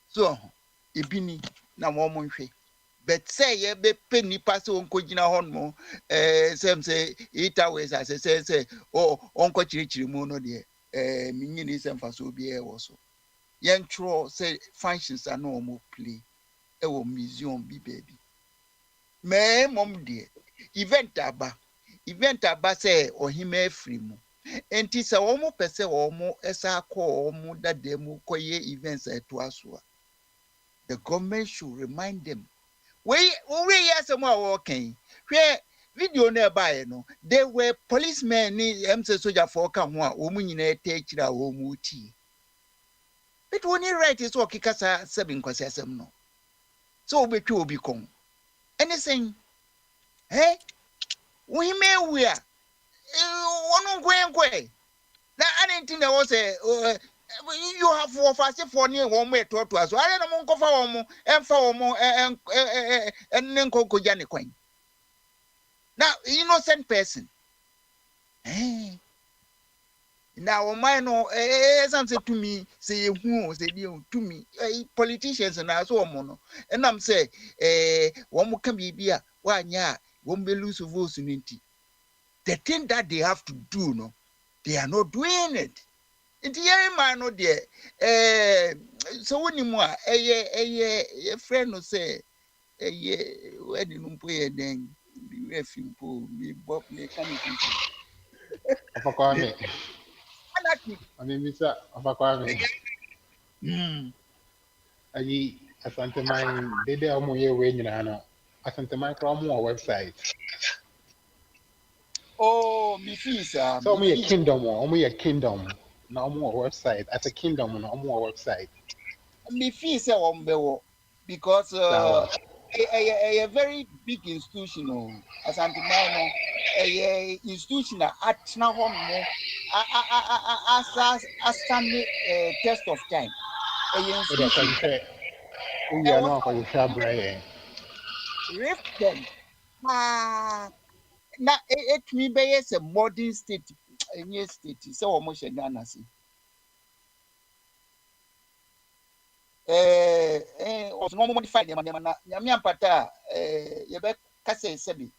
So, ebini na wo mo nhwe. But say ye be pe nipa se onko gina ho no. Say 8 hours as say onko chirichiri mu no de minyini se mfa so bi e wo so. Yen tro say functions are no mo play. E wo museum bi baby. Me mom de event aba say ohima afiri mu. Enti sa omo pese omo esa akọ omo dade mu koye events eto aso a the government should remind them we yes mo working hwe video na buy no they were policemen ni MC soldier for ka ho a omo nyina ete kira omo ti it woni right is o kikasa sebi nkwasi asem no so obetwe obi kon anything ohima ewu a one gwen na anything that was you have for near 1 way to us. I don't go for more and for more and then go Jani coin. Now, innocent person. Now, mine no something to me, say who say you to me, politicians and I so mono. And I'm say, one more can be beer, 1 year, won't be lose votes in it. The thing that they have to do, no, they are not doing it. It's young man, no dear. So when you more, a friend will say, wedding, then you have him, me, Bob, me, can Afakwame. Anarchy. I mean, Mr. Afakwame. Ayi, Asante Mine, they are more year when you know. Asante Mine, more website. Oh, me fees, So, me me a fees. kingdom, or me a kingdom. No more website. As a kingdom, no more website. Me fees, because Sawa. a very big institution, as Antimano, a institution at Nahom, as standing test of time. A Oh, that's what institution. you say. Oh, I yeah, was no, for you, Brian. rift them. Na it me be a modern state, a new state, so almost a nanasi. Was no modified them and Yamian Pata, Yabek Casse Sebi.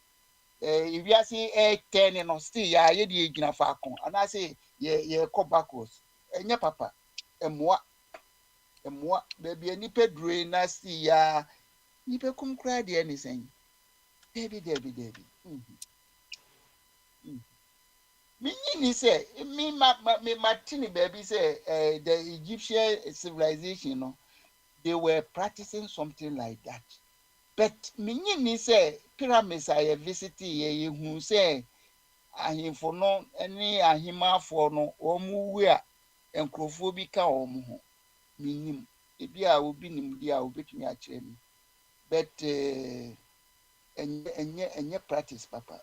If you see a 10 and still, ya ye gina falcon, and I say, ye come backwards. And your papa, and what, baby, a nipper drain, nasty, ya, nipper come cry the anything. Debbie. Me say, me Martini baby say, the Egyptian civilization, no, they were practicing something like that. But me say, pyramids I visited ye who say, ahemfo no ne ahemafo no wɔn wu a nkurɔfoɔ bi ka wɔn ho menim ebi a obi nim di a obetumi akyerɛ me but ɛnyɛ practice papa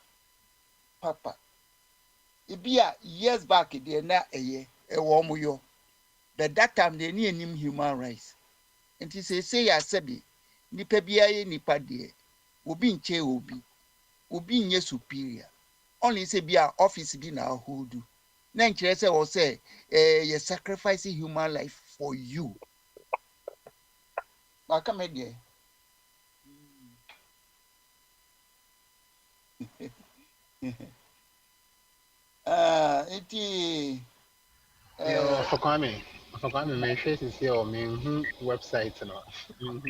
ebi a years back deɛ na ɛyɛ ɛwɔ wɔn yɔ but that time deɛ ne yɛnim human rights nti sɛ yɛ asɛbi nipa biara yɛ nipa deɛ obi nkyɛn obi nyɛ superior only say be a office be na hold do na nkyerɛ sɛ wɔ sɛ you sacrificing human life for you maka me deɛ eti Yo, Afakwame, my face is here, me, website, no.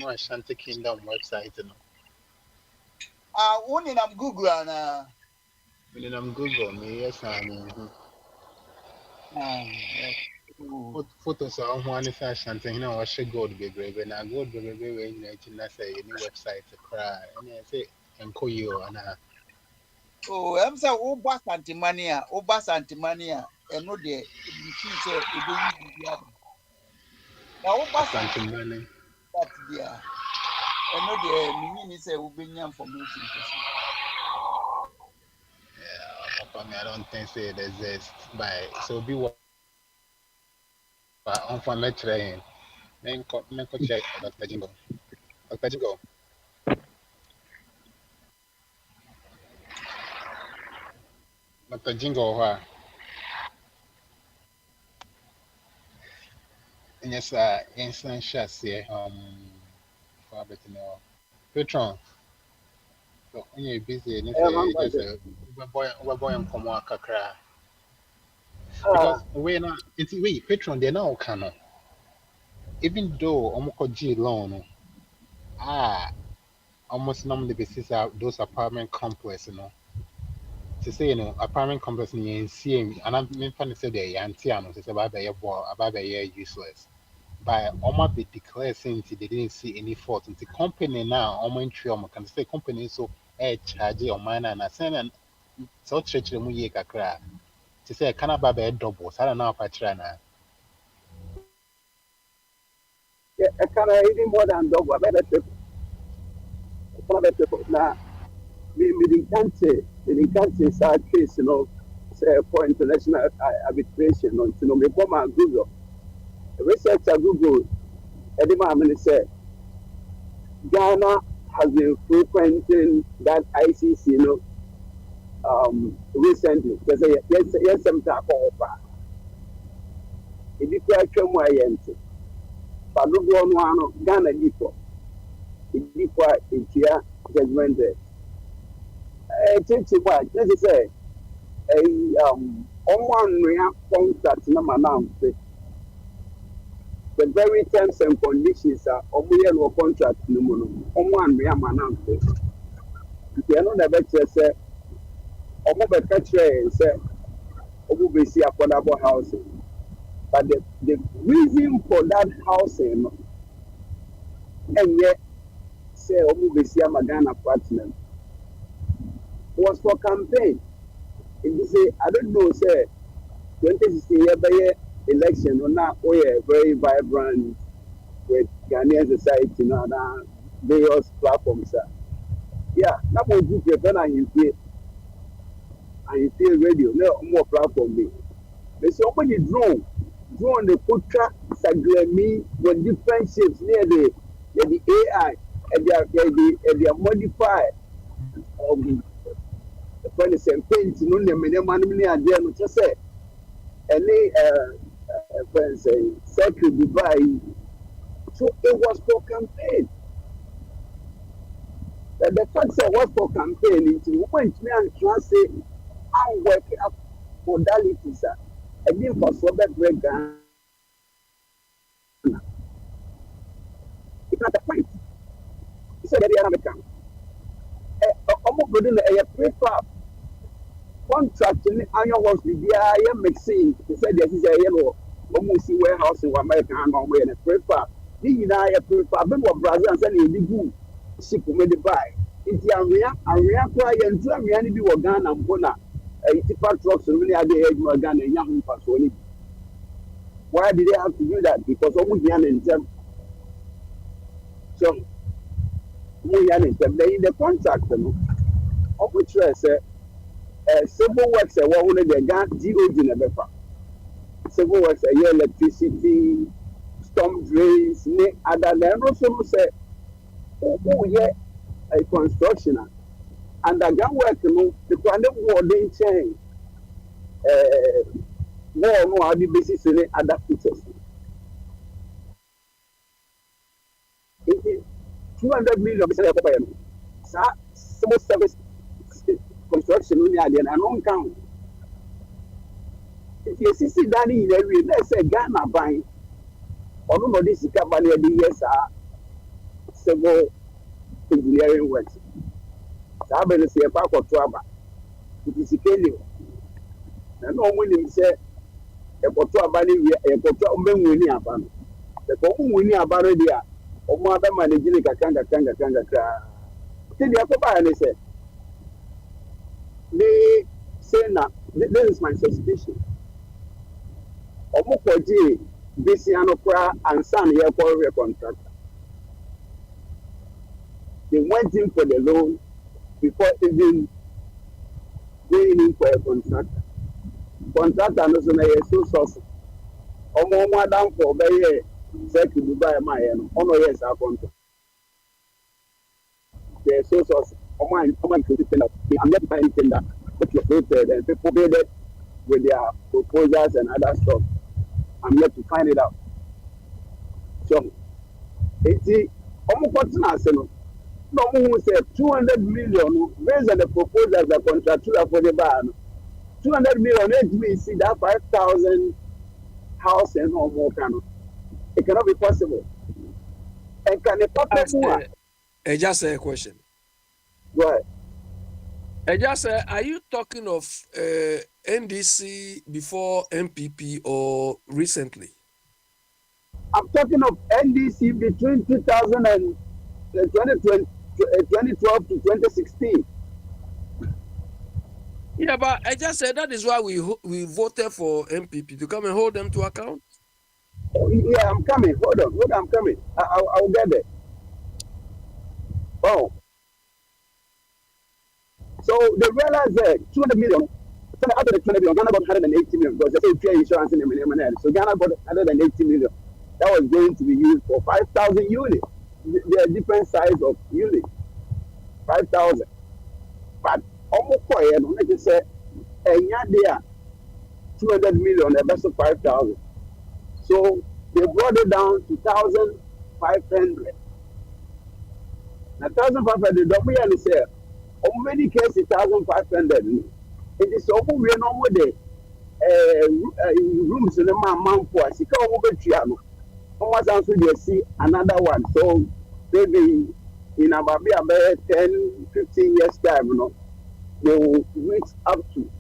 Ashanti Kingdom website, no. wo nenam google ana And then I'm Google, me, yes, I mean, photos of one is Ashanti, you know, I should go to be brave, and I go to be brave, and I say, any website to cry, and I say, and call you, and I. oh ɛm sɛ woba santimani a ɛno deɛ mefii sɛ ɛbɛyi biribi aba na woba Asante Mane. that deɛ a ɛno deɛ menyini sɛ wobɛnya information kɛse I don't think say it exists, but so be what on for me train. Then check Dr. Jingo. Dr. Jingo. Dr. Jingo, and yes, instant shots here. For better now. Patron. So when you're busy, and ɛyɛ say just mankɔsɛ we're going from kakra. Because we're not. It's we Patron. They're not kind even though G loan. Almost normally basis those apartment complex, to say, apartment complex in seeing, and I'm funny say they're anti-ano, to say about the useless. By almost be declared saying they didn't see any fault. And the company now, almost can say company so charge or mine and I send and so church mu ye kakra. To say can about a double, so I don't know if I try now. ɛkana even more than dɔg abɛbɛ triple ɛkana bɛ triple na mede nkante saa case no sɛ for international arbitration no nti no mebɔ ma google researcher google ɛde maa me ne sɛ ghana has been frequenting that icc recently kyɛ sɛ yɛnsɛm ta akɔ hɔ paa ebi kora atwa mu a yɛnte fa dodoɔ no ano ghana di fɔ ebi kɔ a etua judgment day kyekye mu a kyerɛ sɛ ɔmo anoa contract na ma na amfe the very terms and conditions a ɔmo yɛ no contract no mu no ɔmo anoa ma na amfe nti ɛno na ɛbɛkyerɛ sɛ ɔmo bɛka kyerɛ yɛn sɛ obviously affordable housing. But the reason for that housing, and yet say obviously Magana apartment, was for campaign. And you say, I don't know, say 2016 year election, or not, very vibrant with Ghanaian society now, various platforms. Yeah, that was good. And you feel radio, no more platform. There's so many drone the putra sagrami with different shapes near the AI and they are modified the friend is paint no name and man idea no just say any friend say circle Dubai. So it was for campaign. The fact that it was for campaign into point me and try say I'm working up modalities and then for so that break Ghana. It's not a point. He said that American. Almost within a prefab contract in annual works with the I am mixing. He said this is a yellow almost see warehouse in American way and a prefab. The a prefab, but what Brazil and sending the good ship made the buy. It's a real cry and two reality were Ghana and Bona. A tipper trucks and really had the edge of Ghana and young person. Why did they have to do that? Because almost young in them. So, young in them. They in the contract, of which civil works are one of the Ghana GOs in the civil works are electricity, storm drains, other than also say, oh, yeah, a construction. And the Ghana work, the kind of warding chain. More are the basis in other features. 200 million civil service construction only at the non count. If you see Danny in every, let's say Ghana buying, or no, this is company of the years are civil engineering works. Sabin is a park of Traba. It is a killing. And no one say a Potua Bani, a Potua Winnie Aban. The Pomu Winnie Abaradia, or Mother Managilica Kanga. Till the Akoba and they said, they say now, this is my suspicion. Omokoji, Bisianopra, and San Yapo contractor. They went in for the loan before even going in for a contractor. Contractor knows a source. Omo down for very second Dubai, my honor, yes, our contract. The source of mine, I'm not finding that. But you voted and people paid it with their proposals and other stuff. I'm yet to find it out. So, it's almost what's not no one said 200 million based on the proposals the contractor for the ban. 200 million, let me see that 5,000 house and home more cannot. It cannot be possible. And can a public one? Just a question. Right. Just are you talking of NDC before MPP or recently? I'm talking of NDC between 2000 and 2012 to 2016. Yeah, but I just said that is why we voted for MPP to come and hold them to account. Oh, yeah, I'm coming. Hold on, I'm coming. I'll get there. Oh. So they realized that 200 million, so after the 200 million, Ghana got 180 million because they say pure insurance in the million. So Ghana got 180 million. That was going to be used for 5,000 units. There are different size of units. 5,000. But almost for it, like you said, and yeah, they are 200 million, a vessel 5,000. So they brought it down to 1,500. Now 1,500, don't we understand? How many cases 1,500? It is over we are no day. Rooms in the man for us. You can't over Triano. Almost also you see another one. So maybe in about 10, 15 years time, they will reach up to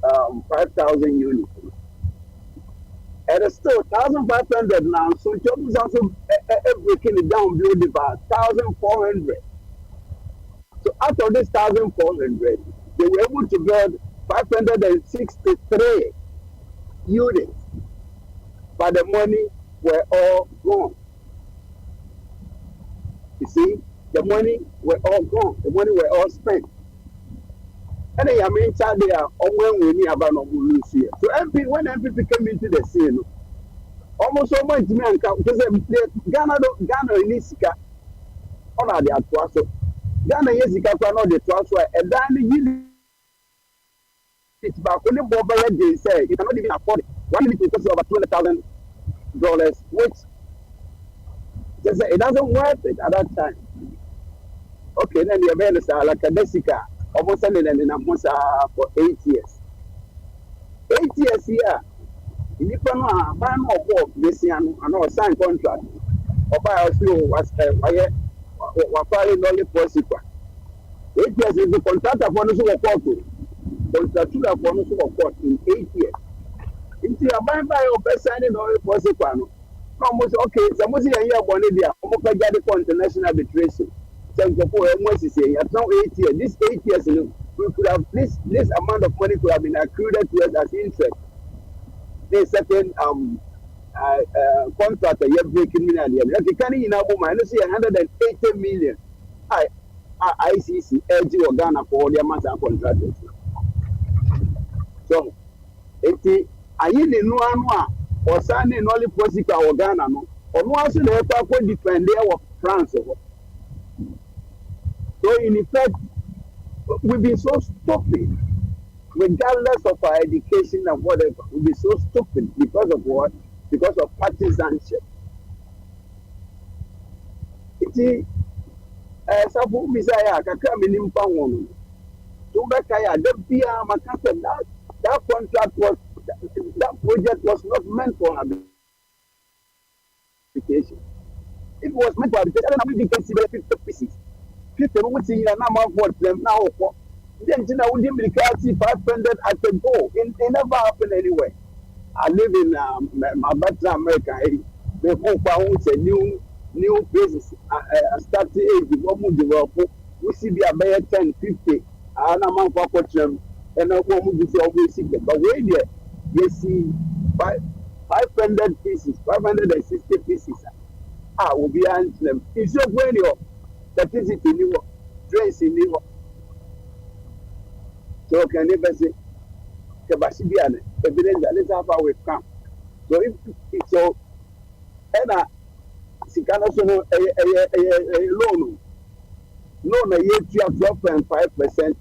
5,000 units. And it's still 1,500 now. So job is also breaking it down below about 1,400. So out of this 1,400, they were able to build 563 units, but the money were all gone. You see, the money were all gone. The money were all spent. And I mean, they are when we need about no lose here. So MP, when MPP came into the scene, almost so much man because Ghana in Sika on the Atwaso. Ghana yes, Sika on the Atwaso, and then it's back when the Boba they say you cannot even afford it. One minute it costs over $20,000, which just it doesn't worth it at that time. Okay, then the event is like a Jessica, almost ended in a for 8 years. 8 years here. Nipa no a ban no ọkọ besia no ana o sign contract ọba ya so was wayẹ wafare lọle prosecutor 8 years is the contractor for no so wọ court contractor for no so wọ court in 8 years nti aban ba ya ọbẹ sign lọle prosecutor no na mo say okay sẹ mo si yẹn yẹ ẹbọ ne dia ọmọ fẹ jáde for international arbitration sẹ nkọfọ ẹ mo sisi yẹn yàtọ̀ 8 years this 8 years no we could have this amount of money could have been accrued to us as interest. They certain contract you're breaking million. If you can't in Abu Man, see 180 million. ICC LG or Ghana for their master contractors. So, I need no one or signing only prosecutor or Ghana no. Or no one should have to defend their France. So, in effect, we've been so stupid. Regardless of our education and whatever, we'll be so stupid because of what? Because of partisanship. Iti sabu misaya kakra minim pa wono. Tumba kaya the bia makasa that contract was that project was not meant for habitation. If it was meant for habitation, then we can see 50 pieces. 50 we see na man for them now. Then you know, we didn't 500 at a go. It never happened anywhere. I live in my better America. They found a new places. I started age. We develop. We see the about 10, 50. And I'm on for them. And I'm going to see always see them. But wait there, you see 500 pieces, 560 pieces. Will be answering them. It's so when you're statistically new, trace in new. So can never say Kabasibian evidence that let's have how we come. So if so and Sikana so a loan a year 12.5%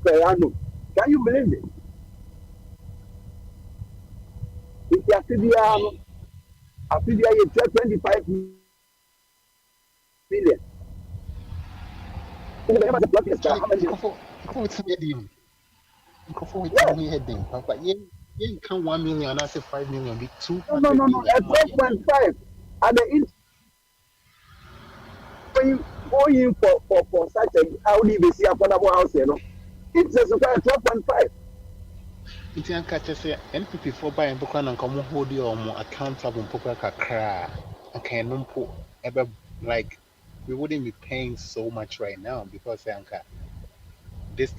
per annum. Can you believe it? If you after the year 25 million. Before tell me heading, Papa, you can 1 million, I say 5 million, be 2. No. At 12.5, at the going for such a how do you see affordable house, you know? It's a 12.5. It's a catch say NPP for buying book and come hold you or more accountable poker cry. Okay, no put ever like we wouldn't be paying so much right now because this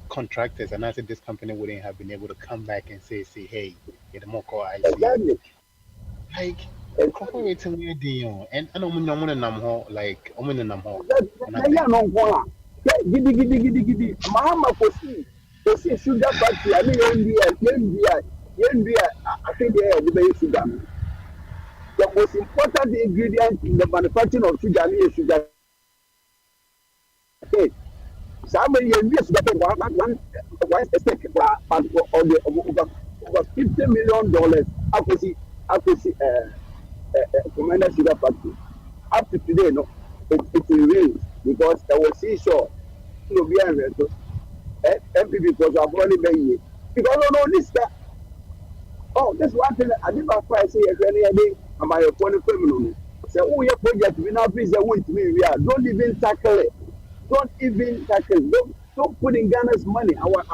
contractors and I said this company wouldn't have been able to come back and say, hey, get more call I see. Exactly. Like incorporating me deal and I don't know like I'm in them home. Giddy. Mahama Kosi sugar factory. I mean, I think they are the best sugar. The most important ingredient in the manufacturing of sugar is sugar. Okay. Somebody yes, that one estate over $50 million. After Commander Sugar Factory. Up to today, no, it's in ruins because there was seashore. No, be a rental. MPP because I've only been here. Because no, this guy. Oh, that's one thing I never quite say any am I a funny criminal? Say, oh, your project, we now please wait me. We are don't even tackle it. Don't even tackle. Don't put in Ghana's money. Our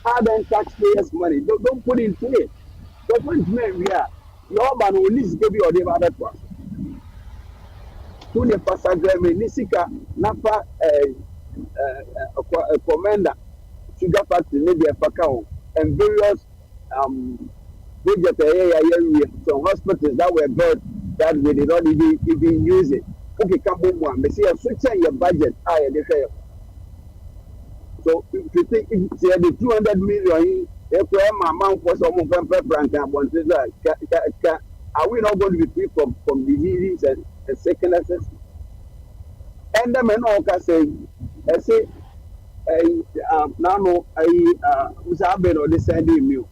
hard-earned taxpayers' money. Don't put it into it. Government men, we are. Your man will need to be or the other one. To the passenger, Nisika, Napa, commander, sugar factory, maybe a Pacao, and various some hospitals that were built that we did not even use it. Okay, come on, one. They say, switch your budget. So if you think it's the 200 million, if we have amount for some of them, are we not going to be free from diseases and sicknesses? And the men all can say, I say, now I was having or the sending you.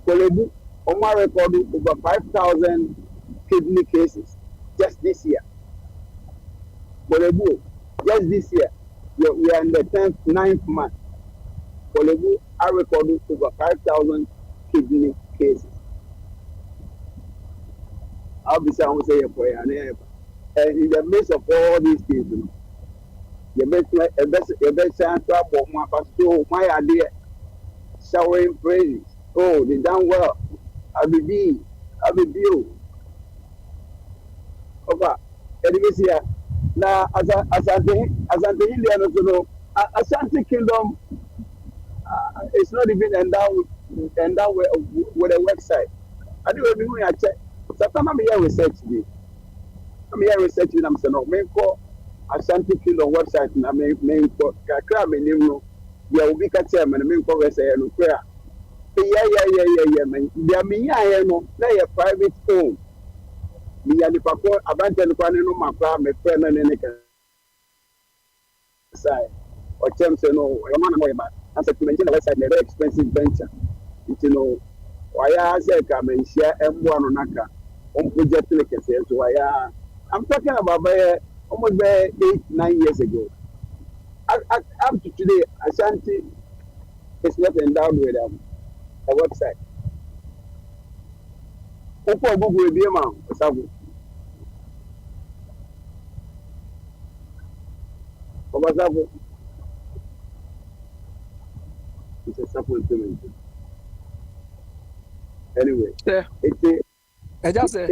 Kolebu, on my record, over 5,000 kidney cases just this year. Kolebu, just this year. We are in the 10th, 9th month. Kolebu are recording over 5,000 kidney cases. I'll be saying, and in the midst of all these things, you best answer for my pastor, my idea, showering praises. Oh, they done well. I'll be you. Okay, anyways, here. Now, as the Indian also know, Ashanti Kingdom is not even endowed with a website. I do everything I check. Sometimes I'm here researching. I'm saying, no, main call Ashanti Kingdom website. Na main call. Kakra me nimu. Ya ubi kache me main call website. No kaya. Yeah. Man, there me ya no. Na ya private home. Me ya di pako abante no kwa no makwa me friend na ne ka. Sai. Or James no. I want to know about. As a mention the website, very expensive venture. You know, why I say come and share M1 on Naka on project like I said. So why I'm talking about almost 8-9 years ago. Up to today, Ashanti is not endowed with a website. Opo Google will be a man. Obasabu. It's a supplement. Anyway, Yeah. I just say,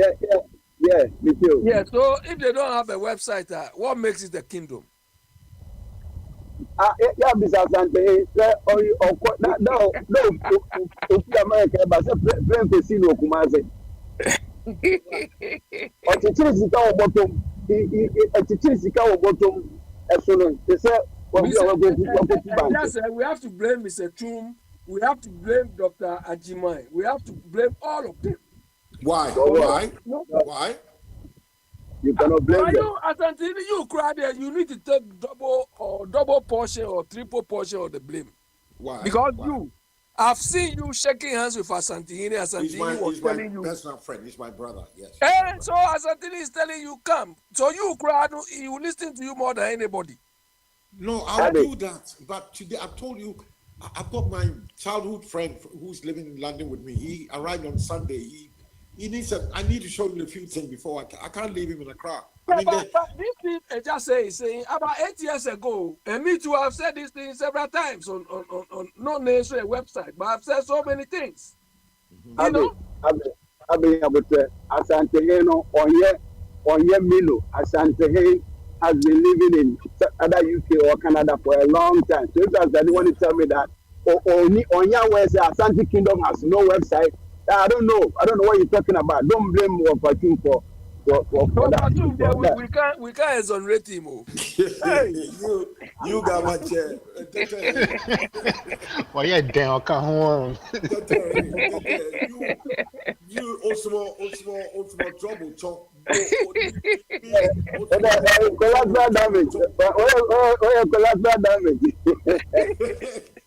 me too. yeah. So if they don't have a website, what makes it a kingdom? Yeah, Mr. Asante, no, America, but friend to see no Kumase. Or to change the cow bottom, to change the cow bottom, as soon as they say, we have to blame Mr. Chum. We have to blame Dr. Ajimai. We have to blame all of them. Why? No. Why? You cannot blame them. Asante, you cry there. You need to take double portion or triple portion of the blame. Why? Because I've seen you shaking hands with Asantini. Asantini was telling you. That's not friend. He's my brother. Yes. And so Asantini is telling you come. So you cry. He will listen to you more than anybody. No, I'll do that. But today I've told you, I've got my childhood friend who's living in London with me. He arrived on Sunday. He needs I need to show him a few things before I can't leave him in a crowd. But this thing I just saying about 8 years ago, and me too, I've said this thing several times on not necessarily a website, but I've said so many things. Mm-hmm. You know? Asante on your Milo, Asante has been living in either UK or Canada for a long time. So if anyone to tell me that on your website, Asante Kingdom has no website, I don't know what you're talking about. Don't blame Wapatum for that. We can't exonerate him. Hey, you got my chair. Well, yeah, damn, come on. You also trouble talk. Collateral damage. Collateral damage.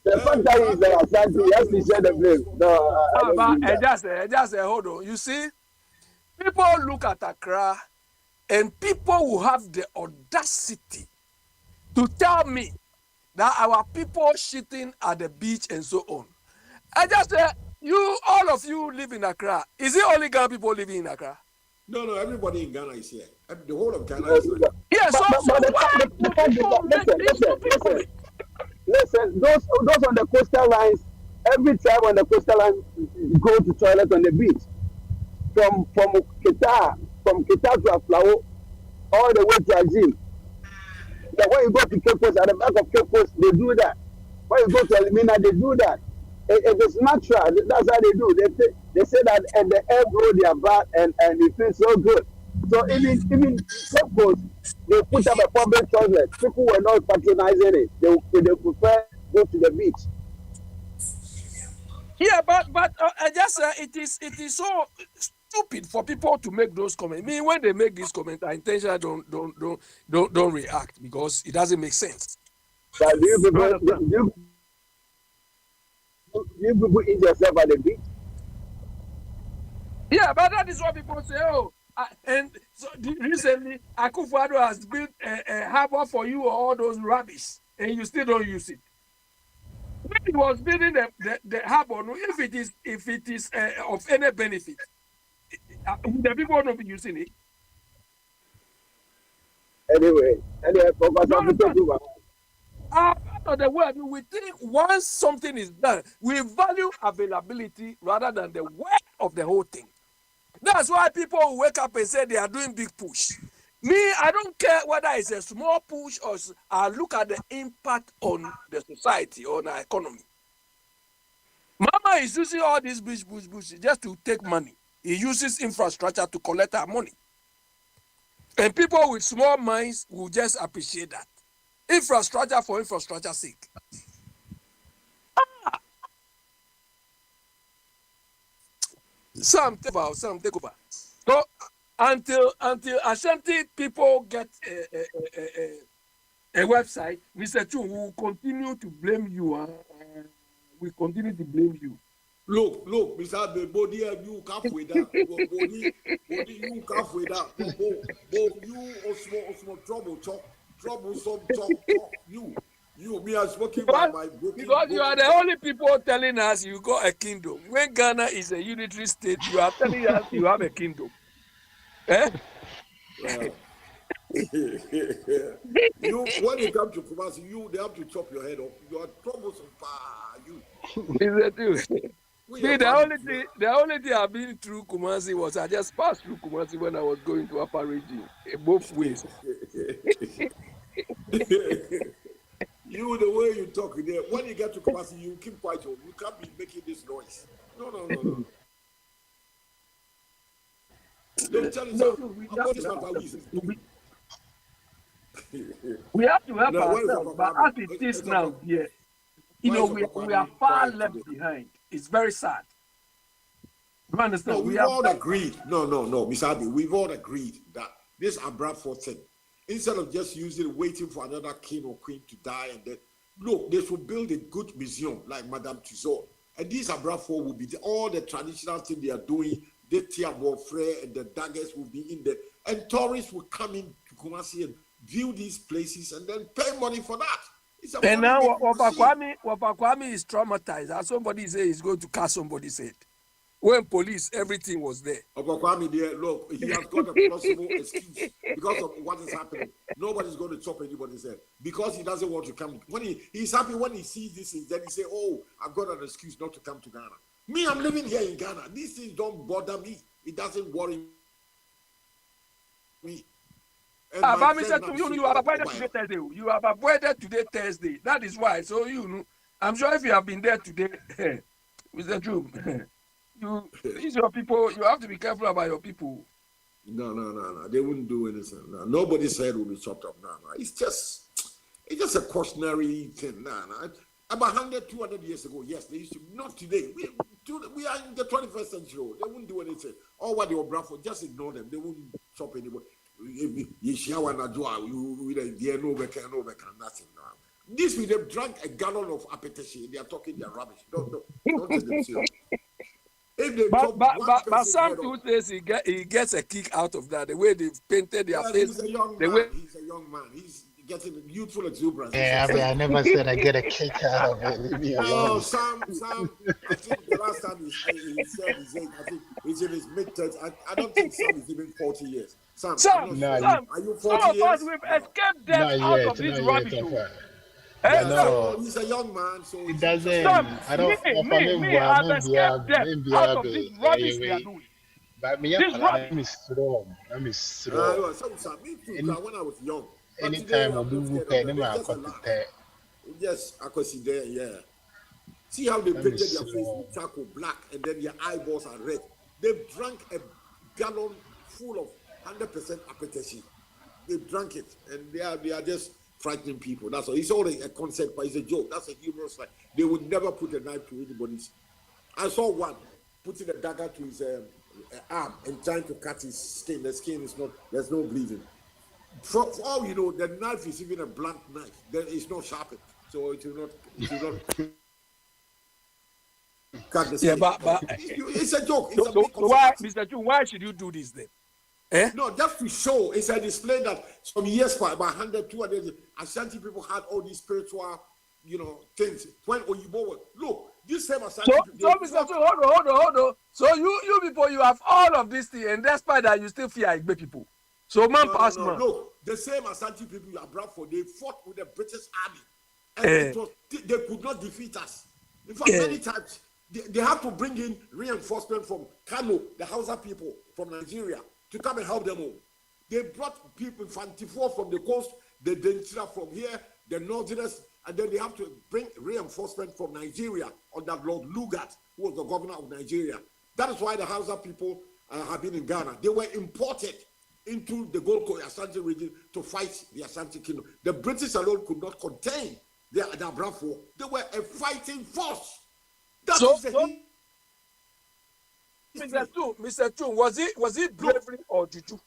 The fact that he's Asante, he has to share the blame. No, I just hold on. You see, people look at Accra, and people who have the audacity to tell me that our people shitting at the beach and so on. I just say, all of you live in Accra. Is it only Ghana people living in Accra? No, everybody in Ghana is here. The whole of Ghana is here. Yeah, listen, those on the coastal lines, every time on the coastal line go to toilet on the beach, from Kita to Aflao, all the way to Ajim. That when you go to Cape Coast, at the back of Cape Coast, they do that. When you go to Elimina, they do that. It is natural. That's how they do. They say that and the air blow their back and it feels so good. So even Cape Coast, they put up a public toilet. People were not patronizing it. They prefer go to the beach. Yeah, but just it is so stupid for people to make those comments. I mean, when they make these comments, I intentionally don't react because it doesn't make sense. But do you people eat yourself at the beach? Yeah, but that is what people say. Oh, and so recently, Akwantufuo has built a harbor for you or all those rubbish, and you still don't use it. When he was building the harbor, if it is of any benefit, the people will not be using it. Anyway, Part of the world, we think once something is done, we value availability rather than the work of the whole thing. That's why people will wake up and say they are doing big push. Me, I don't care whether it's a small push or I look at the impact on the society, on our economy. Mama is using all these bush just to take money. He uses infrastructure to collect our money. And people with small minds will just appreciate that. Infrastructure for infrastructure's sake. Some take over. So until Ashanti people get a website, Mr. Chu will continue to blame you. We continue to blame you. Look, Mr. Body, you can't wait that. Body, you can't wait that. You also trouble, some talk. You, me, I'm smoking my broken. Because you are the only people telling us you got a kingdom. When Ghana is a unitary state, you are telling us you have a kingdom. Eh? You, when you come to Kumasi, they have to chop your head off. You are troublesome. The only thing I've been through Kumasi was I just passed through Kumasi when I was going to Upper Region, both ways. You, the way you talk there, when you get to Kumasi, you keep quiet. You can't be making this noise. No. Don't tell we have to help ourselves, but as it is now, yeah, we are far left behind. It's very sad. You understand? No, we've all agreed. No, Miss Abby, we've all agreed that this Akwantufuo thing, instead of just waiting for another king or queen to die, and then look, they should build a good museum like Madame Tussauds, and these Akwantufuo will be all the traditional thing they are doing. The Tia Warfare and the daggers will be in there, and tourists will come in to Kumasi and view these places and then pay money for that. And now Wapakwami is traumatized. As somebody say he's going to cast somebody's head. When police, everything was there. Wapakwami there, look, he has got a plausible excuse because of what is happening. Nobody's going to chop anybody's head because he doesn't want to come. When he's happy when he sees this, then he say, "Oh, I've got an excuse not to come to Ghana." Me, I'm living here in Ghana. These things don't bother me. It doesn't worry me. You are appointed today Thursday. You have appointed today Thursday. That is why. So I'm sure if you have been there today, Mr. Drew, these your people. You have to be careful about your people. No. They wouldn't do anything. No. Nobody's head will be chopped up. No. It's just a cautionary thing. No. About 100, 200 years ago, yes, they used to. Not today. We are in the 21st century. They wouldn't do anything. All what they were brought for, just ignore them. They wouldn't chop anybody. These people drank a gallon of appetition. They are talking their rubbish. Don't take them serious. But some two says he gets a kick out of that. The way they painted their face. He's a young man. He's getting youthful exuberance. Yeah, I never said I get a kick out of it. Leave me alone. Sam, I think the last time he said his age, I think he's in his mid-30s. I don't think Sam is even 40 years. Sam, are you 40 years? We've escaped death out of this rubbish. But Yeah, no, so he's a young man, so it he just Sam, doesn't. I don't. I've escaped death out of this rubbish they are doing. But me, This let rubbish. me strong. Let me strong. so me too, Any when I was young. But today anytime I'm Obi not will scared of pay, them. them It's I just a come to laugh. pay. Yes, I could see there, yeah. See how they Let me painted their face strong. with charcoal black and then their eyeballs are red. They've drank a gallon full of 100% apetition. They've drank it and they are just frightening people. That's all. It's only a concept, but it's a joke. That's a humorous lie. They would never put a knife to anybody's. I saw one putting a dagger to his arm and trying to cut his skin. The skin is not, there's no bleeding. For all you know, the knife is even a blunt knife. Then it's not sharpened. So it will not cut the Yeah, skin. but It's a joke. It's a so big why, conspiracy. Mr. Chu, why should you do this then? Eh? No, just to show, it's a display that some years back, about 100, 200, Ashanti people had all these spiritual, things. When Oyibo was, look, this same Ashanti So people. Mr. Chu, hold on. So you people, you have all of this thing, and despite that, you still fear Igbe people. So man pass man. Look, the same Ashanti people you are brought for, they fought with the British army, and they could not defeat us. In fact, many times they have to bring in reinforcement from Kano, the Hausa people from Nigeria, to come and help them all. They brought people, Akwantufuo from the coast, the Denchira from here, the Northerners, and then they have to bring reinforcement from Nigeria under Lord Lugard, who was the governor of Nigeria. That is why the Hausa people have been in Ghana. They were imported into the Gold Coast Ashanti region to fight the Ashanti kingdom. The British alone could not contain the Akwantufuo. They were a fighting force. Mr. Chu, was it bravery or juju?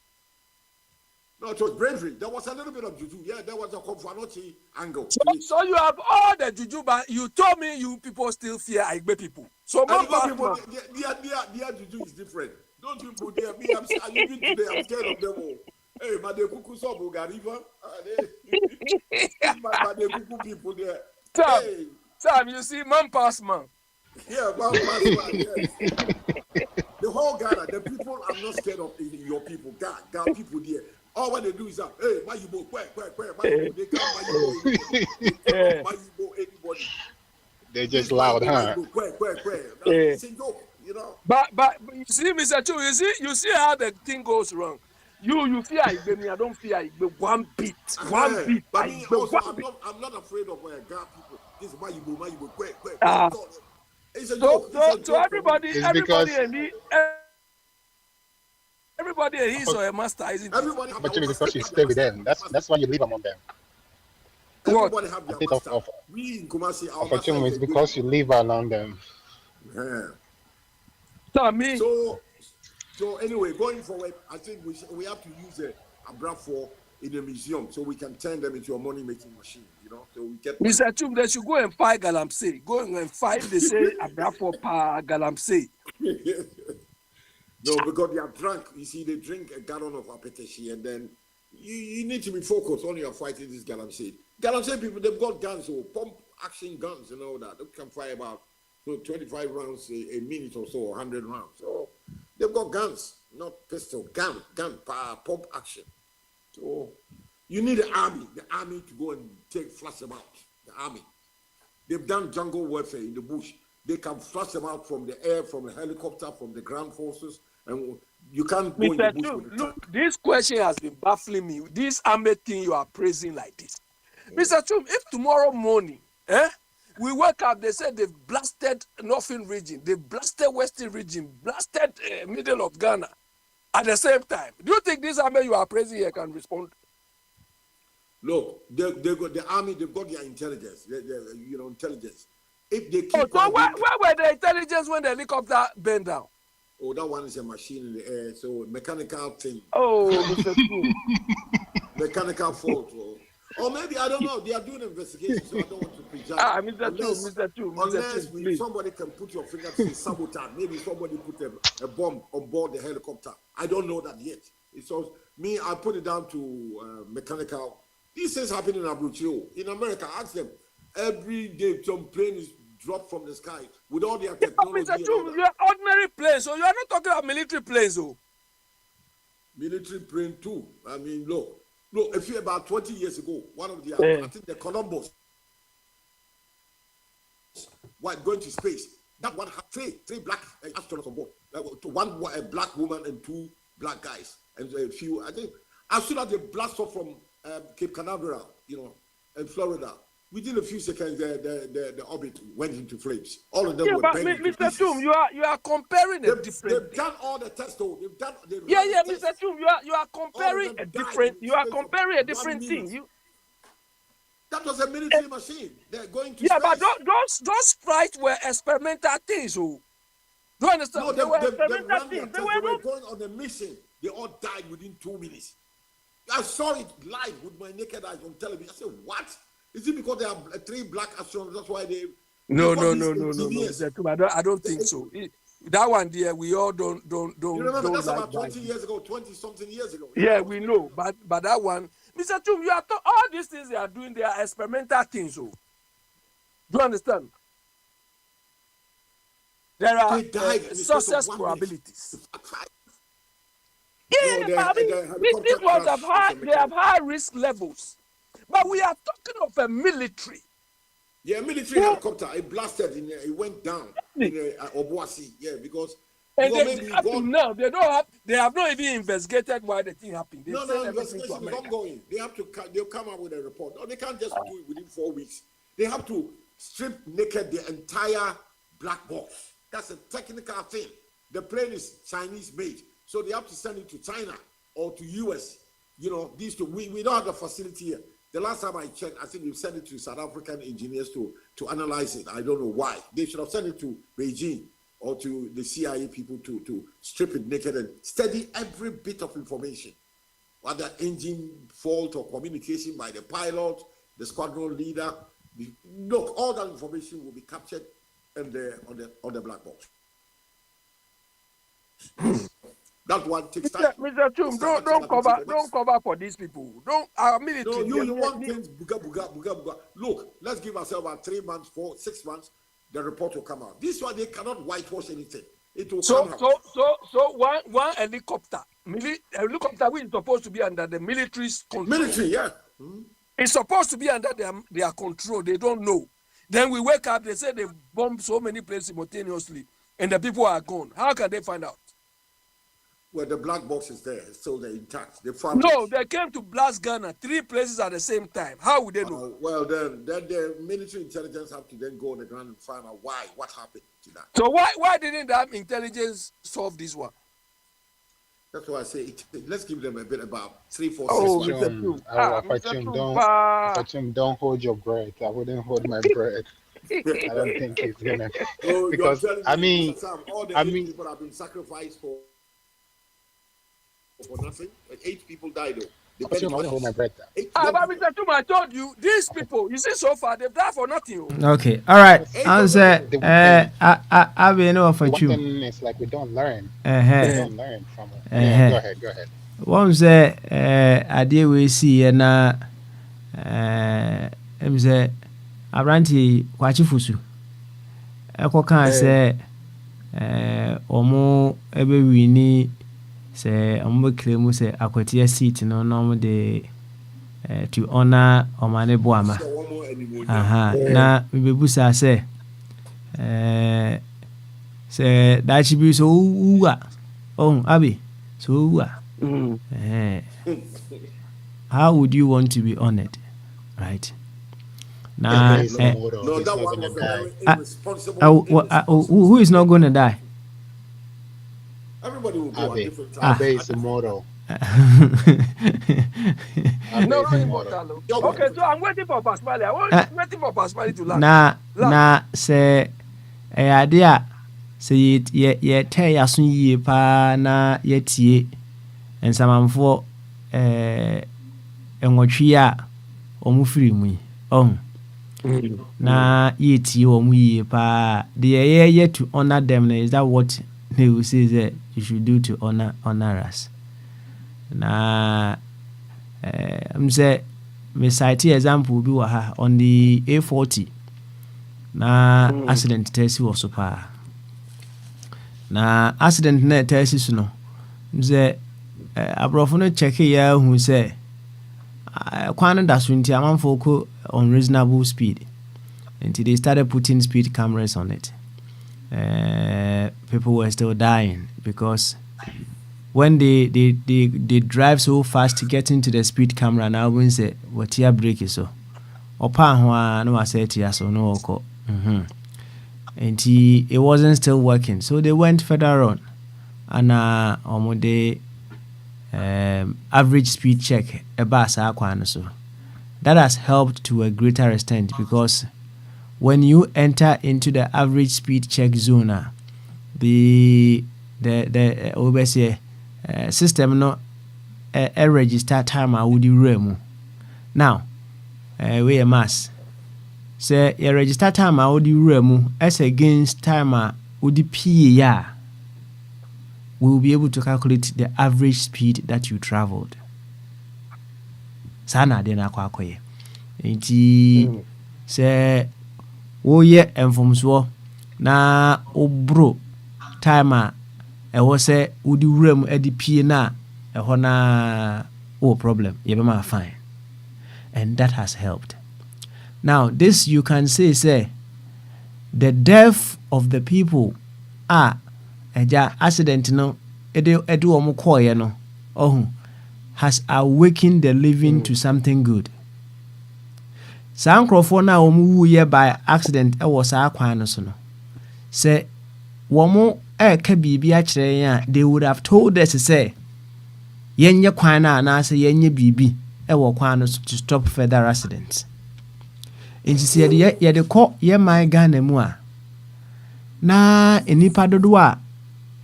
No, it was bravery. There was a little bit of juju. Yeah, there was a Akwantufuo angle. So you have all the juju, but you told me you people still fear Igbe people. So man pass man. Their juju is different. Don't you put there? Me, even today, I'm scared of them all. Hey, but the kuku sobo gariva. But the kuku people there. Sam, you see, man pass man. Yeah, man pass man. Yes. The whole Ghana, the people I'm not scared of your people. Ghana people there. All what they do is that, hey, Mayibo, Mayibo, they can't Mayibo anybody. They're just loud, huh? It's a joke, But you see, Mr. Chu, you see how the thing goes wrong. You fear Igbe, me, I don't fear Igbe. One beat. But me also, I'm not afraid of Ghana people. This is Mayibo, It's a joke. So everybody and he's a master, isn't it? Everybody but because you stay with them, that's why you live among them. Everybody have their master. We in Kumasi, our opportunity is because you live around them. Yeah. So anyway, going forward, I think we have to use a Akwantufuo in the museum so we can turn them into a money-making machine, so we get money. Mr. Chum, they should go and fight Galamsey. Go and fight, they say, Akwantufuo per Galamsey. No, because they are drunk. You see, they drink a gallon of apetition, and then you need to be focused on your fighting this Galamsey. Galamsey people, they've got guns, pump action guns and all that. They can fire about 25 rounds a minute or so, 100 rounds. So they've got guns, not pistol, gun, pump action. So you need the army to go and flush them out. The army. They've done jungle warfare in the bush. They can flush them out from the air, from the helicopter, from the ground forces, and you can't go in the bush with the tank. Look, this question has been baffling me. This army thing you are praising like this. Mr. Chum, if tomorrow morning, we wake up, they said they've blasted Northern region, they blasted Western region, blasted middle of Ghana at the same time. Do you think this army you are praising here can respond? Look, they got the army, they've got their intelligence, intelligence. If they keep so where were the intelligence when the helicopter bent down? Oh, that one is a machine in the air, so a mechanical thing. Oh, Mr. Chu. Mechanical fault. Or maybe, I don't know, they are doing investigations, so I don't want to prejudge. Mr. Chu, somebody can put your finger to sabotage. Maybe somebody put a bomb on board the helicopter. I don't know that yet. So me, I put it down to mechanical. These things happen in Akwantufuo. In America, ask them. Every day, some plane is dropped from the sky with all their technology. Mr. Chu, you are ordinary planes, so you are not talking about military planes, oh. Military plane too. I mean, look. If you about 20 years ago, one of the, I think the Columbus while going to space. That one had three black astronauts on board. One a black woman and two black guys, and a few. I think as soon as they blast off from Cape Canaveral, in Florida, within a few seconds, the orbit went into flames. All of them were burned. Mr. Tum, you are comparing a different. They've done all the tests, though. They've done. Mr. Tum, you are comparing a different. You are comparing a different thing. That was a military machine. They're going to space. But those sprites were experimental things. Oh, do you understand? No, they were experimental things. They were going on a mission. They all died within 2 minutes. I saw it live with my naked eyes on television. I said, "What? Is it because there are 3 black astronauts? That's why they?" No. I don't think so. That one there, we all don't. You remember that's about 20 years ago, 20-something years ago. Yeah, we know, but that one, Mr. Tum, you are all these things they are doing. They are experimental things. So, do you understand? There are success probabilities. Yeah, these ones have high risk levels, but we are talking of a military. Yeah, military helicopter. It blasted. It went down in Obuasi. Yeah, because. And now they have not even investigated why the thing happened. No, investigation is ongoing. They'll come up with a report. No, they can't just do it within 4 weeks. They have to strip naked the entire black box. That's a technical thing. The plane is Chinese made, so they have to send it to China or to US. These two. We don't have the facility here. The last time I checked, I think we sent it to South African engineers to analyze it. I don't know why. They should have sent it to Beijing or to the CIA people to strip it naked and study every bit of information. Whether engine fault or communication by the pilot, the squadron leader. Look, all that information will be captured on the black box. That one takes time. Mr. Tum, don't cover for these people. Our military. No, you want things buga. Look, let's give ourselves about 3 months, 6 months. The report will come out. This one they cannot whitewash anything. It will come out. So one helicopter which is supposed to be under the military's control. Military, yeah. Mm-hmm. It's supposed to be under their control. They don't know. Then we wake up. They say they bombed so many places simultaneously, and the people are gone. How can they find out? Well, the black box is there, so they're intact. They came to blast Ghana 3 places at the same time. How would they know? Well, then the military intelligence have to then go on the ground and find out what happened to that. So why didn't that intelligence solve this one? That's why I say let's give them a bit about 3, 4, 6 months. Don't hold your breath. I wouldn't hold my breath. I don't think it's gonna. Because all the people have been sacrificed for nothing. 8 people died though. I don't hold my breath. But Mr. Tum, I told you, these people, you see so far, they've died for nothing. Okay, all right. Answer. I will know for you. It's like we don't learn. We don't learn from it. Yeah, go ahead. One say, I deal with see na. Say, Abranti Akwantufuo. Eko kan say, omo ebe wini. Say claim say Akwatia seat no de to honor Omane Boama. Na bebusa say that should be so Abi so how would you want to be honored, right? Now who is not going to die? Everybody will go Abe. at different times. Abe is immortal. Okay, so I'm waiting for Pasmali. I'm waiting for Pasmali to land. Na say idea say ye tell ya sun ye pa na ye tie ensamanfo enwotwe a omufiri mu na ye tie omu ye pa the ye to honor them. Is that what they will say that you should do to honor us? Na I'm say me cite example bi wa ha on the A40 na accident test was so pa na accident na test so no say abrofo no check ya hu say kwan da so nti amanfo ko on reasonable speed until they started putting speed cameras on it. People were still dying because when they drive so fast to get into the speed camera, now when say what your brake is so opa ho no say tia so no oko and it wasn't still working, so they went further on and the average speed check eba saa kwan so. That has helped to a greater extent because when you enter into the average speed check zone, the obviously system no register time would you now we a mass say your register time would you as against time would PA, we will be able to calculate the average speed that you traveled. Sana de na kwa koye nti se wo ye enfomso na obro time e wo se udi wuram adi pie na e ho na problem ye be ma fine, and that has helped. Now this you can say the death of the people eja accident no edu omo koye no has awakened the living to something good. Saa nkrofo na omu wuye by accident was saa kwan no so no. Say womo ka bibi a kire yan, they would have told us say yenye kwan na say yenye bibi wo kwan no to stop further accidents. Inti say ye de ko ye man Ghana mu a na enipa dodo a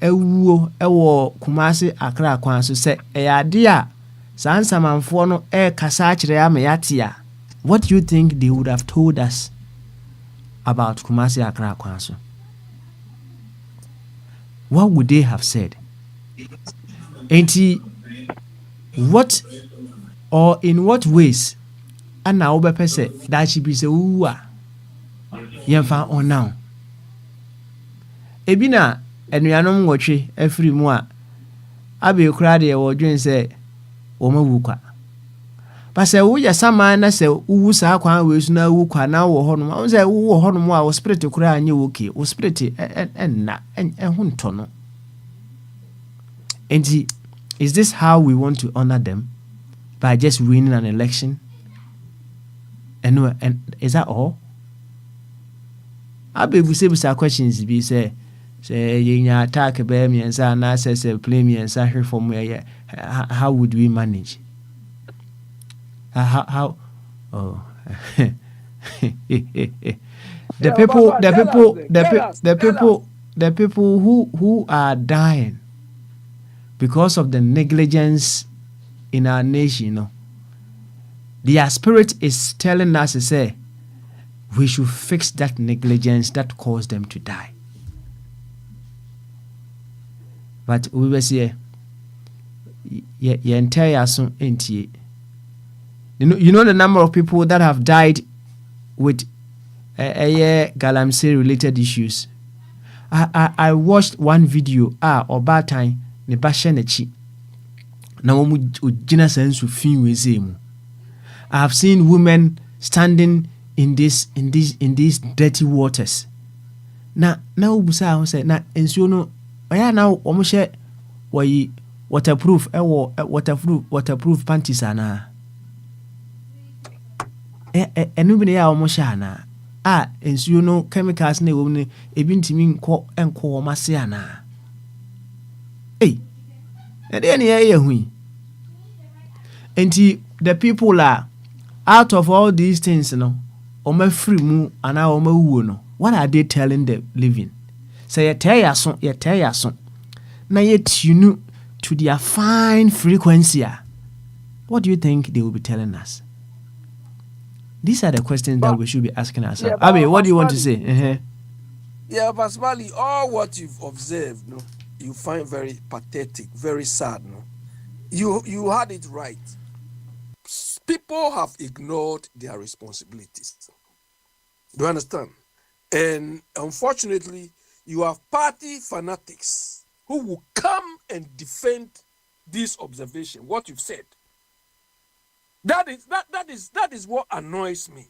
ewuo wo Kumasi Accra kwan so say ade a sansamanfo no kasa akire amayatia. What do you think they would have told us about Kumasi Accra kwan so? What would they have said? What or in what ways ana obepe say that she be say uwa yemfa on now ebina enuanom nwotwe afiri mu a abe kura de wo dwen say wo mawu kwa ba say wo ya sama na say uwu saa kwan we su na wu kwa na wo ho no say wo ho no a wo spirit kura anye wo ke wo spirit enna ehunto no. And is this how we want to honor them? By just winning an election? And is that all? I be we say questions be say you attack be me and say na say play me and say here for me. How would we manage? How oh the people who are dying because of the negligence in our nation, you know, their spirit is telling us to say we should fix that negligence that caused them to die. But we will say, entire son you know the number of people that have died with galamsey related issues. I watched one video or bad time ne ba hye na chi na wo gina sense fin we say mu. I have seen women standing in these dirty waters. Na obusa ho say na ensuo no oya na wo mo hye wayi waterproof waterproof panties ana enu bi ne ya wo mo hye ana ensuo no chemicals na wo ne ebi ntimi enko wo mase ana. Hey, and then the people are out of all these things, you know, free mu and no. What are they telling the living? Say you tell ya son. Now you tune to their fine frequency. What do you think they will be telling us? These are the questions that we should be asking ourselves. Yeah, Abi, what do you want to say? Yeah, Basmali, all what you've observed, no, you find very pathetic, very sad. No, you had it right. People have ignored their responsibilities. Do you understand? And unfortunately, you have party fanatics who will come and defend this observation, what you've said. That is what annoys me.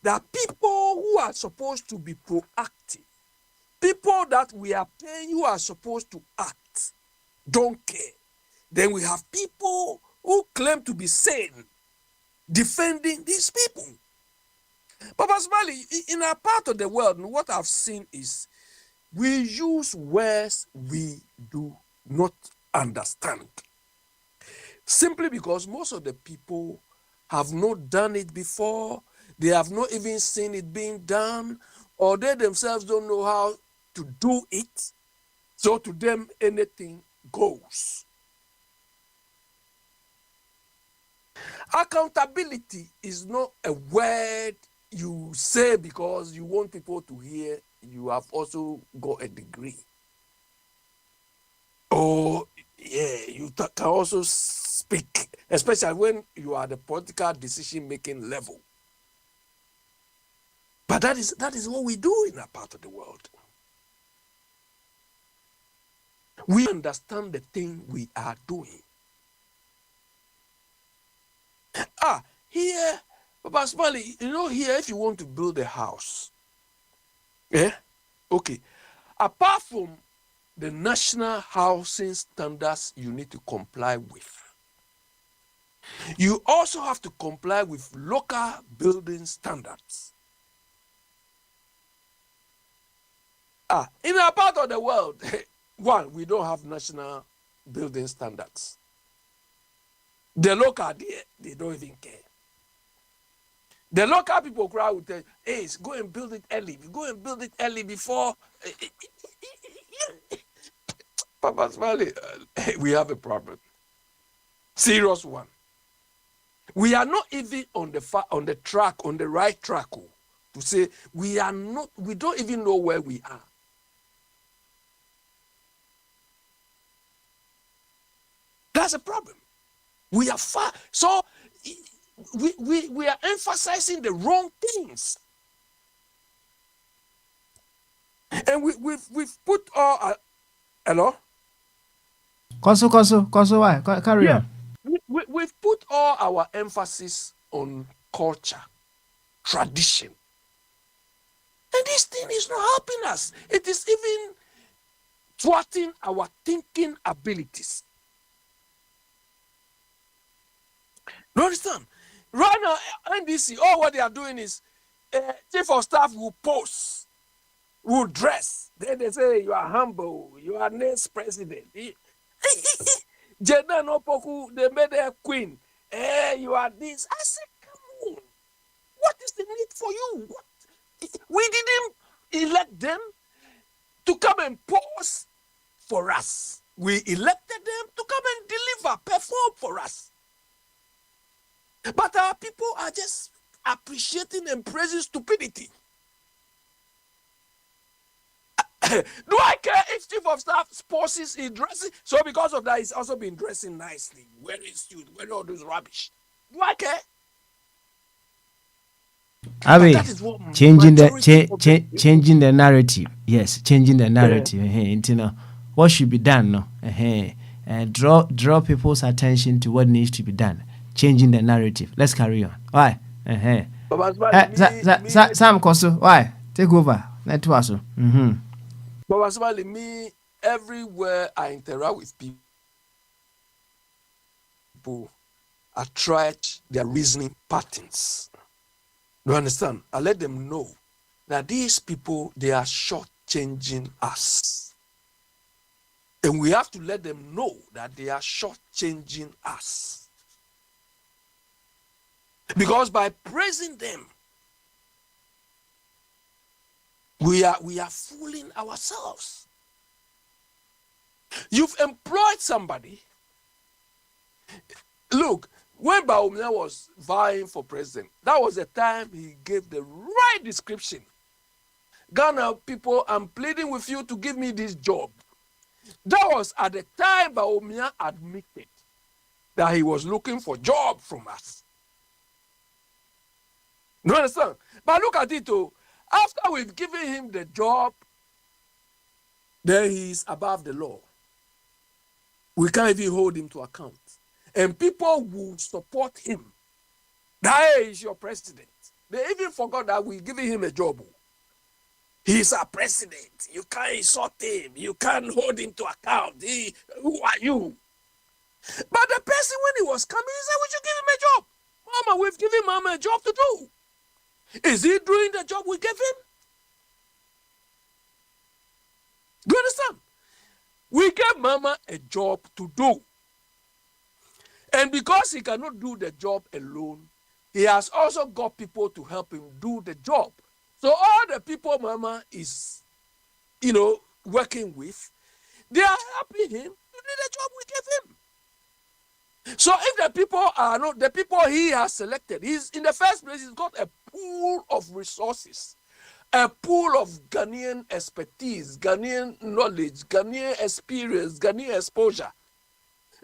There are people who are supposed to be proactive. People that we are paying who are supposed to act don't care. Then we have people who claim to be sane defending these people. But Smiley, in our part of the world, what I've seen is we use words we do not understand. Simply because most of the people have not done it before, they have not even seen it being done, or they themselves don't know how to do it. So to them, anything goes. Accountability is not a word you say because you want people to hear you have also got a degree. Or, you can also speak, especially when you are at the political decision-making level. But that is what we do in a part of the world. We understand the thing we are doing. Here, Papa Smiley, here, if you want to build a house, okay, apart from the national housing standards you need to comply with, you also have to comply with local building standards. In our part of the world, one, we don't have national building standards. The local, they don't even care. The local people crowd will tell you, hey, go and build it early. Go and build it early before. Papa Smiley, we have a problem. Serious one. We are not even on the right track to say we don't even know where we are. That's a problem. We are far. So we are emphasizing the wrong things. And we've put all hello? Koso, why? Carry on. We've put all our emphasis on culture, tradition. And this thing is not helping us. It is even thwarting our thinking abilities. You understand? Right now, NDC, all what they are doing is chief of staff will pose, will dress. Then they say, you are humble, you are next president. Jeddah Opoku, they made her queen. You are this. I said, come on. What is the need for you? We didn't elect them to come and pose for us. We elected them to come and deliver, perform for us. But our people are just appreciating and praising stupidity. Do I care if chief of staff spouses is dressing? So because of that, he's also been dressing nicely, wearing suit, wearing all this rubbish. Do I care? Abi, changing the narrative. Yes, changing the narrative. What should be done? No, draw people's attention to what needs to be done. Changing the narrative. Let's carry on. Why? Sam Koso, why? Take over. Let us. But Smiley, me, everywhere I interact with people, I try their reasoning patterns. You understand? I let them know that these people, they are shortchanging us. And we have to let them know that they are shortchanging us. Because by praising them, we are fooling ourselves. You've employed somebody. Look, when Bawumia was vying for president, that was the time he gave the right description. Ghana people, I'm pleading with you to give me this job. That was at the time Bawumia admitted that he was looking for job from us. You understand? But look at it too. After we've given him the job, then he's above the law. We can't even hold him to account. And people will support him. That is your president. They even forgot that we're giving him a job. He's our president. You can't insult him. You can't hold him to account. Who are you? But the person, when he was coming, he said, we should give him a job. Mama, we've given Mama a job to do. Is he doing the job we gave him? Do you understand? We gave Mama a job to do. And because he cannot do the job alone, he has also got people to help him do the job. So all the people Mama is, working with, they are helping him to do the job we gave him. So if the people are not the people he has selected, he's in the first place, he's got a pool of resources, a pool of Ghanaian expertise, Ghanaian knowledge, Ghanaian experience, Ghanaian exposure.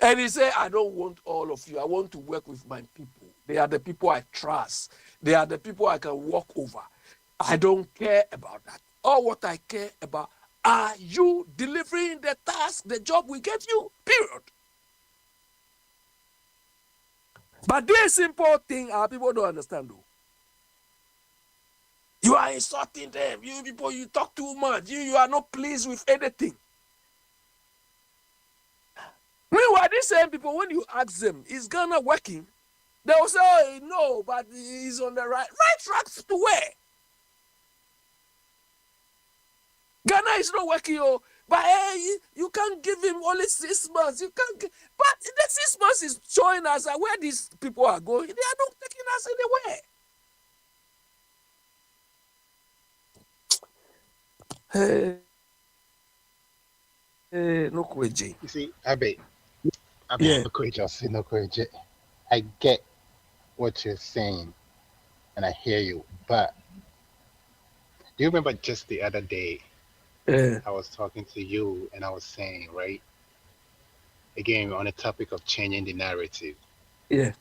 And he said, I don't want all of you. I want to work with my people. They are the people I trust. They are the people I can walk over. I don't care about that. All what I care about, are you delivering the task, the job we gave you? Period. But this simple thing, our people don't understand though. You are insulting them. You people, you talk too much. You are not pleased with anything. Meanwhile, these same people, when you ask them, is Ghana working? They will say, oh, no, but he's on the right tracks to where? Ghana is not working, but hey, you can't give him only 6 months. You can't. But the 6 months is showing us where these people are going. They are not taking us anywhere. No kweji. You see, Abe, Yeah. no kweji. I get what you're saying, and I hear you. But do you remember just the other day, I was talking to you, and I was saying, right, again, on the topic of changing the narrative. Yeah.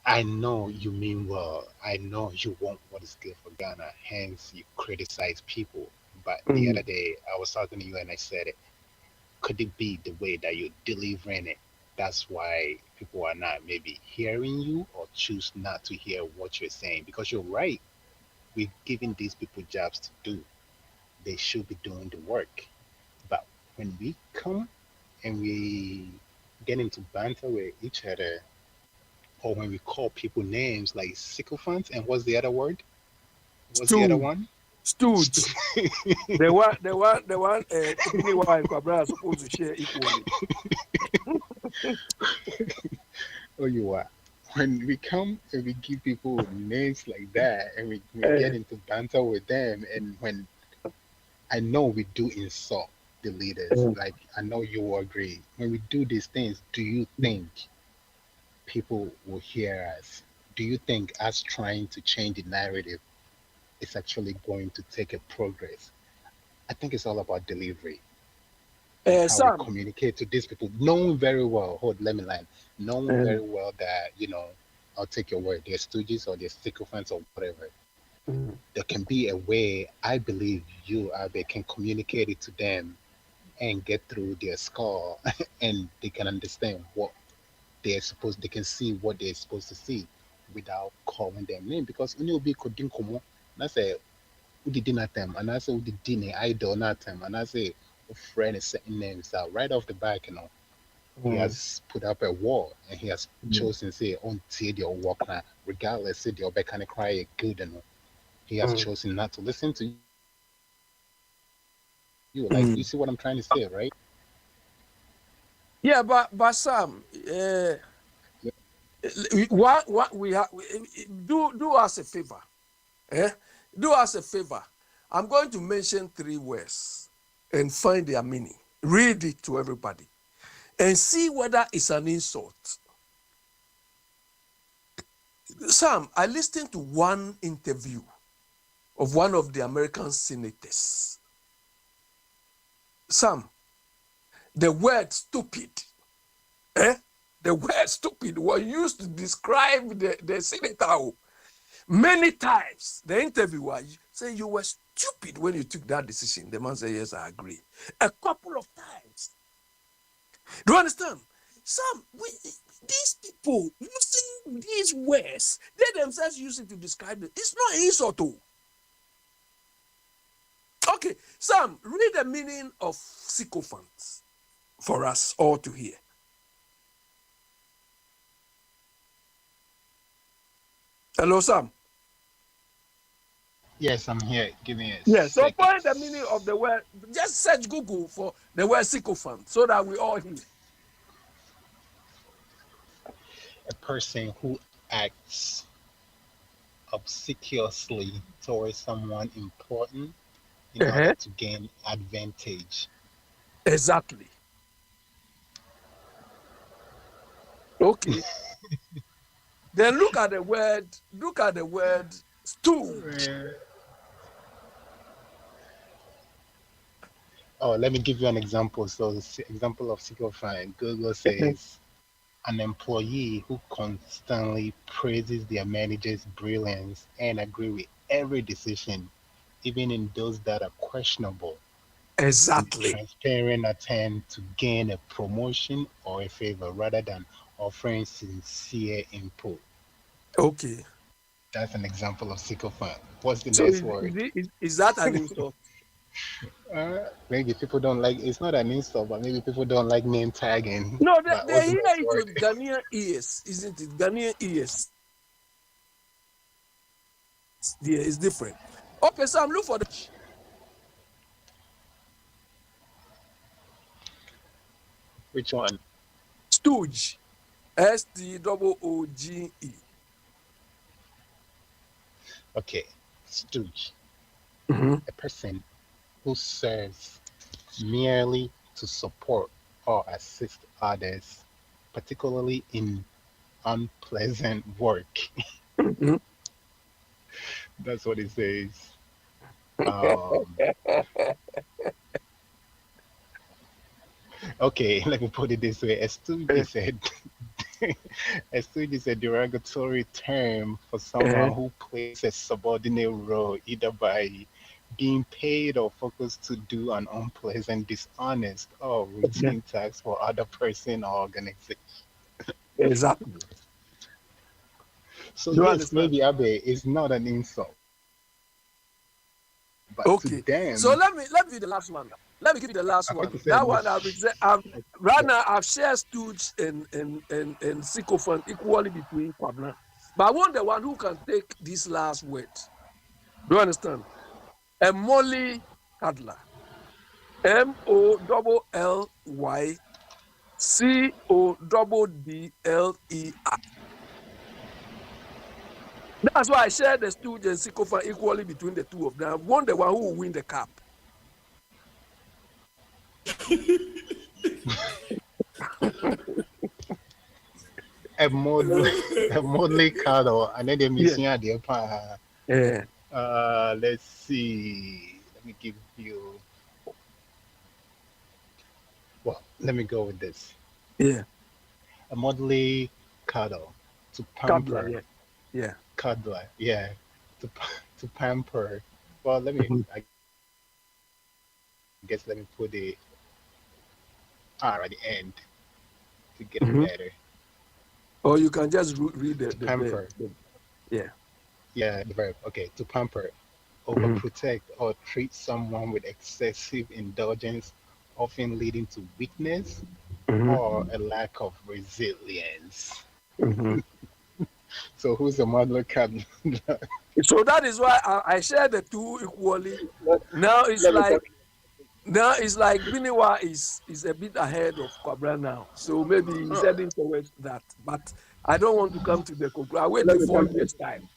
I know you mean well. I know you want what is good for Ghana. Hence, you criticize people. But the other day, I was talking to you, and I said, could it be the way that you're delivering it? That's why people are not maybe hearing you or choose not to hear what you're saying. Because you're right. We're giving these people jobs to do. They should be doing the work. But when we come and we get into banter with each other, or when we call people names like sycophants, and what's the other word? What's the other one? Stooge. the one Tiffany and Kwabra are supposed to share equally. Oh, you are. When we come and we give people names like that, and we get into banter with them, and when I know we do insult the leaders, like I know you will agree. When we do these things, do you think people will hear us? Do you think us trying to change the narrative is actually going to take a progress? I think it's all about delivery. How Sam, we communicate to these people, knowing very well, let me line, knowing very well that, I'll take your word, they're stooges or they're sycophants or whatever. There can be a way, I believe you, Abe, can communicate it to them and get through their skull and they can understand what they can see what they're supposed to see without calling them name. Because when you be coding komo, I say, who did dinner time, and I say, who did dinner idol not time, and I say, friend is setting names out right off the back, he has put up a wall and he has chosen say on the work now, regardless say the back can cry good, he has chosen not to listen to you. Like, you see what I'm trying to say, right? Yeah, but Sam, what we have, do us a favor. Do us a favor. I'm going to mention 3 words and find their meaning. Read it to everybody and see whether it's an insult. Sam, I listened to one interview of one of the American senators. Sam, the word stupid, the word stupid was used to describe the senator. Many times, the interviewer said, you were stupid when you took that decision. The man said, yes, I agree. A couple of times. Do you understand? Sam, these people using these words, they themselves use it to describe it. It's not insult. Okay, Sam, read the meaning of sycophant for us all to hear. Hello, Sam. Yes, I'm here. Give me a Yes, so second. find the meaning of the word. Just search Google for the word sycophant so that we all hear. A person who acts obsequiously towards someone important in order to gain advantage. Exactly. Okay. Then look at the word stooge. Oh, let me give you an example. So, the example of sycophant, Google says an employee who constantly praises their manager's brilliance and agree with every decision, even in those that are questionable. With Exactly. transparent attempt to gain a promotion or a favor rather than offering sincere input. Okay. That's an example of sycophant. What's the So next word? is that an insult? Maybe people don't like it's not an insult, but maybe people don't like name tagging. No, But they what's the hear next it word? with Ghanaian ears, isn't it? Ghanaian ears. Yeah, it's different. Okay, Sam, look for the Which one? stooge. Stooge. Okay, stooge. Mm-hmm. A person who serves merely to support or assist others, particularly in unpleasant work. Mm-hmm. That's what it says. Um, okay, let me put it this way. A stooge is a stooge is a derogatory term for someone who plays a subordinate role either by being paid or focused to do an unpleasant, dishonest, or routine task for other person or organization. Exactly. So Do you yes, understand? maybe Abe is not an insult, but to Okay. So them, let me be the last one. Let me give you the last I thought one. you That said one right yeah. now I've shared stooge and sycophant equally between Kwabna. But I want the one who can take this last word. Do you understand? A molly cuddler. MOLLYCODDLER. That's why I share the stooge and sycophant equally between the two of them. I want the one who will win the cup. A mod a modely cuddle, and then they Yeah. missing at the pa. Yeah. Let's see. Let me give you. Well, let me go with this. Yeah. A modely cuddle to Cuddler. pamper, Yeah. Yeah. cuddler, yeah, to pamper. Well, let me. Mhm. I guess let me put the R at the end to get it Mhm. better. Or you can just read To the verb. pamper, Yeah. yeah, the verb. Okay, to pamper, Mhm. overprotect or treat someone with excessive indulgence, often leading to weakness Mhm. or a lack of resilience. Mhm. So who's the model cuddler? So that is why I share the two equally. Let, Now it's let me like tell Biniwa is a bit ahead of Kwabra now. So maybe he's heading towards that. But I don't want to come to the conclusion. I wait let till me tell you. 4 years time.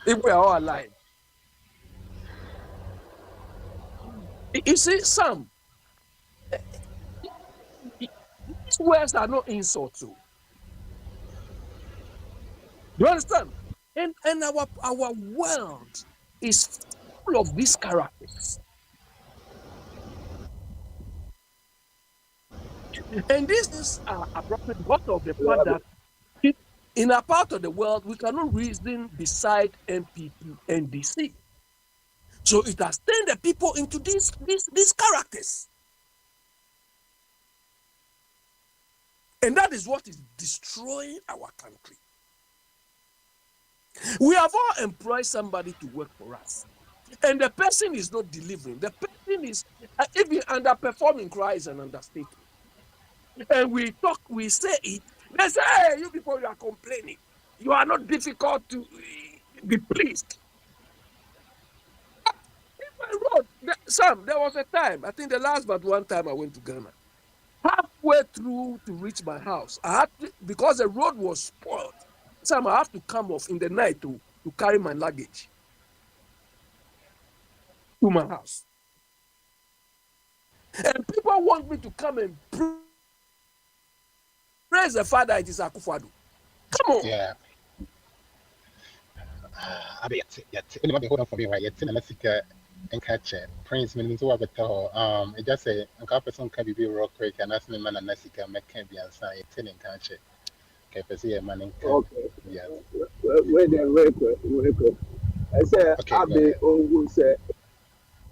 If we are all alive. You see, some these words are not insults. Do you understand? And our world is full of these characters. And these things are appropriate because of the fact that in a part of the world, we cannot reason beside NPP and DC. So it has turned the people into these characters. And that is what is destroying our country. We have all employed somebody to work for us, and the person is not delivering. The person is even underperforming. Cry is an understatement. And we talk, we say it. They say, hey, you people, you are complaining. You are not difficult to be pleased. I wrote, Sam, there was a time, I think the last but one time I went to Ghana. Halfway through to reach my house, I had to, because the road was spoiled. Sam, I have to come off in the night to carry my luggage to my house. And people want me to come and praise the Father, it is Akwantufuo. Come on. Yeah. I be hold on for me, right? Yet, let's and catch it. Prince, means what I tell it just say, a couple person can be real quick and ask me, man, and Nessica, make can be answered, it's in catch it. Okay, see a man. Okay. Yeah. Wait there, wait. I say, I be on who say,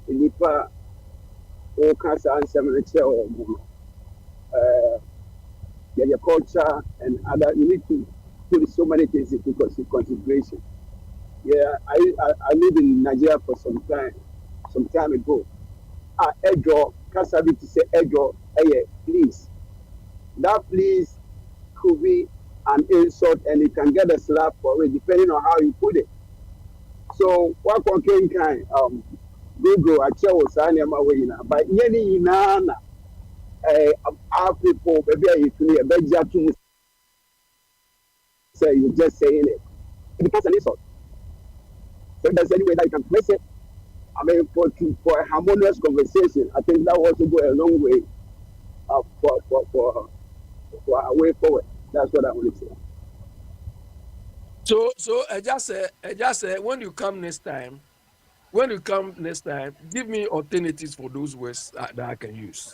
Nipa, all kinds of answer, or your culture and other, you need to put so many things into consideration. Yeah, I lived in Nigeria for some time ago. Ejo, Kasabi to say Ejo, please. That please could be an insult and you can get a slap for it depending on how you put it. So what can Google I tell was my way now. But yeni inana our people maybe I feel a better to say you just saying it. It becomes an insult. So if there's any way that you can place it, I mean, for a harmonious conversation, I think that will also go a long way for a way forward. That's what I want to say. So I just say, when you come next time, give me alternatives for those words that I can use.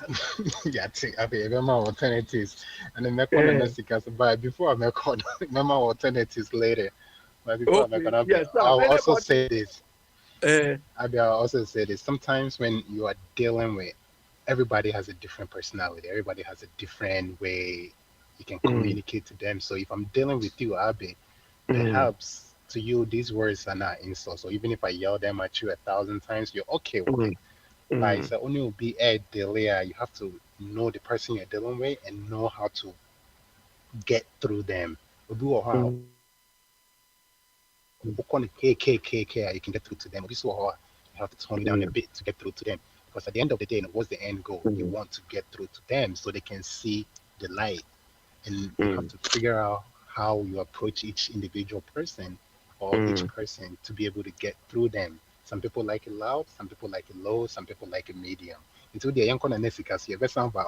Yeah, I mean, remember alternatives, and then make one Nessica. But before I make on, remember alternatives later. But before I make on, I'll also say this. I'll also say this. Sometimes when you are dealing with, everybody has a different personality. Everybody has a different way you can communicate to them. So if I'm dealing with you, Abby, perhaps to you these words are not insults. So even if I yell them at you 1,000 times, you're okay with it. Like so only will be a delay. You have to know the person you're dealing with and know how to get through them. You can get through to them. You have to tone down a bit to get through to them. Because at the end of the day, what's the end goal? You want to get through to them so they can see the light. And you have to figure out how you approach each individual person or each person to be able to get through them. Some people like it loud, some people like it low, some people like it medium. Until the young efficacy,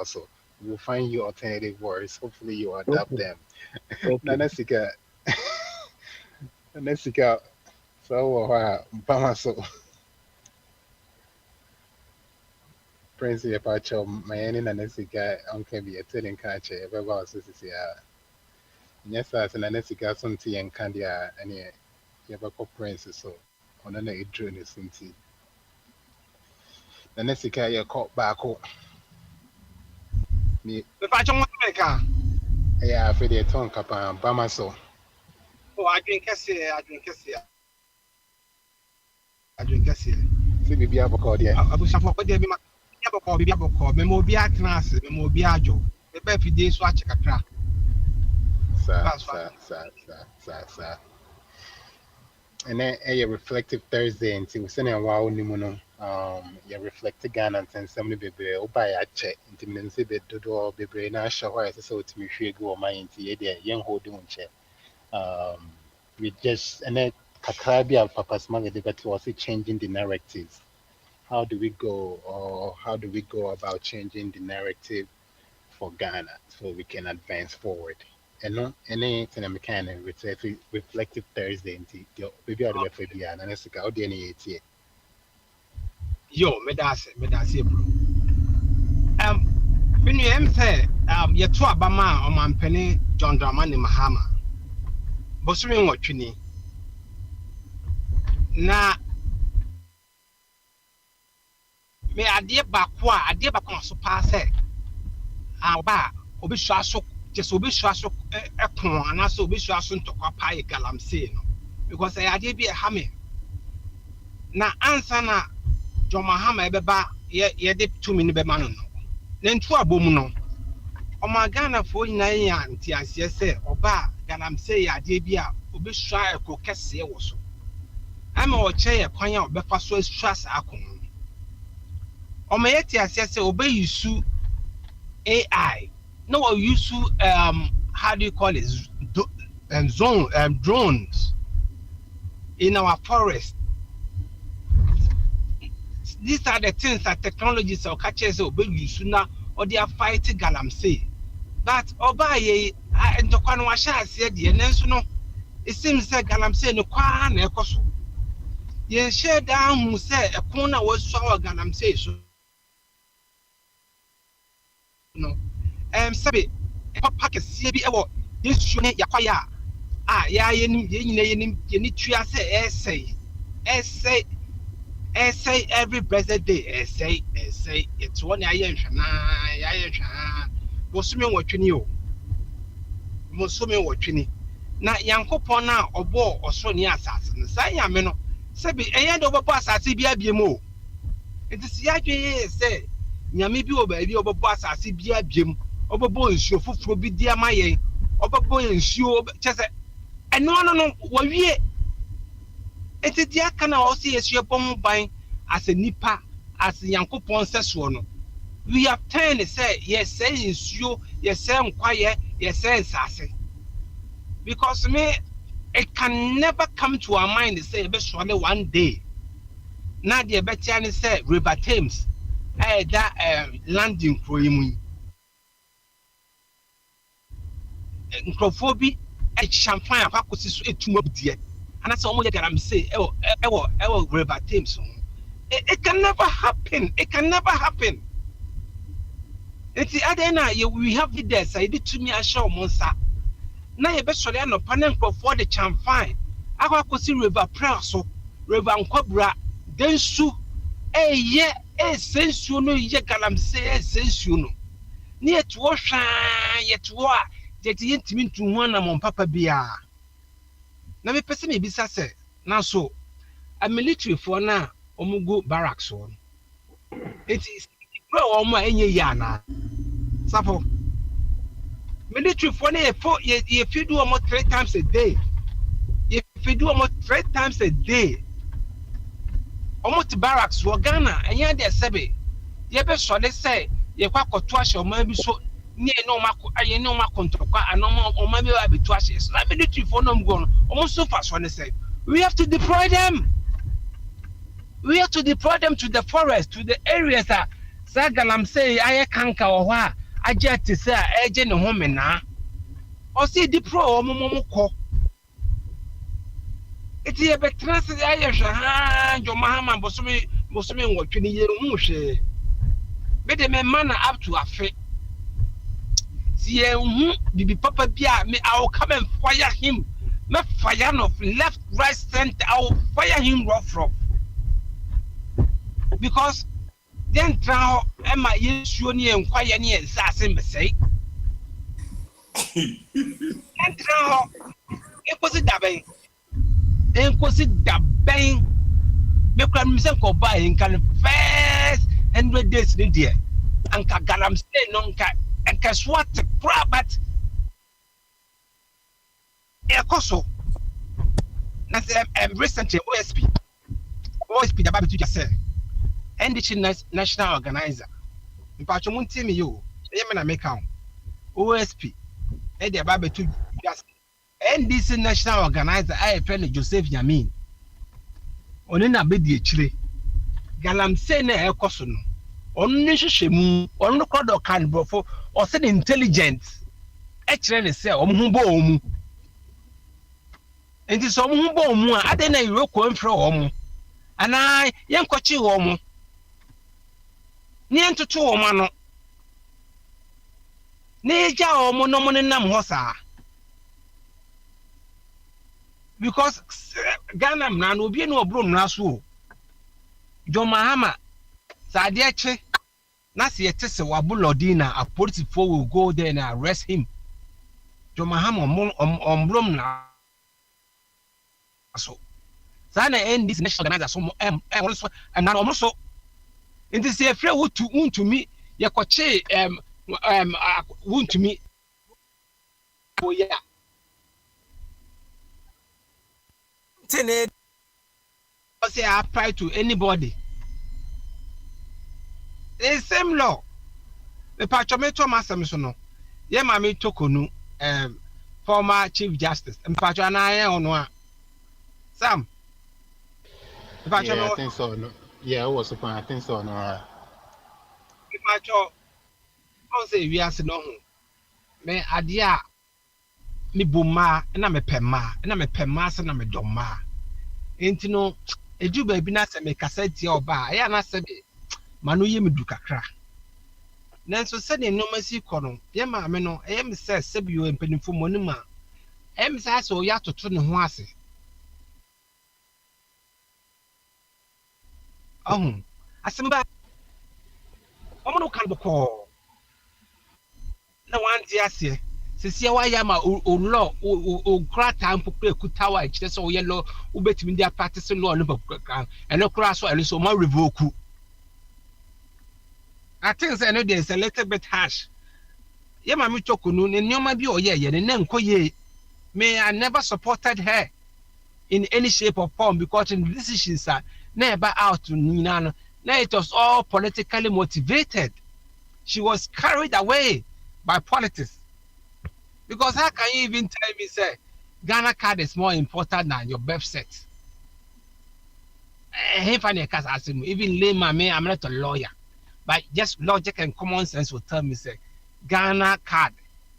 so we will find you alternative words. Hopefully you adapt them. Nanesika. Nanesika. So Bamaso. Prince Yapacho, my Nanesika, Uncle be a telling catcher, ever was yes, as an Nanesika, some tea and candy, and Yabako Prince, so on an eight journey, some tea. Nanesika, you caught back home. Me, The fashion one maker. yeah, for the tongue cap and Bamaso. Oh, I drink Cassia. See, be able to call there. I was what they be my call, Memobia class, Memobiajo. The Beffy days watch a crack. Sir. And then a reflective Thursday until we send a wow nimuno. You reflect again and send somebody baby or buy a check into Mincy bed to do baby na show why so to me free go my into the young holding chair. We just and then Kakrabia Papa's mother debate was it changing the narratives. How do we go about changing the narrative for Ghana so we can advance forward? And no anything I'm kind of reflective Thursday into maybe I'll be for and it's like out there any Yo, Medase, bro. When you say, you're to Abama or Mampene, John Dramani Mahama. Bossing what you need. Na me idea back so pass it. Our bar, Obi Shaso, just obi so aso ekon ana so obi so aso ntokwa pie galamsey no because I ade bi ha me na ansa na John Mahama ebeba ye de 2 minutes be ma no na ntu abom no Oma Ghana for nyina nti ase se oba galamsey ade bi a obi so eko kese wo so ama o che kwan a obefa so stress akon Oma yeti ase se obi yusu AI no we use how do you call it drones in our forest. These are the things that technologies or catches obey use now or they are fighting galamsey. But obey and the Kwanwasha said the no it seems that galamsey no kwan ekoso. Yen share down who say a corner was so galamsey so no sabi papa kese bi ewo yesu ne yakwaya ya yenim yeni tua say essay every blessed day essay it's one ya hwa bosumi wotwini o bosumi wotwini na yankopon na obo osoro ne asase no sai ya me no sabi enye de obo asase bi abiem o it is ya dwe say nyame bi oba bi obo asase bi abiem obo nsuo foforo bi di amaye obo nsuo chese eno no wawie eti di aka na o se yesu bom ban as a nipa as yankopon seso no we have turned say yes say nsuo yes say nkwaye yes say nsase because me it can never come to our mind to say be surely one day na the betia ni say river Thames that landing kroimu nkrofobi champagne akwakosi so etuma budie and that's almost that I'm saying river Thames it can never happen it's the other na we have the there say it to me assure monsa na ye be sori anopa na nkofo de champagne akwakosi river praso river nkwabura densu sensu no ye galamsey sensu no ni etuo hwa yetuo a jeti yentimi ntu ho na mon papa bia na me pese me bisa se na so a military for na omugo barracks on it is bro omo enye ya na sapo military for na ye feed almost 3 times a day almost barracks for Ghana enye de sebe ye be so de say ye kwa koto ahye oman bi so ni no mako aye no makontrol kwa anomo oman bi wa betu ahye so na military for no mgo no omo so fast so ne say we have to deploy them to the forest, to the areas that galamsey aye kanka o ho a agye te say eje ne ho mena o see deploy omo ko eti e betra se aye hwa ha John Mahama bosome nwotwe ye hu hwe be de me man up to afe see hu bibi papa bia me I will come and fire him me fire no left right center I will fire him rough because then now am I yesu ni enkwaya ni ensase mesei then now enkosi daben me kra me sen ko ba en kan first 100 days ni there anka galamsey no nka swat but ekoso na say recently OSP the baby to just say NDC national organizer mpacho munti me yo ye me na make am OSP the baby to just NDC national organizer I friend Joseph Yamin oni na be di echire galamsey na ekoso no onu ni hwehwemu onu kodo kan brofo o se intelligent e kire ne se omu bo omu enti so omu bo omu a ade na ire ko mfre omu ana yenkochi omu ni entutu omu ano ni eja omu no mo ne nam ho saa because Ghana na obi no obro mra so John Mahama Sade eche na se yete se wabulodina Akwantufuo will go there and arrest him Jomaham on Blom na so. Sana end this national organizer so also and now almost in this year free would to me ya kwache wound to me oh yeah say apply to anybody the same law the patrometo masam so no ye mami tokonu former chief justice mpacho na ono Sam Yeah, I mpacho think so. No. Yeah, I was surprised. I think so. No. mpacho on say we are no ho me adia me boma na me pema se na me doma enti no eju ba bi na se me kaseti oba ya na se be manu ye me du kakra nanso se ne no masi kɔ no ye ma me no e me se bi o empanifo mo ne ma e me sa so ya toto ne ho ase asemba omo no kan bɔkɔ na wan di ase sesia wa ya ma o law o krata mpopo ekuta wa ekire so o ye law o betimi dia practice law no bakaka eno kra so eno so ma revoke I think say no there is a little bit harsh ye ma me chokunu ne nyoma bi o ye ne nkoye me I never supported her in any shape or form because in decisions are never out to Nina. Now it was all politically motivated. She was carried away by politics. Because how can you even tell me, say, Ghana card is more important than your birth set? Even layman, I'm not a lawyer. But just logic and common sense will tell me, say, Ghana card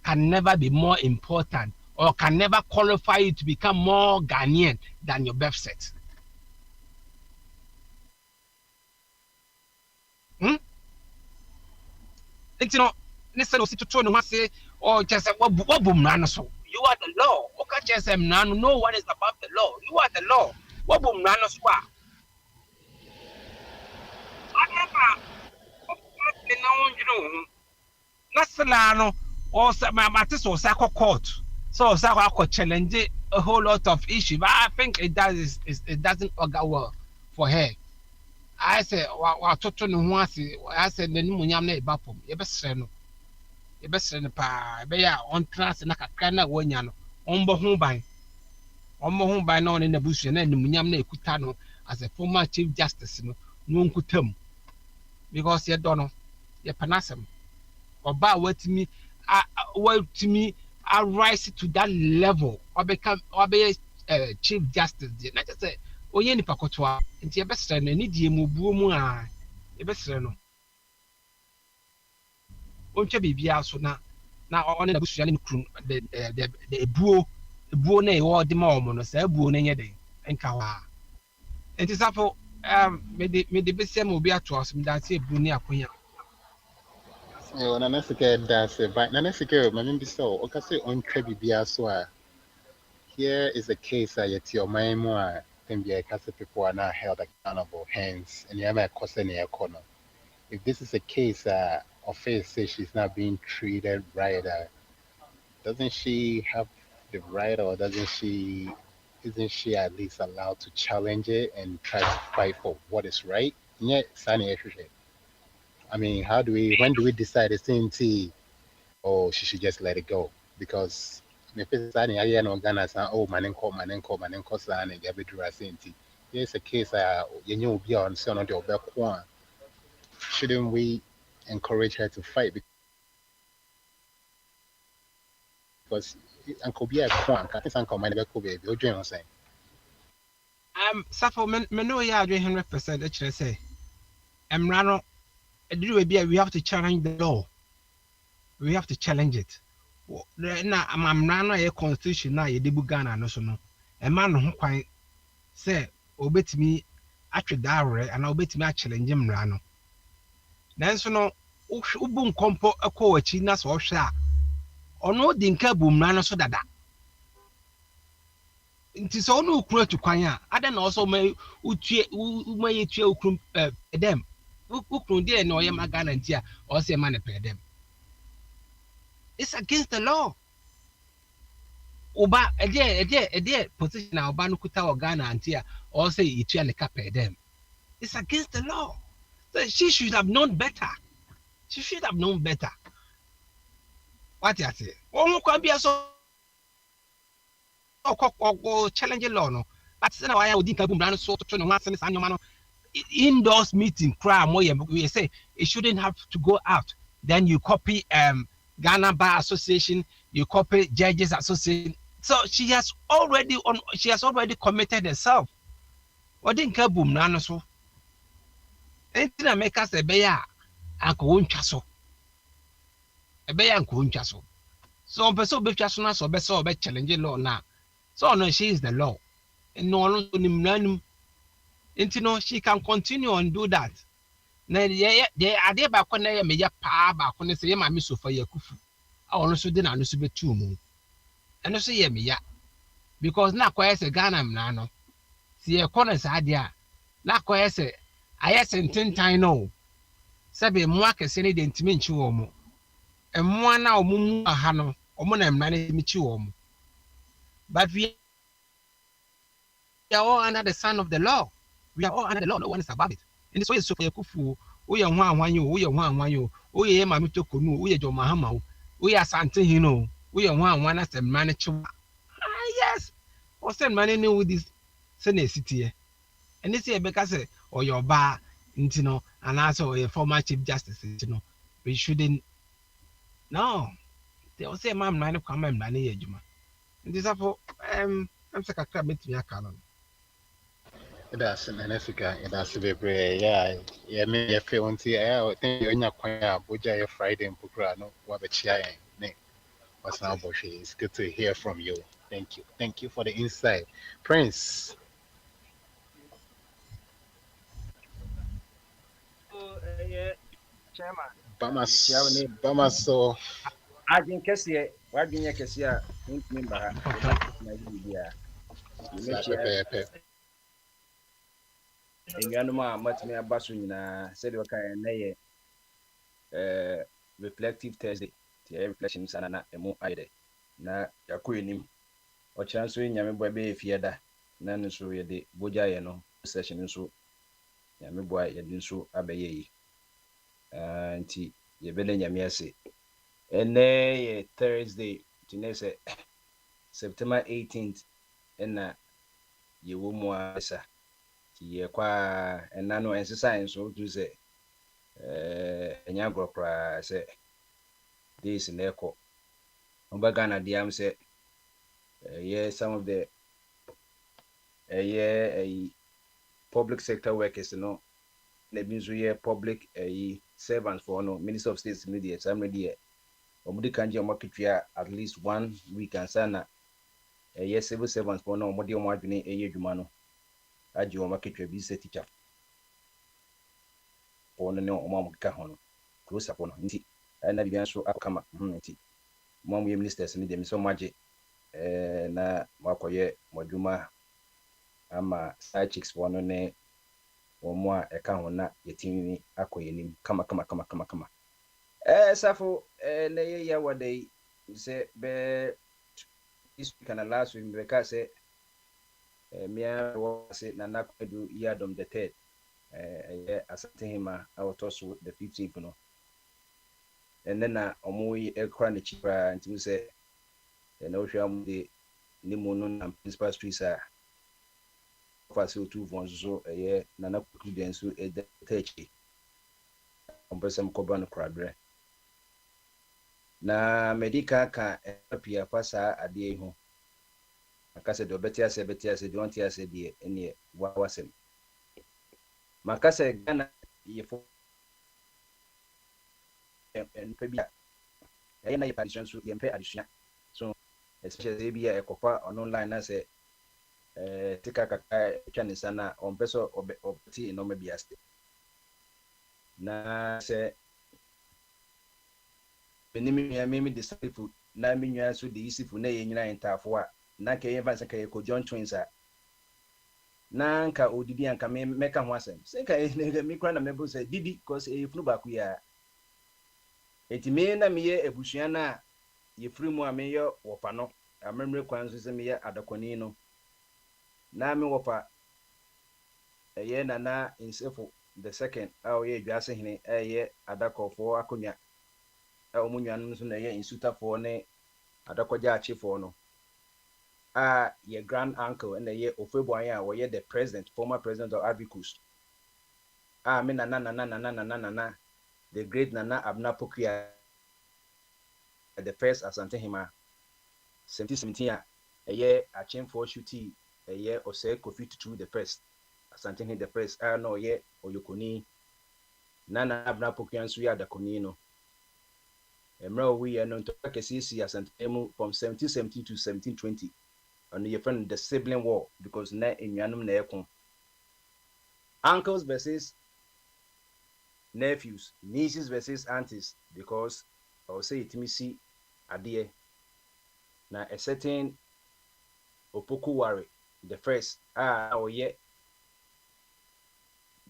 can never be more important or can never qualify you to become more Ghanaian than your birth set. You know, listen to say, oh, just what so you are the law. Okay, just no one is above the law. You are the law. What boom so Nasalano or Matis or Sako court. So Sako challenge a whole lot of issues. But I think it doesn't go well for her. I say, well, Toto no I said, the Munyam Bapum, Ebesreno. Ebesreno pa, Beya on trans and Nakakana Wanyano, Ombo home by none in the bush and then the Munyam Kutano as a former chief justice, no kutum. Because you don't know, you're panasam. Or by what to me, I rise to that level or become or be chief justice. Not just say, oh, yeah, Pakotwa, and your best friend, and need you move your best friend. Won't you be also now on the bush the buo na or the moment, say, buo any day, and kawa. It is up for me the best will be at us, that's a bunia queen. Oh, na nesike that's it. But na nesike, mamimbi so. Okay, on trebi biya so. Here is a case that yet your mind can be a case people are not held accountable. Hence, and you have a question in your corner. If this is a case of face says she's not being treated right, doesn't she have the right, or doesn't she? Isn't she at least allowed to challenge it and try to fight for what is right? Yeah, I mean, when do we decide the same thing? Or she should just let it go? Because if it's any idea no Ghana, oh, manenko, son, and every dressing. Here's a case, you know, be on son of the shouldn't we encourage her to fight? Because Uncle be a quank, I think Uncle might be cool, baby. What do you say? Suffer men know ya 100%. Actually, say, Rano, we have to challenge the law. We have to challenge it. Now, I'm Rano a constitution now, you debu Ghana, no so no. A man who quite say, obey me, actually, dowry, and obey me, challenge him Rano. Then so no, Ubun compo a coach in us or sha. Or no dinka boom Rano so that. It is all no cruel to Quanya. I don't also may them. Who dear no yama guarantee or say money pay them. It's against the law. Oba a position na oba no kuta Ghana antia or say it and the them. It's against the law. So she should have known better. She should have known better. What you say? Oh, can be so challenge law no. But say na why we didn't come so to no one sense and indoors meeting cry more we say it shouldn't have to go out. Then you copy Ghana Bar Association, you copy Judges Association. So she has already committed herself. What didn't boom nano so? Anything that make us a bear uncle won't chasso. A bear uncle won't chasso. So beso be chasso so beso be challenge law now. So no, she is the law. And no one she can continue and do that. Na ye ade ba ko na ye me ya pa ba ko ne se ye ma me sofa ya kufu a ono so de na no so betu mu eno so ye me ya because na kwa se Ghana mna no si ye ko na sa ade a na kwa se aye sententan no se be mu akese ne de ntimi nchi wo mu emu na omumu aha no omo na mna ne mi chi wo mu but we are all under the son of the law. We are all under the law. No one is above it. And this way is so for Kufu. We are one you. We are one you. We are Mamito Kunu. We are John Mahama. We are Santa Hino. We are one as a manager. Ah, yes. Or send money new with this Senate city. And this year because or your bar, you know, and also a former chief justice, you know. We shouldn't. No. They will say, Mam, 9 o'clock, I'm not here, Juma. And this apple, I'm such a crab to your canon. That's an Africa. That's a very yeah. Me if you want to I think you're not quite Boja Friday in Pukrano. What a chia ne. What's now Boshi? It's good to hear from you. Thank you for the insight, Prince. Chairman, Bamas so adwin kɛseɛ wadwin yɛ kɛseɛ a wontumi mba ha na biribiara yɛmɛkyia nnuanom a matumi aba so nyinaa sɛdeɛ wɔka ɛnɛ yɛ reflective Thursday nti ɛyɛ reflection sana na ɛmu ayɛ dɛ na yɛakɔ anim ɔkyerɛ nso nyame boa bɛyɛ fie da na no nso yɛde bogya yɛ no session nso nyame boa yɛde nso abɛyɛ yi nti yɛbɛlɛ nyame ase ɛnɛ yɛ Thursday nti ne sɛ September 18th ɛna yɛwɔ mu asa nti yɛkɔ a ɛna no ɛnsesa nso wotu sɛ ɛnya agorɔ koraa sɛ days na ɛkɔ ɔba Ghana deɛ am sɛ some of the public sector workers no na bi nso yɛ public servants for no Minister of State media some media omudi kanji omakitwa at least 1 week and sana civil servants for no omudi omadwene adwuma no agi omakitwa bi se teacher for no omamka ho no close up no nti na bia nso akama nti mamu ye ministers ni dem so magi na makoye modwuma ama side chicks for no ne omo a eka ho na yetimi akoyenim kama safo na ye ya wade se be this kana last week be ka se mia was na nakwadu yadom the third asante hima awtoso the 15th no and then omo yi ekra na chipra nti se na ohwa mu de nimu no na principal streets a fasil two ones so na nakwadu den so the third ompesem koba no krabre na medical ka apia pasa ade ho makase do betia se do antia se de ene wasem makase Ghana yefo en pebia na ye partition so ye mpe addition so especially bia ekofa online na se tika kaka twani sana ompeso obeti no mebiaste na se mimi disciple na minwa so de isifu na ye nyina entafo a na ka ye vansa ka ye ko John Twins a na nka odidi anka meka ho asem se ka me kra na mebo se didi cause e funu ba ku ya etime na me ye ebusua na ye firi mu a me ye wofa no amemre kwan so se me ye adakoni no na me wofa eye nana insefo the second ye dwase hene ye adakofo akonya omunwan so na ye insutafo ne adakogya achifo no ye grand uncle and ye ofebuan a wo ye the president former president of Ivory Coast me nana the great Nana Abna Pokia the first Asante Hima 1717 a year a chain for shooty a year or say Kofi to the first Asante Hima the first no ye or Yukuni Nana Abna Pokian Suya da Conino and we are known to Kasisi Asante from 1717 to 1720 on your friend the sibling war because na in Yanum Nekon uncles versus nephews, nieces versus aunties, because I will say it me see adie. Now a certain Opoku Wari, the first, or yet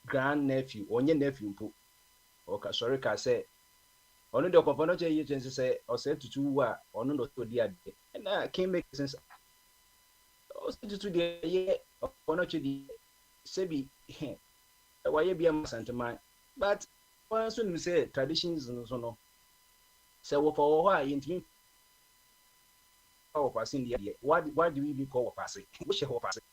grand nephew, or your nephew, or sorry, can say, only the component you can say, or say to two or no to the and I can't make sense. Also to the year, or not to the Sebi, why you be a Santa Man, but once when we say traditions and so on. So for why you passing the why do we be called passing? Which passing?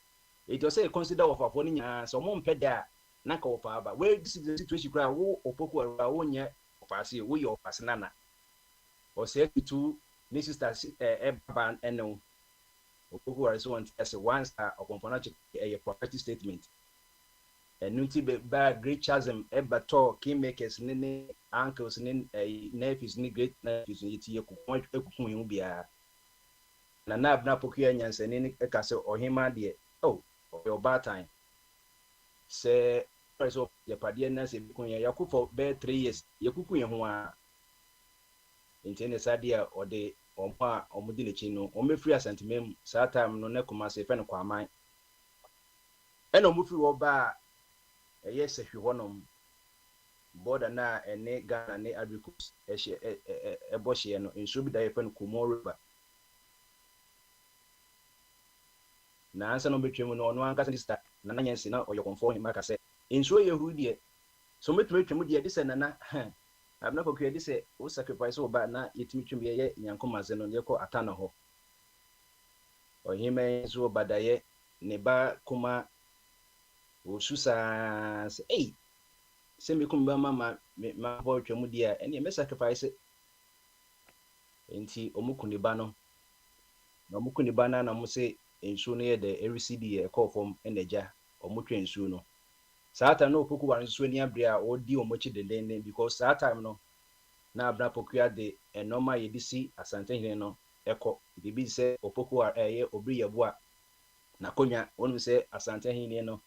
It was say consider of a phone so mom peda na ka of aba. Where this is the situation cry wo opoku ara wo nya passing we your passinana. Or say to this sister ban eno opoku ara so want as a one star of component a property statement. And nunti be great chasm ebato kingmakers ne uncles ne nephews ne great nephews ne tie ekukun bia na Abna Pokia nyansani ne ka se ohima de your bad time say so your pade na se kunya yakufo be 3 years yakuku ye ho a intene sadia ode ompa omudi ne chi no omefri asantemem sa time no ne kuma se fe no kwaman ena omufri wo ba eye sehwe honom border na ene Ghana ne Ivory Coast ebohye no nso bi da ye fe no Kumo River na ansa no betwem no ono anka sista na nyansi na oyokonfo hima ka se enso ye hu de so metwe twem de de se nana abna kokwe de se o sacrifice oba na yetimi twem ye nyankoma ze no ye ko atana ho ohima enso badaye ne ba kuma o susa se se me kumba mama ma bo twem de ene me sacrifice enti omukuni ba no na omukuni ba na mo se ensuo no ye de RCD e call from energy omutwe ensuo no saata no opoku war ensuo ni abre a odi omochi denden because that time no na Abna Pokia de enoma ye disi Asante Hene no eko bibi se opoku war ye obri yebo a na konya wonu se Asante Hene no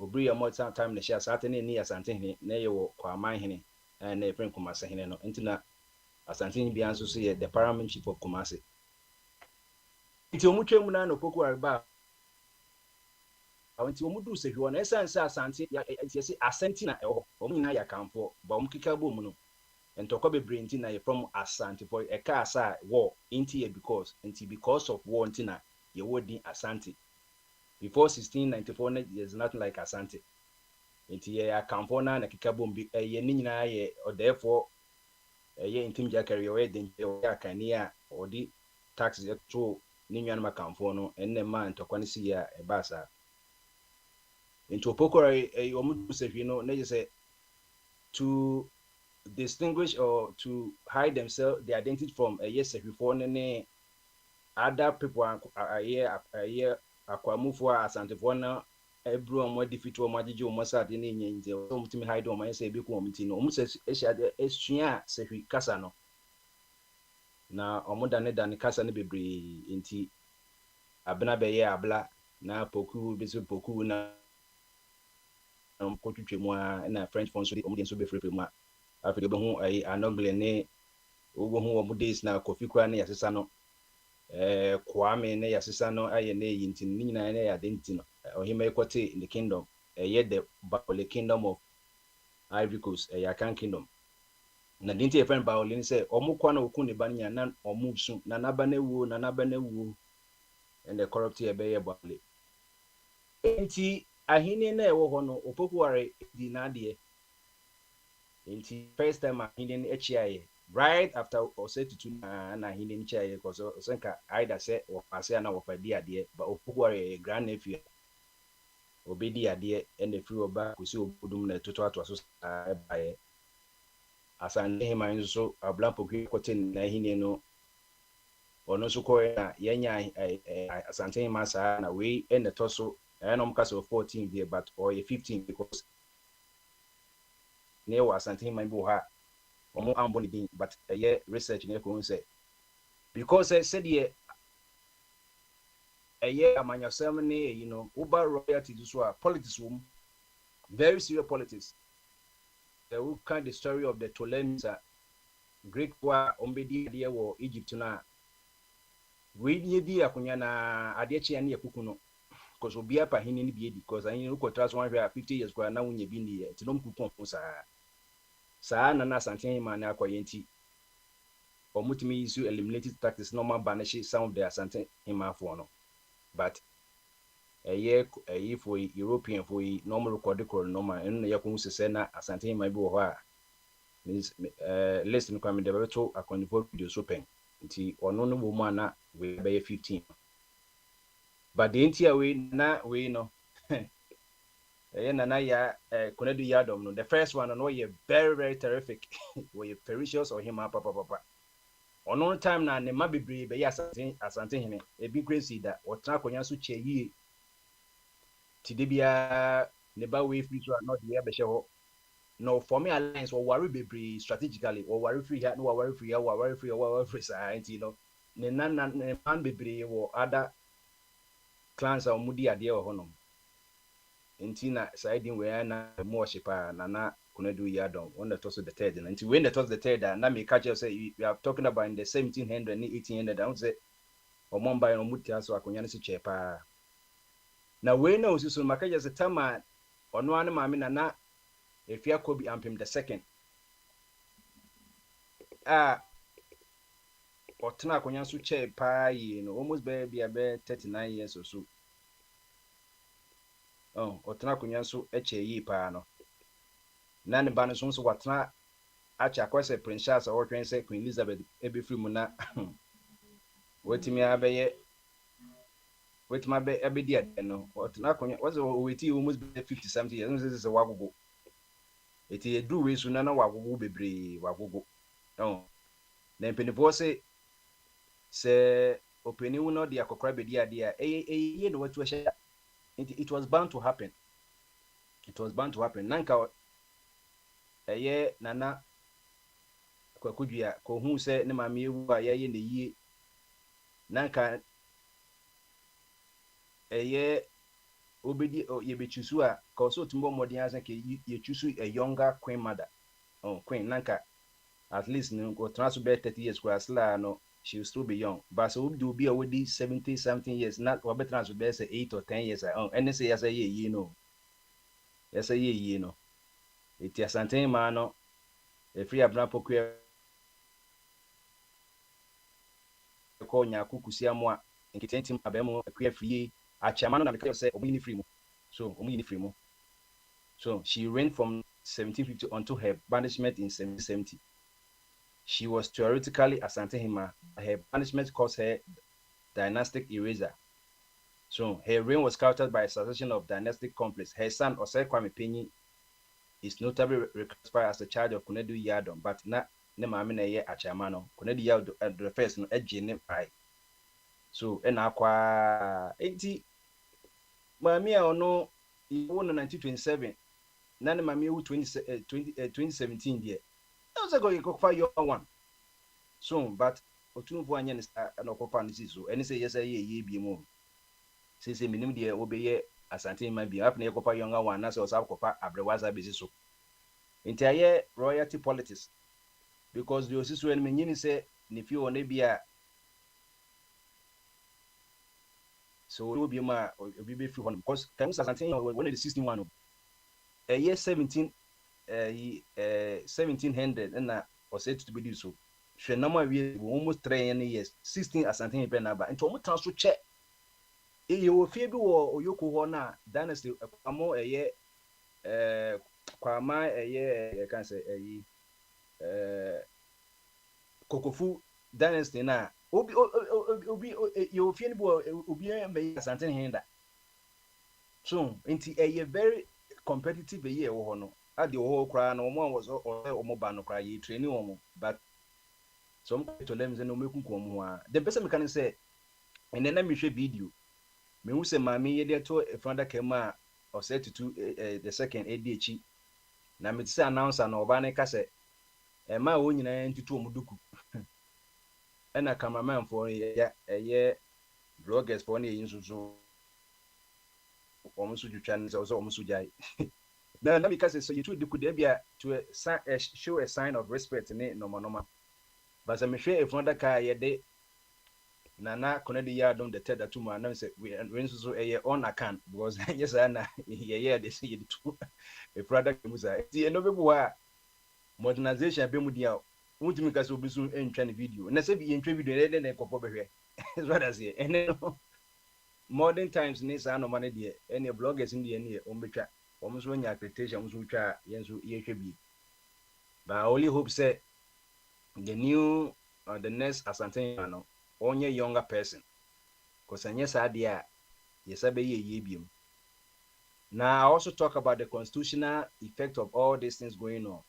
obri ye mo time na share saata ne ni Asante Hene na ye wo Kwaman Hene na e friend Kumase Hene no ntina Asante Hene bi anso so ye the paramount chief of Kumase nti omutwe mu na no opoku war ba awenti omudu se hwo na esanse Asante ya yesi Asante na eho omuna ya kamfo ba omkika bo mu no entoko bebre nti na ye from Asante for e ka asa war nti ye because of war nti na ye wodi Asante before 1694 na there's nothing like Asante nti ye akamfo na kika bo mbi ye ni nyina ye therefore ye ntim jakari we den ye akani a odi tax ye to ni nwan makamfo no enne ma ntoko ne si ya e basa into pokora omudu se hwi no na je say to distinguish or to hide themselves the identity from yes before ne other people Akwantufuo Asantefo na ebru omo defeat omo agege omo sade na nyenje o mutimi hide omo yesa ebi ku omo ti no omo se ehia esua se hwi kasa no na omo dane kasa ne bebre enti abena be ye abla na poku beso poku na kotwetwemu a na French phone so omo den so be frefre mu a afike be hu anogle ne ogo hu omo days na Kofi kwa ne yasesa no Kwame ne yasesa no aye ne yinti ni nyina ne ya denti no ohima ekote in the kingdom ye the Bapole kingdom of Ivory Coast Yakan kingdom na dinti friend Baolin say omu kwa na oku ne ba nya na omu su na naba na wu and the corrupt ye be bole enti ahine na ewo ho no opokuare di na de enti first time ahine ni echiaye right after o say tutu na ahine ni chiaye because o senka either say o pase na wo padi ade ba opokuare grand nephew obedi ade and the free oba kusi obudum na toto ato so bae asante hima nso ablampokwe koten na ahine no ono so ko na yenya asante hima sa na we and the toso enom kaso 14 there but or 15 because ne was asante hima bo ha omo ambo ni din but research ne ko say because said ye amanyasem ne uber royalty so politics very serious politics. They will kind the story of the Ptolemies, Greek war, Ombedi, dear war, Egypt na. We need the Akunyana, Adechi and Yakukuno, because we'll be up a hinin be because I know what trust 150 years ago now when you've been here. To don't coupon for Sa Nana Santin Mana Quayenti. Or Mutimi is eliminated practice normal banish some of their Santin Hima for no. But a year for European for normal cordical normal and Yakun Sena Asante my boy means listen come the beto Akwantufuo video open nti ono no woman na we be 15 but the entire we no na ya Konedu Yadom no the first one no ye very very terrific we ferocious or him papa ono time na ne mabebre be Asante hene e bi crazy that otra konya so cheyi tidebia ne ba we free so not the be ho no for me alliance or worry be strategically or worry free no worry free or worry free society ne man be or other clans or mudi ade o honom enti na side we na more shipa na Konedu Yadom on the toss of the third and when the toss the third na me catch you say we are talking about in the 1700 and 1800 I would say or Mumbai no mutia so akonya si chepa na we na osusu makaja se tama ono ane maame na if you could be ampim the second otena akonya so chepa almost be 39 years or so otena akonya so eche yi pa no na ne ba no so watena acha kwese princess or twen say Queen Elizabeth ebe free mu na wetimi abeye ebe dia no otena akonya was weti almost be 50 something years this is a wagogo eti edu we so na wagogo bebre wagogo na mpenifo se openi no dia kokra be dia ye no watu ahia it was bound to happen nanka nana kwakudua ko hu se ne maame ewu a ye ne yie nanka obedi ye bechusu a ko so tumbo modern asan ke ye chusu a younger queen mother queen nanka at least no go transfer be 30 years class la no she will still be young but so do be already 70 something years not we better transfer be say 8 or 10 years and say yes ye no it is something man no e free abna pokwe ko nya kukusia mo a nkitentim abemo akwa free achama no na because say omini free mo so she reigned from 1750 until her banishment in 1770. She was theoretically Asante Hima. Her banishment caused her dynastic eraser. So her reign was countered by a succession of dynastic conflicts. Her son Osei Kwame Penyi is notably reclassified as the child of Konedu Yadom, but not ne maame na ye achamano. Konedu Yadom the first no ejine pai. So ena kwa enti maame a ono iwo no 1927 na ne maame wu 2017 there. That was a go you for your one. So but otunfo anya ne na okofa ne so ene say yes ye bi mu. Say minim de obeye Asante ma bi apna ekofa younger one na say osa kofa abrewaza bezi so. Enti aye royalty politics because the osiso en menyini say ne fi one bia so obi ma obi be free one because time Asante when the 61 year 17 1700 na or say to be so. She number we almost 3 years, 16 asante pe na ba. Nti omo transfer check. E wo fie bi wo oyoko ho na dynasty amo eye kwama eye can say kokofu dynasty na obi you fie ni bo obi me asante hinda. So nti eye very competitive eye wo ho no. Ade wo kra na omo was omo ba no kra ye training omo, but some to them say no meku ko omo a. The person me can say and then me share video. Me who say mami ye dey to a friend kema or say to the second ADH. Na me say announcer na oba ne ka say e ma wo nyina ntutu omuduku. E na cameraman for ye bloggers for ne yin so omo so jutwa ne so omo so jai. Now let me say so you two duku dey bia to show a sign of respect ne normal. But me share a friend ka ye dey Nana Konedi Yadon the third two man say we so a on account because yes na they say the two a product musa see no be modernization be mu dia won't ka so be so entwa video na say be entwa video na ekopọ behwe is what I say and modern times ni sa no man dia any bloggers in dia ni o betwa o so nya accreditation o so twa yen so ye hwe bi but I only hope say the new the next Asante no onye younger person because yes idea yes ye. Now I also talk about the constitutional effect of all these things going on.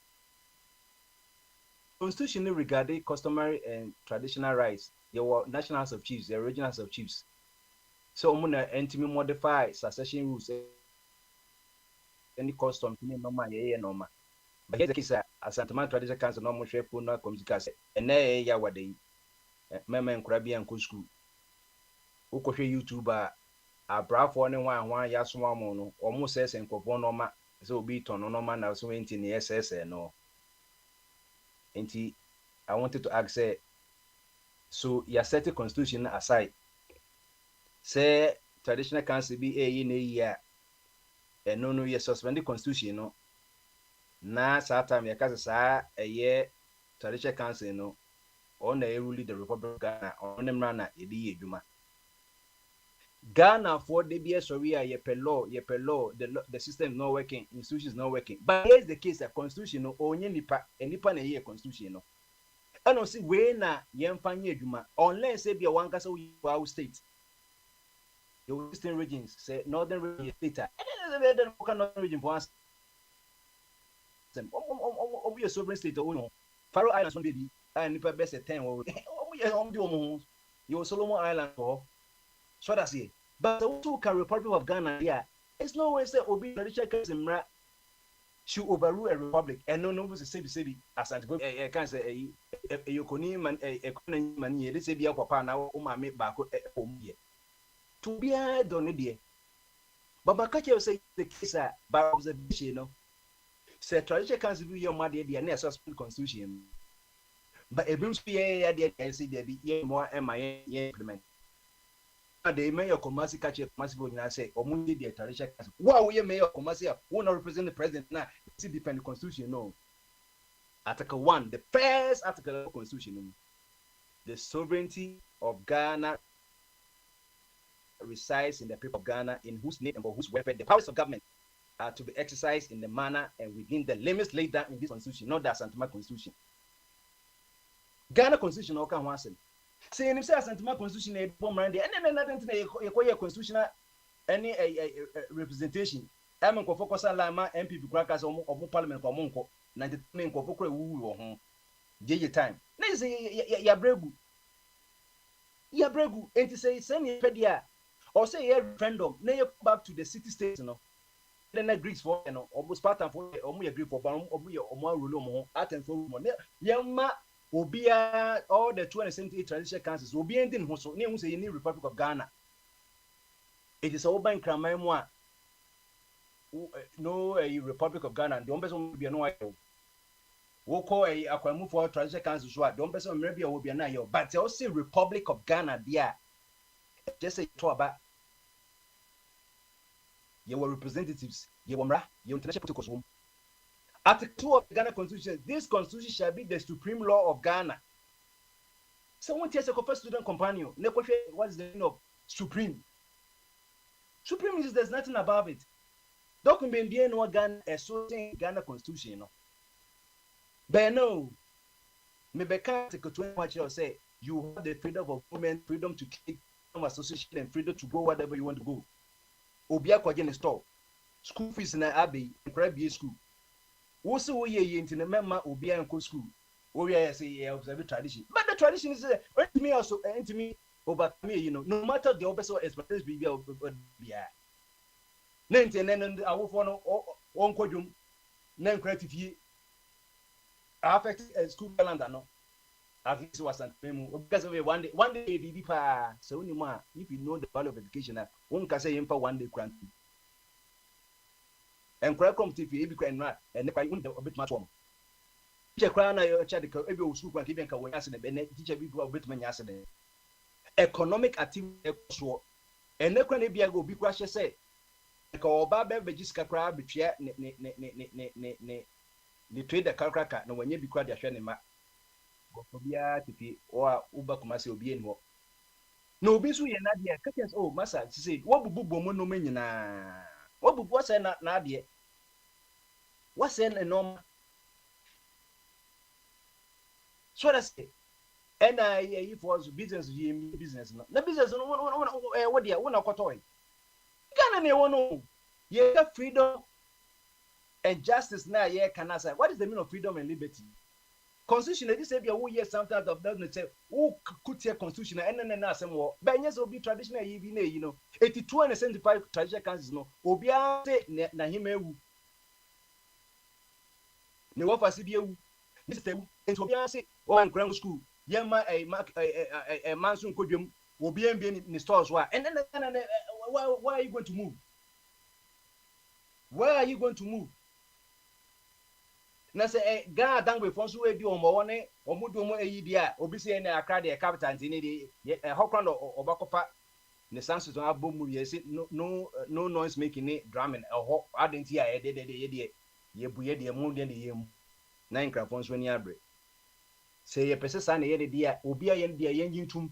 Constitution regarding customary and traditional rights, there were national house of chiefs, the original house of chiefs. So I'm gonna modify succession rules any custom normal normal. But here's the case Asantuma Traditional Council no more share no community and ya wade mema nkrabi an school ukohwe YouTuber abrafo ne wan ya so amu no omo sese nkofo no ma se obi ton no ma na so enti ne ss no enti I wanted to ask say so ya set the constitution aside say traditional council be na ya no ye suspend the constitution no na sa time ya kase sa traditional council no on the rule the Republic of Ghana on them run edi eduma Ghana for the BS ye pelo the system is not working, institutions not working. But here's the case: a constitution no onye nipa na ye constitution no. I don't see we na yemfanye eduma unless say be one kasa our state. The western regions say northern region state. Then northern region for us. Be a sovereign state or Faroe Islands one baby. And nipa best 10 you Solomon Island for so that's it. But the two Republic of Ghana here, it's no way say obi traditional council should overrule a republic and no say as I can say you can man man they say be papa na o ma me back to be done there. But Bakache say the case by observation no say traditional council be your mother there na suspend constitution. But a broom spear, I see there be more MI implement. They may your commerce catch a massive and I say, or Mundi the tradition. Wow, we may your commerce who not represent the president now. It's defend the constitution. No. Article 1, the first article of the constitution. The sovereignty of Ghana resides in the people of Ghana, in whose name and for whose welfare the powers of government are to be exercised in the manner and within the limits laid down in this constitution, not the Santoma constitution. Ghana constitution okay one say you say Asantuma constitution e bomb around there and nothing to constitutional any representation am ko focus ala ma MPP crackers omo parliament ko monko 93 ko fokora wu wo ho jeje time na say ya bregu enti say send pedia or say a referendum na you back to the city states no then na Greeks for no omo Spartan for omo ya Greek for omo rule omo Athens for omo yema Obia all the 278 traditional councils will be ending so near say in the Republic of Ghana. It is all bank crime no a Republic of Ghana, don't person will be no idea. We'll call a Akwantufuo traditional council so don't person maybe will be an but also Republic of Ghana there. Just say to about your representatives, your international protocols. Article 2 of the Ghana Constitution, this constitution shall be the supreme law of Ghana. Someone tells a first student companion, what is the meaning of supreme? Supreme means there's nothing above it. Document being no Ghana associating Ghana Constitution, you know. But no, maybe Article 20 say you have the freedom of movement, freedom to keep association, and freedom to go wherever you want to go. Obia kwaje store. School fees na abbey, private school. Also, we into the member Obia and school. We say observe tradition. But the tradition is to me also to me over me, you know, no matter the opposite experience be yeah. Nente and I will follow on codium, name creative affect school calendar no. At least was because of one day be pa so if you know the value of education, one can say one day grant. And cry come to you be and if I wouldn't a bit much one. Teacher cry na your child every school can keep and accident and teacher people a bit many accident. Economic activity and no can be a go be crash say. Because Baba Vegisca crab betray the trade the car cracker no when you be quite a shanima. Gofobia tipi or Uber Kumasi obi enho. No bisu ye na dia catches oh massa say what bubu bomo no menina. What bubu was na dia? What's in a normal? So that's it. And if was business business no. The business no what dia one akotoy. Ghana ne wono. Ye got freedom and justice na ye can say. What is the meaning of freedom and liberty? Constitution, this say who year sometimes of doesn't say who could say constitution and then some more. But yes, will be traditional, you know, 82 and 75 traditional councils, no, Obia say na him. No, what I see you, Mr. Obia say, oh, in grammar school, Yama a manson codium will be in the stores. Why? And then why are you going to move? Where are you going to move? Na say Ghana dan we fonso we di omo woni omudu omo eyidia obi se na akra de capital ntini di hokran obakofa ne sanso to abomu yesi no noise making it drumming ho adenti ya de ye buye de mu de yem na nkra fonso ni abre se ye pese sa na ye de dia obi aye de ye nyintum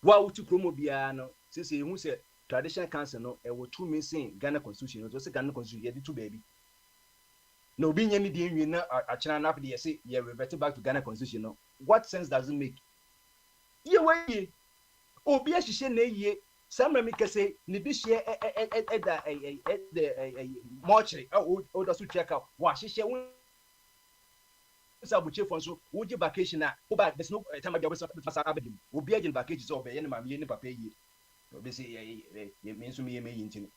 wa wuti kromo bia no se hu se traditional council no e wo two missing Ghana constitution no so se Ghana constitution ye di two baby. No being any day you know a channel after you say you revert back to Ghana constitution. No, what sense does it make? Ye way Obi a shishe na ye some make say ni bi share the mortuary o da so check out wa shishe won sabuche fon so wo je vacation na o ba there's no time about fasa abedim obi agin vacation so be ye na mama ye ni papa ye obi say ye me nso me ye me yintin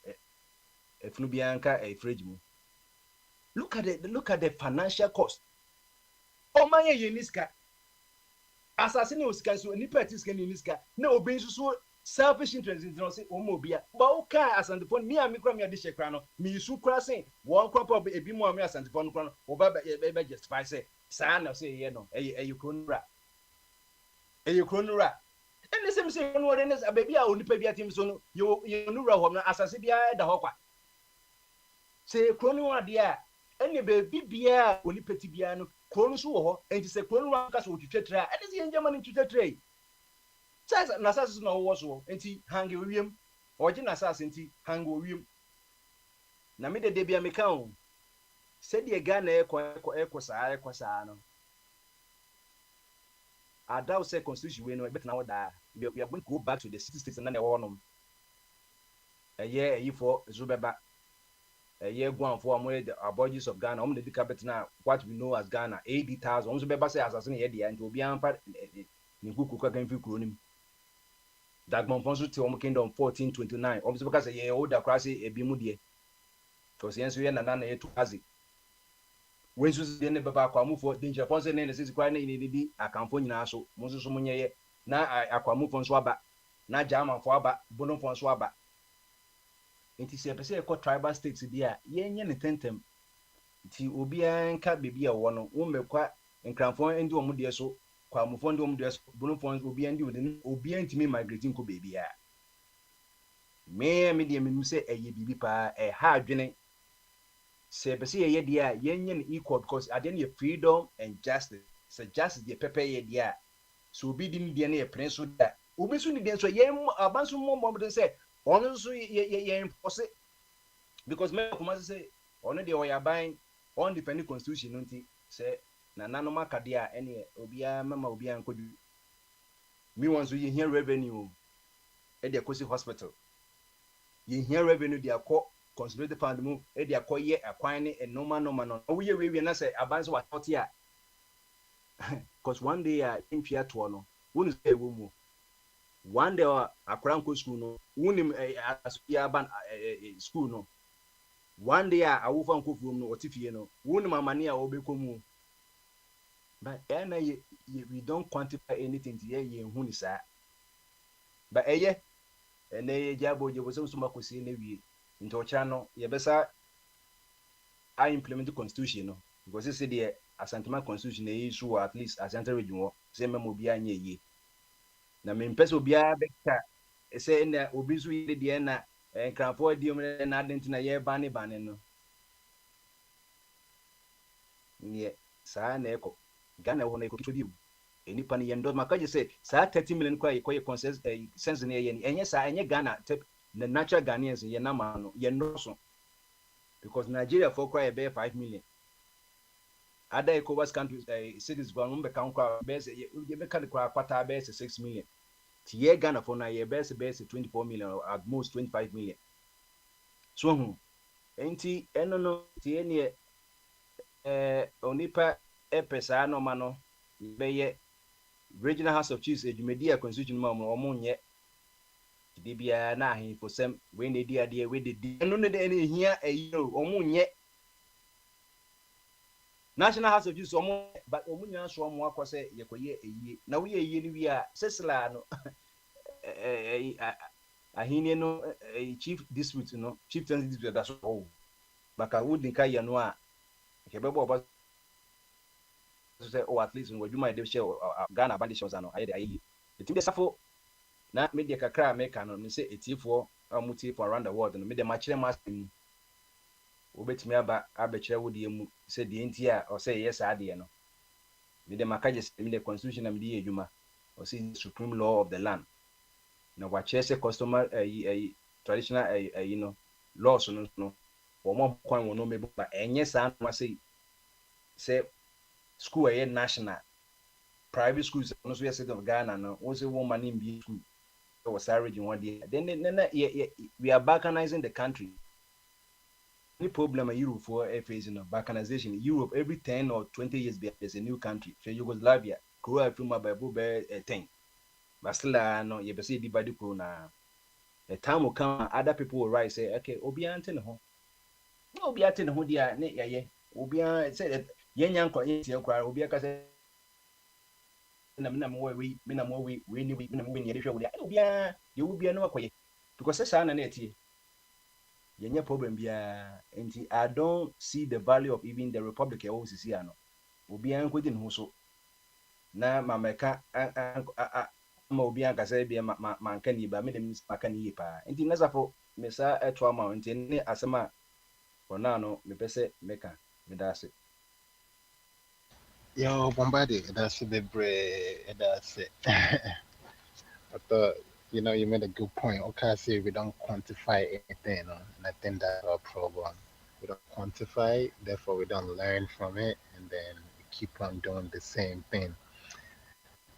efunu bia nka fridge mu. Look at the financial cost. Oh my Yeniska. Assassin Oscar, so any practice can Yeniska. No being so selfish interest in say Omobia. But okay, as on the phone, me and me cram your dish crano, me so crossing one crop of a bit more as on the phone crono, or baby just by say, son of say, you know, a you couldn't rat. A you couldn't rat. And the same say, no one is a baby, I only pay him so you know, assassin the hawker. Say, chrono, dear. Any baby beer, only petty piano, Cronus war, and it's a chrono castle to tetra, and it's the German into the tray. Says an assassin no was war, and he hang William, or Jin assassin, hang William. Namida de Biamicao said the gun equasano. I doubt say constitution we know better now that we are going to go back to the 60s and then the one a year for Zubeba. A year going for the aborigines of Ghana, the capital now, what we know as Ghana, 80,000, almost be say assassin here, and to be amped in Kuka can feel cronim. Dagmon Ponsu to Kingdom 1429, almost because a year older crassy a bimudie. For since we are none to Kazi. When you see the Babaquamu for danger, Ponce and the city crying in the Akamponia, so Moses Munye, now I aquamu from Swaba, now Jama Fwaba, Bono from Swaba. It is a person called tribal states there. Yen tentem. Ti obia nka bebi a wo no wo mekwa nkranfo ndi omo de so kwa mofo ndi omo de so bono fo obia ndi wode obia ntimi migrating ko bebi a me de menum se eye bibi pa ha adwene say be say ye dia yen equal because at the end of freedom and justice. So justice the pepper ye dia. So be dim dia na prince so that. Obi so ni dia so yen abanso mo say ono so ye impose because me kuma say ono de oyaban on defend constitution nti say na nanoma kadea ene obia mama obia nkodu me wan so ye here revenue e de kosi hospital ye here revenue de akọ conservative fund mu e de akọ ye akwan ne enoma no wo ye we na say abanso wa toti a because one day in fia to no wonu say wo mu one day akranko school no wonim asoya ban school no one day awufa nkofuom no otifie no wonim amane a obekomu but we don't quantify anything to ye hu ni sa but ene jabo je bo so makosi na wie nto cha no ye besa I implement the constitution no because they say the asantuma constitution e issue at least asante region wo say memo bia anya ye na me mpese obia beka say na obi so ye de na nkranfo diom na adentina ye bane no nie saa na eko Ghana wo na eko to bi enipa ne yendo makaje say saa 30 million kwa ye consensus sense na ye enye saa enye Ghana the natural Ghanaians ye na ma no ye no so because Nigeria for kwa be 5 million other ECOWAS countries cities go no be kan kwa be say ye be kan kwa kwata be 6 million tie Ghana for na ye be 24 million or at most 25 million so enti eno no tie ne onipa pesa no ma no be ye regional house of chiefs ejumedi constitution ma mo nye de bia na ahin for sem we na di ade we de eno ne de ne hia omo nye national house of chiefs omo but omo nya so omo akose yekoye eyi na we eyi ni wi a sesla no ahini no chief dispute no chief tenancy dispute da so baka wudin ka ye no a kebebo oba so say at least we juma de share Ghana bandishows ano ayi de ayi etim de safo na media kakra America no say etifo amuti for around the world no me de machire master obetimi aba abekire wodi emu say de enti a o say yes ade no me de makaje me de constitution na me de adwuma o say supreme law of the land na wache say customer traditional you know laws no wo mo kwan wo no me ba enye sa no say school national private schools no so yes of Ghana no wo say wo man in be school was region one day then we are balkanizing the country. The problem in Europe for facing balkanization. Europe every 10 or 20 years there's a new country. So Yugoslavia, Croatia from by 10. But still no you be say di body ko na the time will come other people will rise say okay obi ante ne ho. No obi ante ne ho dia ne ye. Obi say yenya nko ye kwa obi aka say na me na mo we ni we na mo we ni hwe wo dia obi ye wo bia no akoye because say na etie yenye problem bia enti I don't see the value of even the republic o sisi ano obi an kwedi ne ho so na mameka ma obi an kasa bia ma nka ni ba me dem maka ni yi pa enti nasafo me sa eto ama enti ne asema ona no me pese meka me da se Yo, Bombadi, that's it. I thought, you made a good point. Okay, say we don't quantify anything, and I think that's our problem. We don't quantify, therefore we don't learn from it, and then we keep on doing the same thing.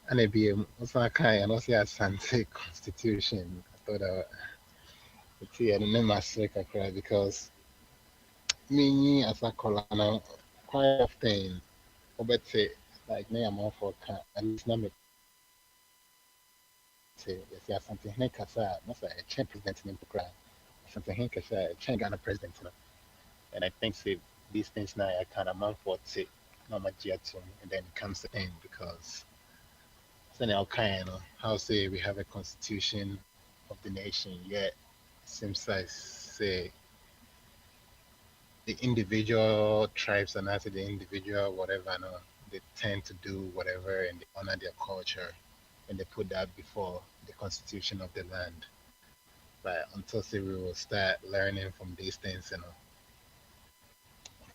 And it be also a kind, and also a Santi constitution. I thought it's here, and then my second cry because me as a colonel, quite often, but say like me, I'm all for at least not me say yes, something he kasa must a change president in Ukraine. Something he kasa change Ghana president. And I think say these things now I kind of man for say no much yet and then it comes to end because so now kind of how say we have a constitution of the nation yet seems like say the individual tribes and after the individual whatever no they tend to do whatever and they honor their culture and they put that before the constitution of the land. But until say we will start learning from these things,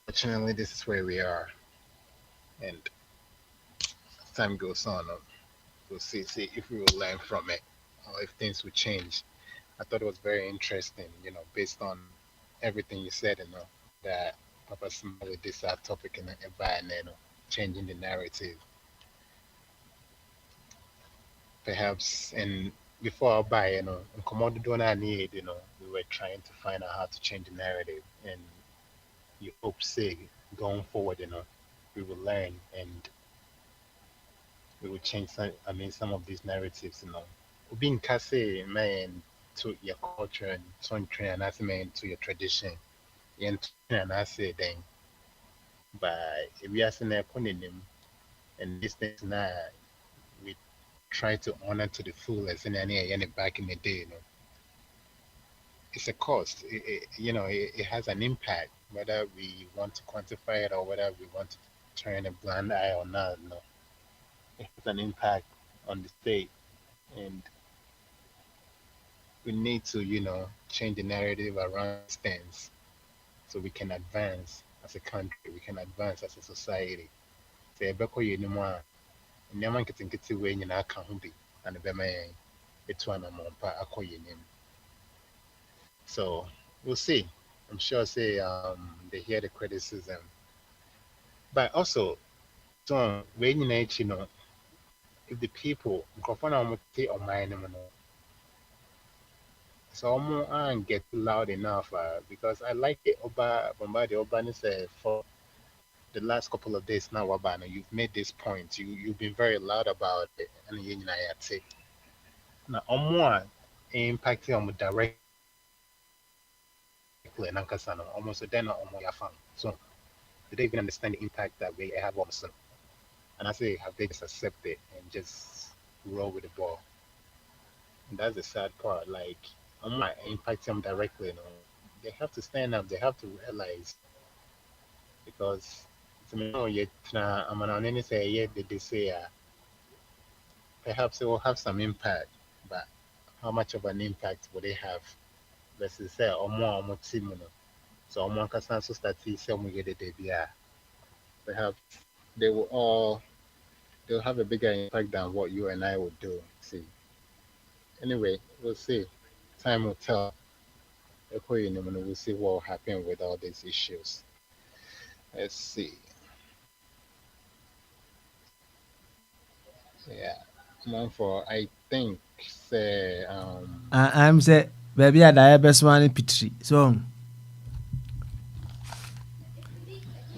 Fortunately, this is where we are, and as time goes on, we'll see if we will learn from it or if things will change. I thought it was very interesting, based on everything you said, that Papa Smiley this our topic in the environment, changing the narrative, perhaps. And before I buy, in commodity doing I need, we were trying to find out how to change the narrative, and you hope, say, going forward, we will learn and we will change some of these narratives, being Kase, man, to your culture and country, and as man to your tradition, and I say then, but if we are saying and these things now, we try to honor to the fullest, and any back in the day, it's a cost. It has an impact, whether we want to quantify it or whether we want to turn a blind eye or not. It has an impact on the state, and we need to, change the narrative around things so we can advance as a country, we can advance as a society. Say, Beko Yenima, Nyaman Kitin way in our county, and the Bema, it's one of Akoyenim. So we'll see. I'm sure, say, they hear the criticism. But also, so, when if the people, Grofana or mine, so I get loud enough because I like it. Oba said for the last couple of days now, Wabana, you've made this point. You've been very loud about it, and I say now impacting on directly and Ankasano almost a dinner on my farm. So they even understand the impact that we have on them. And I say, have they just accept it and just roll with the ball? And that's the sad part. Like, I'm not impacting them directly. They have to stand up. They have to realize because I'm an only say yeah, they say perhaps it will have some impact, but how much of an impact will they have? Let's say or more team. So one can also start to say perhaps they will all they'll have a bigger impact than what you and I would do. See. Anyway, we'll see. Time will tell. We'll see what will happen with all these issues. Let's see. Yeah. For I think say I'm say baby I die best one pitri. So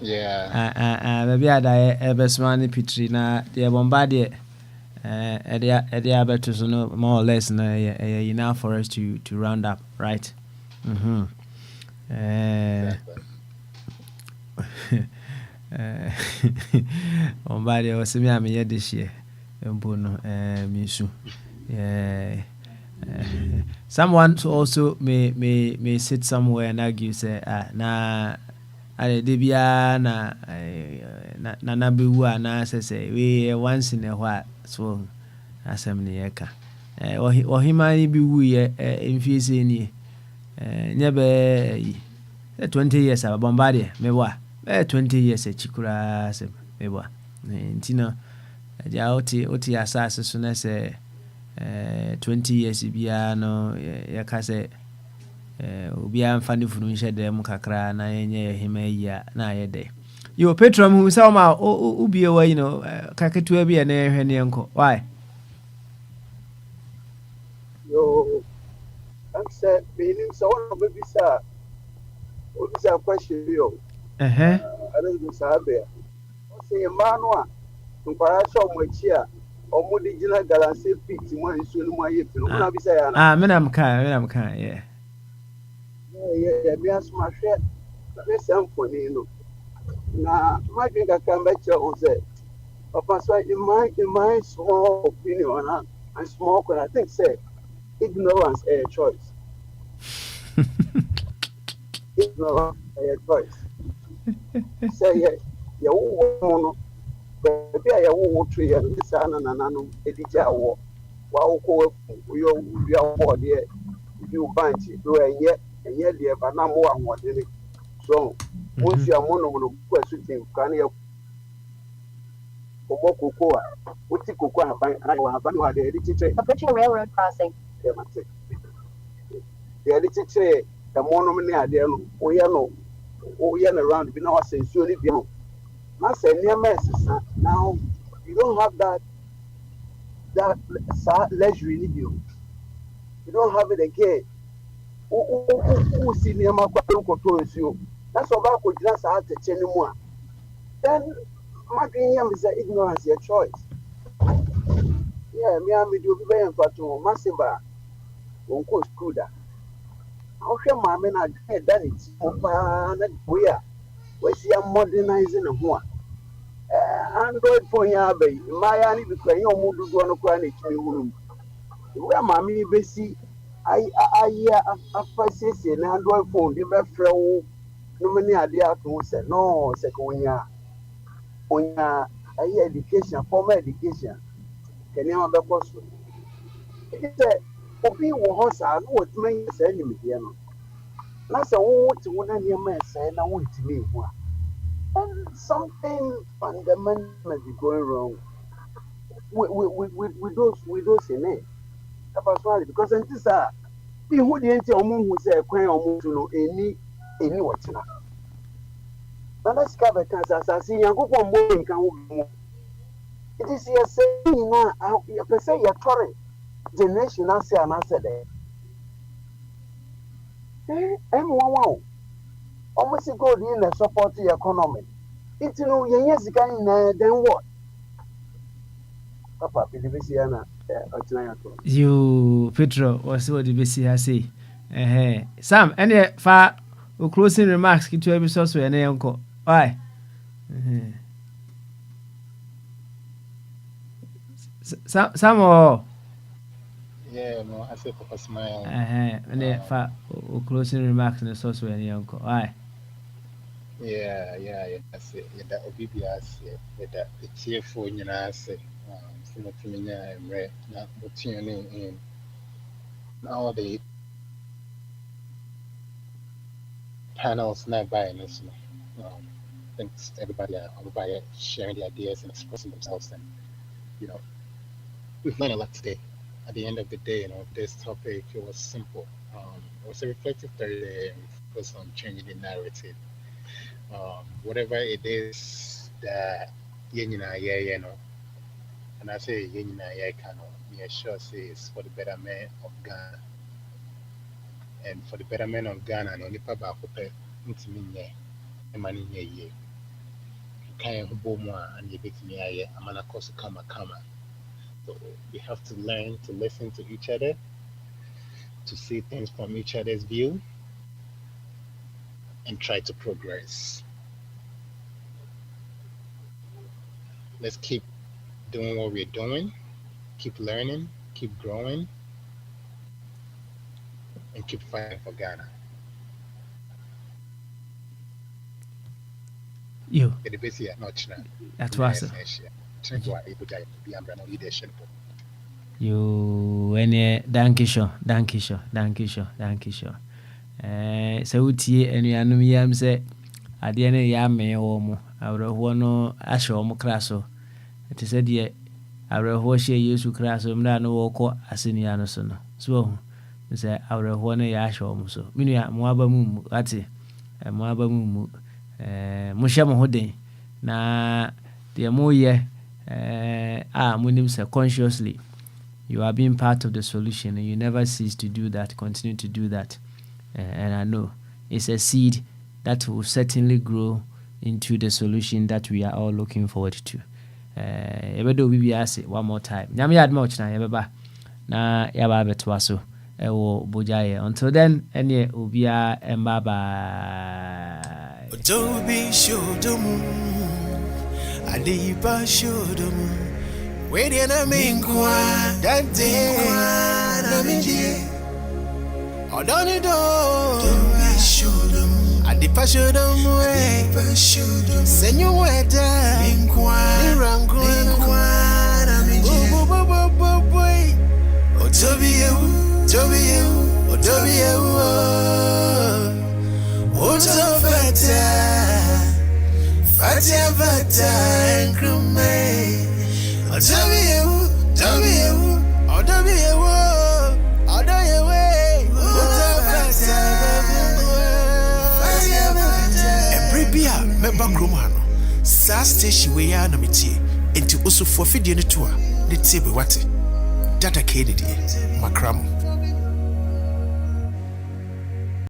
yeah. Baby I die best one pitri na the bombardie Edia better so no more or less enough for us to round up, right? Mm-hmm. Bombardie was me am here this year. Misu. Someone also may sit somewhere and argue say na debia na bewu na say we once in a while so assembly eka or himani bi wu ye mfisi ni nyebe 20 years aba bombardie mewa 20 years chikura asem mewa ntino ja oti asase so na say 20 years bia no ya ka say obia mfani funu nhye dem kakra na yenye hima ya na yede yo petrom hu sa ma ubie wa kaketua bia na ehwe ne enko why yo I'm said meaning so one baby sir obisa question yo I don't know sabe o say manua nkwara so mo chi a omo de gina galanse pit mo nsuo no mo aye pino na bisa ya na menam kan yeah me asma hwe na sem foni no na my drink can bet you on say papa so in my small opinion and small I think say ignorance is a choice. Ignorance is a choice. Say ya wo baby ya wo tree and this ananano edija wo wa wo yo ya wo de you bunch do enye de ba na mo anwode ni So once you are mono question can you cocoa what the cocoa have the teacher approaching railroad crossing. the teacher the monomania there no around be now saying surely now say near messes now you don't have that leisure in you don't have it again who see near my control you that's about could just have to change more then my dream is that ignorance your choice. Yeah, me and me do be very important. Massive, won't go school that. How can my men are done it? We are. We see a modernizing a one. Android phone, ya be. My only because you move to one of the room. Where mammy be see, I say an Android phone, the best friend. No many idea to say no, second when ya education, formal education. Can you have a question? It is a obi wɔ hɔ saa na wɔtumi nyɛ saa nimdeɛ no na sɛ wowote wo na nneɛma ɛsɛe na wontumi hu a then something fundamental must be going wrong with those in it. That's why because nti saa ihu deɛ nti a ɔmo hu sɛ ɛkwan a ɔmo tu no ɛni wɔkyena na na sika bɛka sɛ asase nyankopɔn mbɔ nka ho mu it is yɛsɛ nyinaa yɛpɛ sɛ yɛtɔre generation ase anaasɛ dɛ ɛmmoawa almost go in the support the economy. It's no yes kind then what? Papa, you Pedro was what the BC say. Sam, any far closing remarks to episode so any uncle. Why? Some or yeah, no, I say Papa smile. Any far closing remarks in the source any uncle. Why? Yeah, I say that obedience, that the cheerful, you know, I say, Simultaneous and red, not tuning in all the panels not buying this. Thanks everybody sharing their ideas and expressing themselves, and we've learned a lot today. At the end of the day, this topic, it was simple. It was a reflective Thursday, and we focused on changing the narrative. Whatever it is that and I say me sure say it's for the betterment of Ghana, and for the betterment of Ghana, no nipa ba kope ntimi nye emani nye ye kan ho bo mu a and ye betimi aye amana koso kama. So we have to learn to listen to each other, to see things from each other's view, and try to progress. Let's keep doing what we're doing, keep learning, keep growing, and keep fighting for Ghana. You. That's awesome. You any danke sho. So utie enuanum yam se ade ne ya me wo mo awreho no ahye wo mo kraso ete se de awreho hye Yesu kraso mra no wo kɔ asenia no so no so se awreho no ya ahye wo mo so minu ya mo aba mu ate mo aba mu mo hye mo hoden na de mo ye munim se consciously you are being part of the solution, and you never cease to do that. Continue to do that. And I know it's a seed that will certainly grow into the solution that we are all looking forward to. Ebedo bibi ase one more time. Nyame yad much na yebeba na yaba betwa so ewo bojaye. Until then, enye obia bye. Otobi shodomu adiba shodomu where na mingwa that day na minji odonido don't show them adipa show them way senyu weda mingwa na minji boy otobi you fata and crumay. I'll tell you, I'll tell you, I'll tell you, Bia, member Gromano. Sas station we are namity. Into also for feeding the tour. The table what? Data Kennedy, Macram.